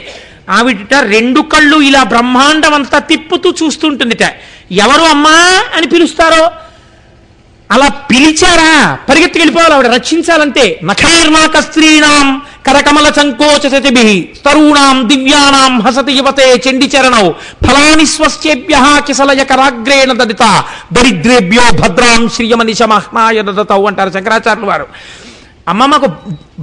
ఆవిడ రెండు కళ్ళు ఇలా బ్రహ్మాండం అంతా తిప్పుతూ చూస్తుంటుందిట. ఎవరు అమ్మా అని పిలుస్తారో అలా పిలిచారా పరిగెత్తి వెళ్ళిపోవాలి ఆవిడ, రక్షించాలంటే. నఖైర్నాక స్త్రీణాం కరకమల సంకోచతిభి తరుణాం దివ్యానాం హసతి యువతే చండిచరణౌ ఫలాని స్వస్యేభ్యః కిసలయ కరాగ్రేణ దదిత దరిద్రేభ్యో భద్రాం శ్రియమనిశ మహ్నాయ దదతౌ అంటారు శంకరాచార్యులు వారు. అమ్మ మాకు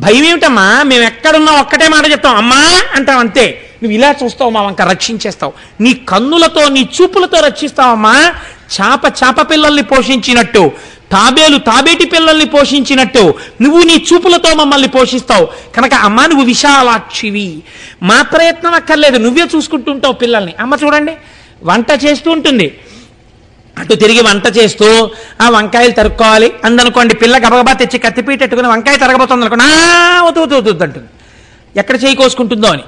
భయం ఏమిటమ్మా, మేము ఎక్కడున్నాం ఒక్కటే మాట చెప్తాం అమ్మా అంటాం అంతే. నువ్వు ఇలా చూస్తావు మా వంక రక్షించేస్తావు, నీ కన్నులతో నీ చూపులతో రక్షిస్తావమ్మా. చాప పిల్లల్ని పోషించినట్టు, తాబేలు తాబేటి పిల్లల్ని పోషించినట్టు నువ్వు నీ చూపులతో మమ్మల్ని పోషిస్తావు కనుక అమ్మ నువ్వు విశాలాక్షివి, మా ప్రయత్నం అక్కర్లేదు, నువ్వే చూసుకుంటుంటావు పిల్లల్ని. అమ్మ చూడండి వంట చేస్తూ ఉంటుంది, అటు తిరిగి వంట చేస్తూ ఆ వంకాయలు తరుక్కోవాలి అందనుకోండి, పిల్ల గబగబా తెచ్చి కత్తిపీటెట్టుకుని వంకాయ తరగబోతుంది అనుకోండి, వద్దు అంటుంది, ఎక్కడ చేయి కోసుకుంటుందో అని.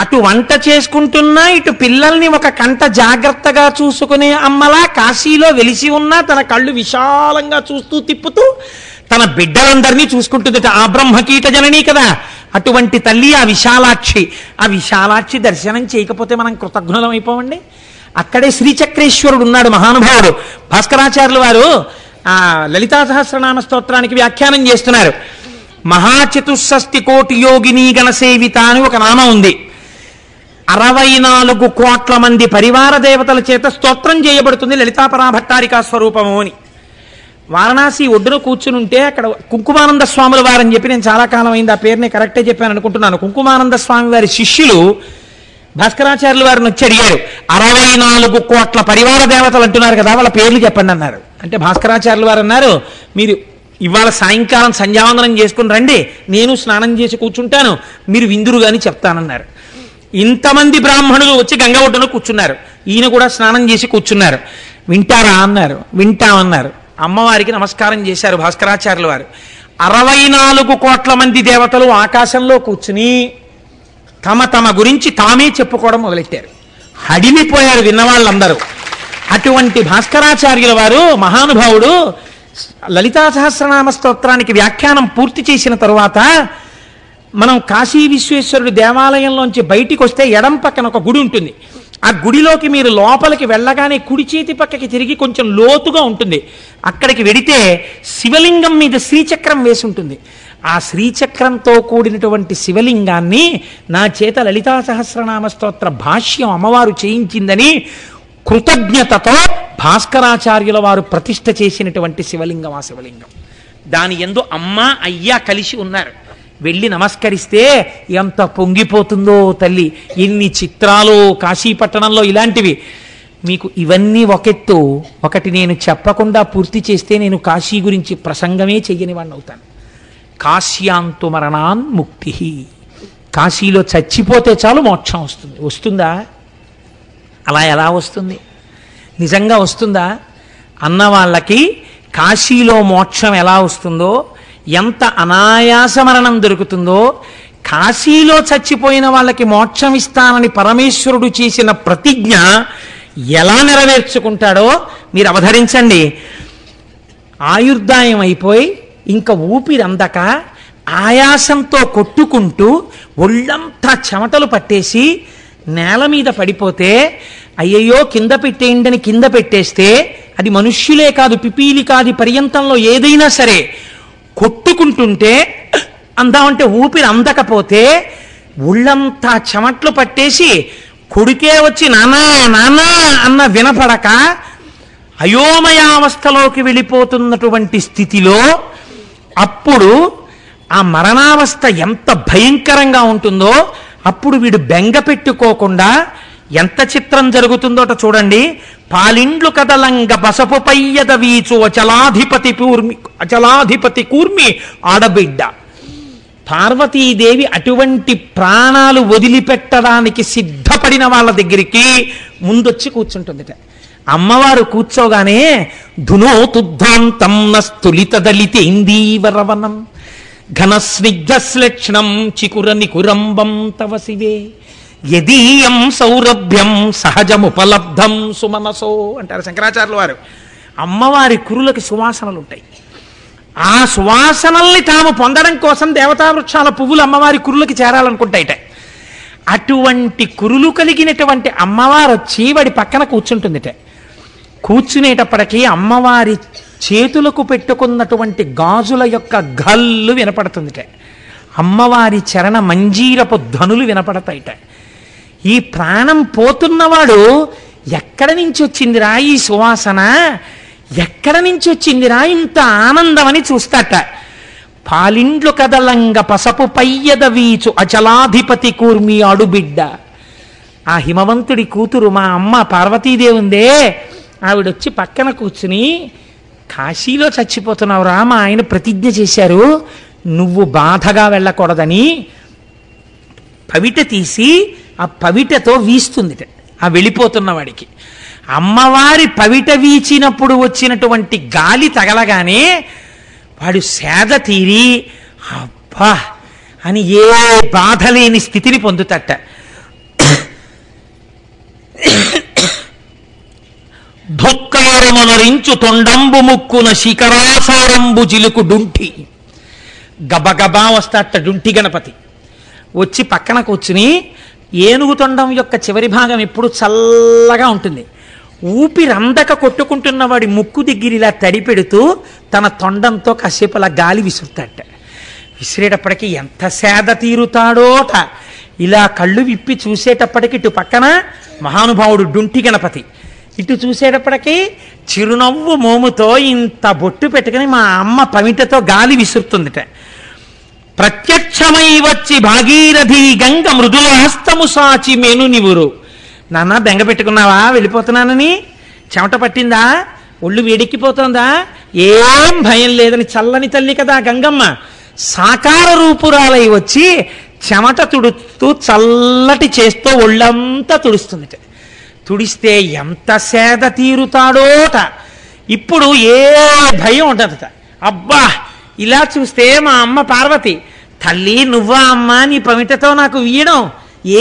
అటు వంట చేసుకుంటున్నా ఇటు పిల్లల్ని ఒక కంట జాగ్రత్తగా చూసుకునే అమ్మలా కాశీలో వెలిసి ఉన్నా తన కళ్ళు విశాలంగా చూస్తూ తిప్పుతూ తన బిడ్డలందరినీ చూసుకుంటుందట. ఆ బ్రహ్మకీట జననీ కదా అటువంటి తల్లి ఆ విశాలాక్షి. ఆ విశాలాక్షి దర్శనం చేయకపోతే మనం కృతజ్ఞులం అయిపోవండి. అక్కడే శ్రీచక్రేశ్వరుడు ఉన్నాడు మహానుభావుడు. భాస్కరాచార్యులు వారు ఆ లలితా సహస్రనామ స్తోత్రానికి వ్యాఖ్యానం చేస్తున్నారు. మహాచతుషష్టి కోటి యోగిని గణసేవిత అని ఒక నామం ఉంది. 64 కోట్ల మంది పరివార దేవతల చేత స్తోత్రం చేయబడుతుంది లలితాపరా భట్టారికా స్వరూపము అని. వారణాసి ఒడ్డున కూర్చుని ఉంటే అక్కడ కుంకుమానంద స్వాముల వారని చెప్పి, నేను చాలా కాలం అయింది ఆ పేరుని కరెక్టే చెప్పాను అనుకుంటున్నాను, కుంకుమానంద స్వామి వారి శిష్యులు భాస్కరాచార్యుల వారిని వచ్చి అడిగారు, 64 కోట్ల పరివార దేవతలు అంటున్నారు కదా వాళ్ళ పేర్లు చెప్పండి అన్నారు. అంటే భాస్కరాచార్యుల వారు అన్నారు, మీరు ఇవాళ సాయంకాలం సంధ్యావందనం చేసుకుని రండి, నేను స్నానం చేసి కూర్చుంటాను, మీరు విందురు గాని చెప్తానన్నారు. ఇంతమంది బ్రాహ్మణులు వచ్చి గంగ ఒడ్డున కూర్చున్నారు, ఈయన కూడా స్నానం చేసి కూర్చున్నారు. వింటారా అన్నారు. వింటామన్నారు. అమ్మవారికి నమస్కారం చేశారు భాస్కరాచార్యుల వారు. 64 కోట్ల మంది దేవతలు ఆకాశంలో కూర్చుని తమ గురించి తామే చెప్పుకోవడం మొదలెట్టారు. హడిలిపోయారు విన్నవాళ్ళందరూ. అటువంటి భాస్కరాచార్యుల వారు మహానుభావుడు లలితా సహస్రనామ స్తోత్రానికి వ్యాఖ్యానం పూర్తి చేసిన తరువాత మనం కాశీ విశ్వేశ్వరుడు దేవాలయంలోంచి బయటికి వస్తే ఎడం పక్కన ఒక గుడి ఉంటుంది. ఆ గుడిలోకి మీరు లోపలికి వెళ్ళగానే కుడి చేతి పక్కకి తిరిగి కొంచెం లోతుగా ఉంటుంది. అక్కడికి వెడితే శివలింగం మీద శ్రీచక్రం వేసి ఉంటుంది. ఆ శ్రీచక్రంతో కూడినటువంటి శివలింగాన్ని నా చేత లలితా సహస్రనామ స్తోత్ర భాష్యం అమ్మవారు చేయించిందని కృతజ్ఞతతో భాస్కరాచార్యుల వారు ప్రతిష్ఠ చేసినటువంటి శివలింగం ఆ శివలింగం. దాని యందు అమ్మ అయ్యా కలిసి ఉన్నారు. వెళ్ళి నమస్కరిస్తే ఎంత పొంగిపోతుందో తల్లి. ఎన్ని చిత్రాలు కాశీపట్టణంలో ఇలాంటివి. మీకు ఇవన్నీ ఒకెత్తు, ఒకటి నేను చెప్పకుండా పూర్తి చేస్తే నేను కాశీ గురించి ప్రసంగమే చెయ్యని వాడిని అవుతాను. కాశ్యాంతు మరణాన్ ముక్తి. కాశీలో చచ్చిపోతే చాలు మోక్షం వస్తుంది. వస్తుందా? అలా ఎలా వస్తుంది? నిజంగా వస్తుందా? అన్న వాళ్ళకి కాశీలో మోక్షం ఎలా వస్తుందో, ఎంత అనాయాస మరణం దొరుకుతుందో, కాశీలో చచ్చిపోయిన వాళ్ళకి మోక్షం ఇస్తానని పరమేశ్వరుడు చేసిన ప్రతిజ్ఞ ఎలా నెరవేర్చుకుంటాడో మీరు అవధరించండి. ఆయుర్దాయం అయిపోయి ఇంకా ఊపిరందక ఆయాసంతో కొట్టుకుంటూ ఒళ్ళంతా చెమటలు పట్టేసి నేల మీద పడిపోతే అయ్యయ్యో కింద పెట్టేయండి కింద పెట్టేస్తే అది మనుష్యులే కాదు పిపీలి కాది పర్యంతంలో ఏదైనా సరే కొట్టుకుంటుంటే అందామంటే ఊపిరి అందకపోతే ఒళ్ళంతా చెమట్లు పట్టేసి కొడుకే వచ్చి నానా నానా అన్న వినపడక అయోమయావస్థలోకి వెళ్ళిపోతున్నటువంటి స్థితిలో అప్పుడు ఆ మరణావస్థ ఎంత భయంకరంగా ఉంటుందో అప్పుడు వీడు బెంగ పెట్టుకోకుండా ఎంత చిత్రం జరుగుతుందోట చూడండి. పాలిండ్లు కదలంగ పసపు పయ్యద వీచు అచలాధిపతి కూర్మి ఆడబిడ్డ. పార్వతీదేవి అటువంటి ప్రాణాలు వదిలిపెట్టడానికి సిద్ధపడిన వాళ్ళ దగ్గరికి ముందొచ్చి కూర్చుంటుందిట. అమ్మవారు కూర్చోగానే ధునోతుద్ధాంతం నస్తులిత దళితేందీవరవనం ఘనస్నిగ్ధశ్లక్షణం చికుర నికురంబం తవ శివే యదీయం సౌరభ్యం సహజముపలబ్ధం సుమనసో అంటారు శంకరాచార్యుల వారు. అమ్మవారి కురులకి సువాసనలు ఉంటాయి. ఆ సువాసనల్ని తాము పొందడం కోసం దేవతా వృక్షాల పువ్వులు అమ్మవారి కురులకి చేరాలనుకుంటాయిట. అటువంటి కురులు కలిగినటువంటి అమ్మవారు వచ్చి వాడి పక్కన కూర్చుంటుందిట. కూర్చునేటప్పటికీ అమ్మవారి చేతులకు పెట్టుకున్నటువంటి గాజుల యొక్క గల్లు వినపడుతుందిట. అమ్మవారి చరణ మంజీరపు ధనులు వినపడతాయిట. ఈ ప్రాణం పోతున్నవాడు ఎక్కడ నుంచి వచ్చిందిరా ఈ సువాసన, ఎక్కడ నుంచి వచ్చిందిరా ఇంత ఆనందం అని చూస్తాట. పాలిండ్లు కదలంగ పసపు పయ్యద వీచు అచలాధిపతి కూర్మి ఆడుబిడ్డ. ఆ హిమవంతుడి కూతురు మా అమ్మ పార్వతీదేవి ఉందే, ఆవిడొచ్చి పక్కన కూర్చుని, కాశీలో చచ్చిపోతున్నావురా, మా ఆయన ప్రతిజ్ఞ చేశారు నువ్వు బాధగా వెళ్ళకూడదని పవిట తీసి ఆ పవిటతో వీస్తుంది ఆ వెళ్ళిపోతున్న వాడికి. అమ్మవారి పవిట వీచినప్పుడు వచ్చినటువంటి గాలి తగలగానే వాడు సేద తీరి అబ్బా అని ఏ బాధ లేని స్థితిని పొందుతట. ధొక్కారమునరించు తొండంబు ముక్కున శిఖరాసారంబు జిలుకు డుంఠి. గబగబా వస్తాట డుంఠి గణపతి. వచ్చి పక్కన కూర్చుని, ఏనుగు తొండం యొక్క చివరి భాగం ఎప్పుడు చల్లగా ఉంటుంది. ఊపిరందక కొట్టుకుంటున్న వాడి ముక్కు దగ్గర ఇలా తడిపెడుతూ తన తొండంతో కాసేపు అలా గాలి విసురుతాట. విసిరేటప్పటికి ఎంత సేద తీరుతాడోట. ఇలా కళ్ళు విప్పి చూసేటప్పటికి ఇటు పక్కన మహానుభావుడు డుంఠి గణపతి, ఇటు చూసేటప్పటికి చిరునవ్వు మోముతో ఇంత బొట్టు పెట్టుకుని మా అమ్మ పమిటతో గాలి విసురుతుందిట. ప్రత్యక్షమై వచ్చి భాగీరథి గంగ మృదుల హస్తము సాచి మేను నివురు. నాన్న బెంగ పెట్టుకున్నావా వెళ్ళిపోతున్నానని? చెమట పట్టిందా? ఒళ్ళు వేడెక్కిపోతుందా? ఏం భయం లేదని చల్లని తల్లి కదా గంగమ్మ సాకార రూపురాలై వచ్చి చెమట తుడుస్తూ చల్లటి చేస్తూ ఒళ్ళంతా తుడుస్తుంది. తుడిస్తే ఎంత సేద తీరుతాడోట. ఇప్పుడు ఏ భయం ఉండదట. అబ్బా ఇలా చూస్తే మా అమ్మ పార్వతి, తల్లి నువ్వా అమ్మా నీ పమిటతో నాకు వీయడం?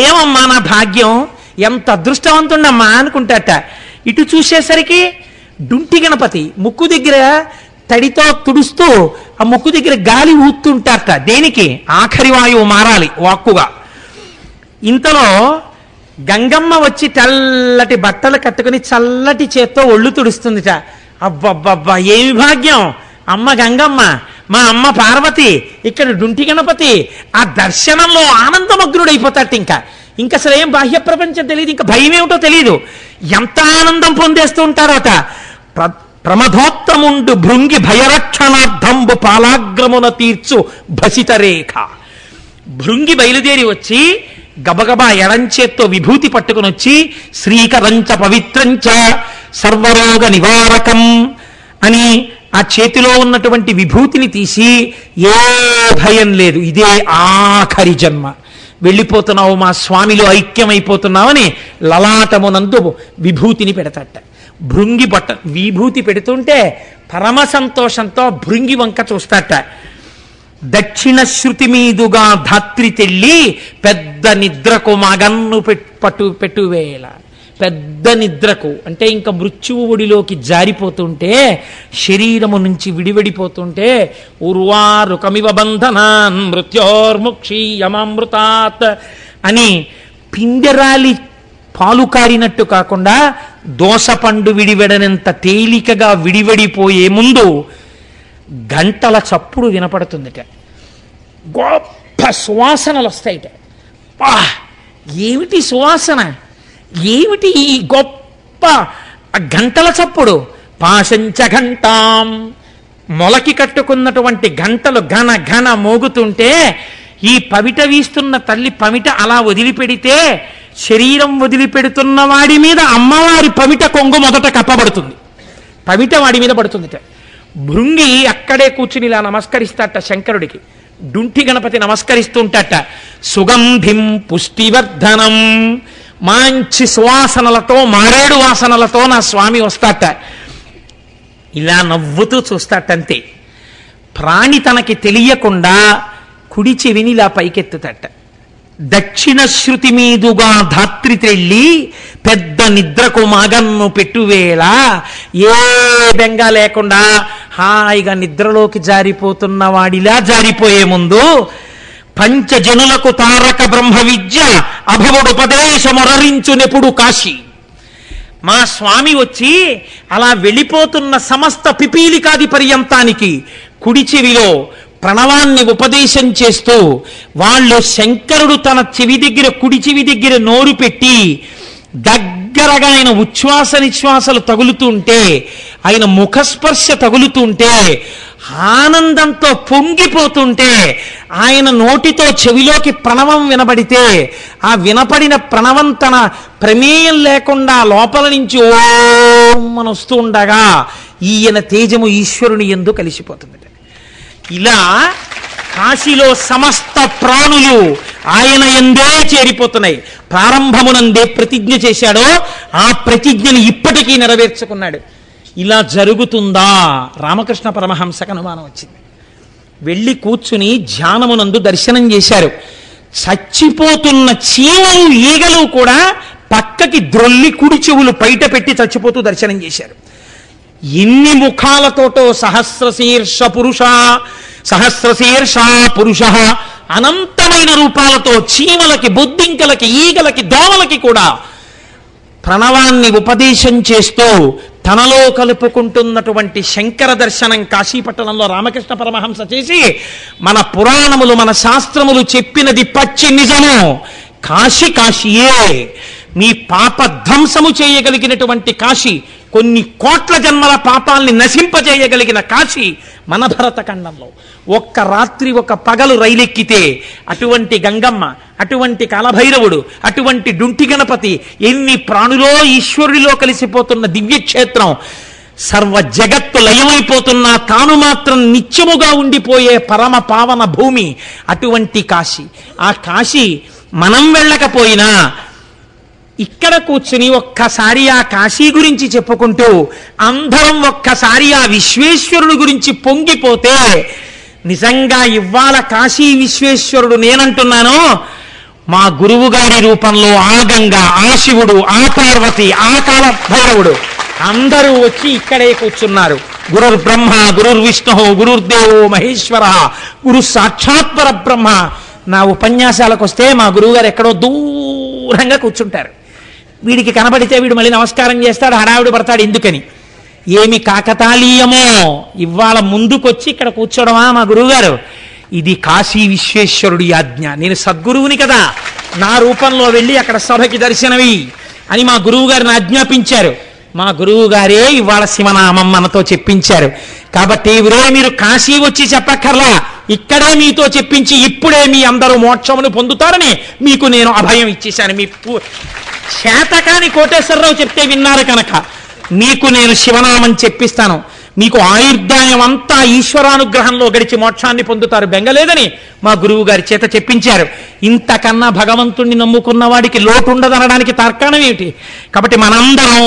ఏమమ్మా నా భాగ్యం, ఎంత అదృష్టవంతుండమ్మా అనుకుంటాట. ఇటు చూసేసరికి డుంటి గణపతి ముక్కు దగ్గర తడితో తుడుస్తూ ఆ ముక్కు దగ్గర గాలి ఊతుంటారట. దేనికి? ఆఖరి వాయువు మారాలి వాక్కుగా. ఇంతలో గంగమ్మ వచ్చి తెల్లటి బట్టలు కట్టుకుని చల్లటి చేత్తో ఒళ్ళు తుడుస్తుందిట. అబ్బబ్బబ్బా ఏమి భాగ్యం! అమ్మ గంగమ్మ, మా అమ్మ పార్వతి, ఇక్కడ డుంటి గణపతి. ఆ దర్శనంలో ఆనందమగ్నుడైపోతాడు. ఇంకా అసలు ఏం బాహ్య ప్రపంచం తెలియదు, ఇంకా భయం ఏమిటో తెలియదు. ఎంత ఆనందం పొందేస్తూ ఉంటారట. ప్రమథోత్తముండు భృంగి భయరక్షణార్థంబు పాలాగ్రమున తీర్చు భసిత రేఖ. భృంగి బయలుదేరి వచ్చి గబగబా ఎడంచేత్తో విభూతి పట్టుకుని వచ్చి శ్రీకరంచ పవిత్రంచ సర్వరోగ నివారకం అని ఆ చేతిలో ఉన్నటువంటి విభూతిని తీసి, ఏ భయం లేదు, ఇదే ఆఖరి జన్మ, వెళ్ళిపోతున్నావు మా స్వామిలో ఐక్యమైపోతున్నావని లలాటమునందు విభూతిని పెడతాట. భృంగి బట్ట విభూతి పెడుతుంటే పరమ సంతోషంతో భృంగి వంక చూస్తాట. దక్షిణ శృతి మీదుగా ధాత్రి తెల్లి పెద్ద నిద్రకు మగన్ను పెట్టువేళ. పెద్ద నిద్రకు అంటే ఇంకా మృత్యువు ఒడిలోకి జారిపోతుంటే, శరీరము నుంచి విడివడిపోతుంటే, ఉర్వారుకమివ బంధనాన్ మృత్యోర్ముక్షీయమామృతాత్ అని పిండెరాలి పాలు కారినట్టు కాకుండా దోసపండు విడివెడనంత తేలికగా విడివడిపోయే ముందు గంటల చప్పుడు వినపడుతుందిట. గొప్ప సువాసనలు వస్తాయిట. ఏమిటి సువాసన, ఏమిటి ఈ గొప్ప గంటల చప్పుడు? పాశంచ ఘంటాం, మొలకి కట్టుకున్నటువంటి గంటలు ఘన ఘన మోగుతుంటే, ఈ పవిట వీస్తున్న తల్లి పమిట అలా వదిలిపెడితే శరీరం వదిలిపెడుతున్న వాడి మీద అమ్మవారి పవిట కొంగు మొదట కప్పబడుతుంది, పవిట వాడి మీద పడుతుందిట. భృంగి అక్కడే కూర్చుని ఇలా నమస్కరిస్తాట శంకరుడికి. డుంఠి గణపతి నమస్కరిస్తుంటట. సుగంధిం పుష్టివర్ధనం, మంచి సువాసనలతో మారేడు వాసనలతో నా స్వామి వస్తాట. ఇలా నవ్వుతూ చూస్తాటంతే. ప్రాణి తనకి తెలియకుండా కుడి చెవిని ఇలా పైకెత్తుతట. దక్షిణ శృతి మీదుగా ధాత్రి తెళ్ళి పెద్ద నిద్రకు మగన్ను పెట్టువేళ ఏ బెంగ లేకుండా హాయిగా నిద్రలోకి జారిపోతున్న వాడిలా జారిపోయే ముందు పంచజనులకు తారక బ్రహ్మ విద్య అభవుడుపదేశమొరరించునెప్పుడు కాశీ. మా స్వామి వచ్చి అలా వెళ్ళిపోతున్న సమస్త పిపీలికాది పర్యంతానికి కుడి చెవిలో ప్రణవాన్ని ఉపదేశం చేస్తూ వాళ్ళు శంకరుడు తన చెవి దగ్గర కుడి చెవి దగ్గర నోరు పెట్టి దగ్గరగా ఆయన ఉచ్ఛ్వాస నిశ్వాసలు తగులుతుంటే, ఆయన ముఖస్పర్శ తగులుతుంటే, ఆనందంతో పొంగిపోతుంటే, ఆయన నోటితో చెవిలోకి ప్రణవం వినబడితే ఆ వినపడిన ప్రణవం తన ప్రమేయం లేకుండా లోపల నుంచి ఓం అని వస్తూ ఉండగా ఈయన తేజము ఈశ్వరుని యందు కలిసిపోతుంది. ఇలా కాశీలో సమస్త ప్రాణులు ఆయన యందే చేరిపోతున్నాయి. ప్రారంభమునందే ప్రతిజ్ఞ చేశాడో ఆ ప్రతిజ్ఞని ఇప్పటికీ నెరవేర్చుకున్నాడు. ఇలా జరుగుతుందా? రామకృష్ణ పరమహంసకు అనుమానం వచ్చింది. వెళ్ళి కూర్చుని ధ్యానమునందు దర్శనం చేశారు. చచ్చిపోతున్న చీమలు ఈగలు కూడా పక్కకి ద్రొల్లి కుడి చెవులు బయట పెట్టి చచ్చిపోతూ దర్శనం చేశారు. ఎన్ని ముఖాలతోటో సహస్రశీర్ష పురుష అనంతమైన రూపాలతో చీమలకి, బొద్దింకలకి, ఈగలకి, దోమలకి కూడా ప్రణవాన్ని ఉపదేశం చేస్తూ తనలో కలుపుకుంటున్నటువంటి శంకర దర్శనం కాశీపట్టణంలో రామకృష్ణ పరమహంస చేసి, మన పురాణములు మన శాస్త్రములు చెప్పినది పచ్చి నిజము. కాశీ కాశీయే. మీ పాప ధ్వంసము చేయగలిగినటువంటి కాశీ, కొన్ని కోట్ల జన్మల పాపాల్ని నశింపజేయగలిగిన కాశీ మన భరతఖండంలో. ఒక్క రాత్రి ఒక పగలు రైలెక్కితే అటువంటి గంగమ్మ, అటువంటి కాలభైరవుడు, అటువంటి డుంటి గణపతి, ఎన్ని ప్రాణులో ఈశ్వరుడిలో కలిసిపోతున్న దివ్యక్షేత్రం, సర్వ జగత్తు లయమైపోతున్నా తాను మాత్రం నిత్యముగా ఉండిపోయే పరమ పావన భూమి అటువంటి కాశీ. ఆ కాశీ మనం వెళ్ళకపోయినా ఇక్కడ కూర్చుని ఒక్కసారి ఆ కాశీ గురించి చెప్పుకుంటూ అందరం ఒక్కసారి ఆ విశ్వేశ్వరుడు గురించి పొంగిపోతే, నిజంగా ఇవాళ కాశీ విశ్వేశ్వరుడు నేనంటున్నాను, మా గురువు గారి రూపంలో ఆ గంగ, ఆ శివుడు, ఆ పార్వతి, ఆ కాల భైరవుడు అందరూ వచ్చి ఇక్కడే కూర్చున్నారు. గురుర్ బ్రహ్మ, గురుర్ విష్ణు, గురుర్దేవో మహేశ్వర, గురు సాక్షాత్ పరబ్రహ్మ. నా ఉపన్యాసాలకు వస్తే మా గురువు గారు ఎక్కడో దూరంగా కూర్చుంటారు. వీడికి కనబడితే వీడు మళ్ళీ నమస్కారం చేస్తాడు, హడావిడి పడతాడు. ఎందుకని? ఏమి కాకతాళీయమో ఇవాళ ముందుకొచ్చి ఇక్కడ కూర్చోవడమా మా గురువుగారు? ఇది కాశీ విశ్వేశ్వరుడి ఆజ్ఞ. నేను సద్గురువుని కదా, నా రూపంలో వెళ్ళి అక్కడ సభకి దర్శనవి అని మా గురువు గారిని ఆజ్ఞాపించారు. మా గురువు గారే ఇవాళ శివనామం మనతో చెప్పించారు. కాబట్టి మీరు కాశీ వచ్చి చెప్పక్కర్లా, ఇక్కడే మీతో చెప్పించి ఇప్పుడే మీ అందరూ మోక్షమును పొందుతారని మీకు నేను అభయం ఇచ్చేశాను. మీ శాతకాని కోటేశ్వరరావు చెప్తే విన్నారు కనుక మీకు నేను శివనామం చెప్పిస్తాను. మీకు ఆయుర్దాయం అంతా ఈశ్వరానుగ్రహంలో గడిచి మోక్షాన్ని పొందుతారు, బెంగలేదని మా గురువు గారి చేత చెప్పించారు. ఇంతకన్నా భగవంతుణ్ణి నమ్ముకున్న వాడికి లోటు ఉండదనడానికి తర్కాణం ఏమిటి? కాబట్టి మనందరం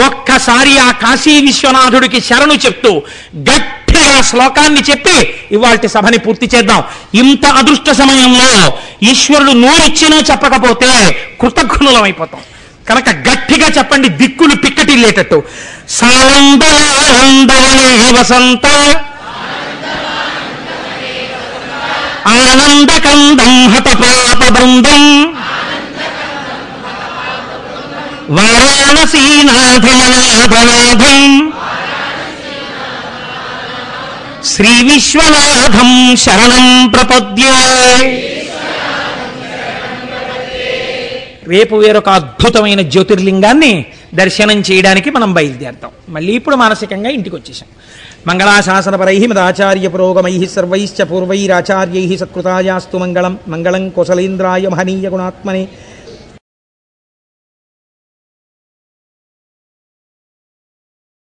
ఒక్కసారి ఆ కాశీ విశ్వనాథుడికి శరణు చెప్తూ గట్టిగా శ్లోకాన్ని చెప్పి ఇవాల్టి సభని పూర్తి చేద్దాం. ఇంత అదృష్ట సమయంలో ఈశ్వరుడు నోరిచ్చినా చెప్పకపోతే కృతజ్ఞులమైపోతాం కనుక గట్టిగా చెప్పండి, దిక్కులు పిక్కటిల్లేటట్టు. వసంత ఆనందకందం హతపాప బృందం వారాణసీనాథమనాథనాథం శ్రీ విశ్వనాథం శరణం ప్రపద్యే. రేపు వేరొక అద్భుతమైన జ్యోతిర్లింగాన్ని దర్శనం చేయడానికి మనం బయలుదేరుతాం. మళ్ళీ ఇప్పుడు మానసికంగా ఇంటికి వచ్చేసాం. మంగళాశాసనపరై మదాచార్య పురోగమై సర్వైశ్చ పూర్వైరాచార్యై సత్కృతాయాస్తు మంగళం. మంగళం కోసలేంద్రాయ మహనీయ గుణాత్మనే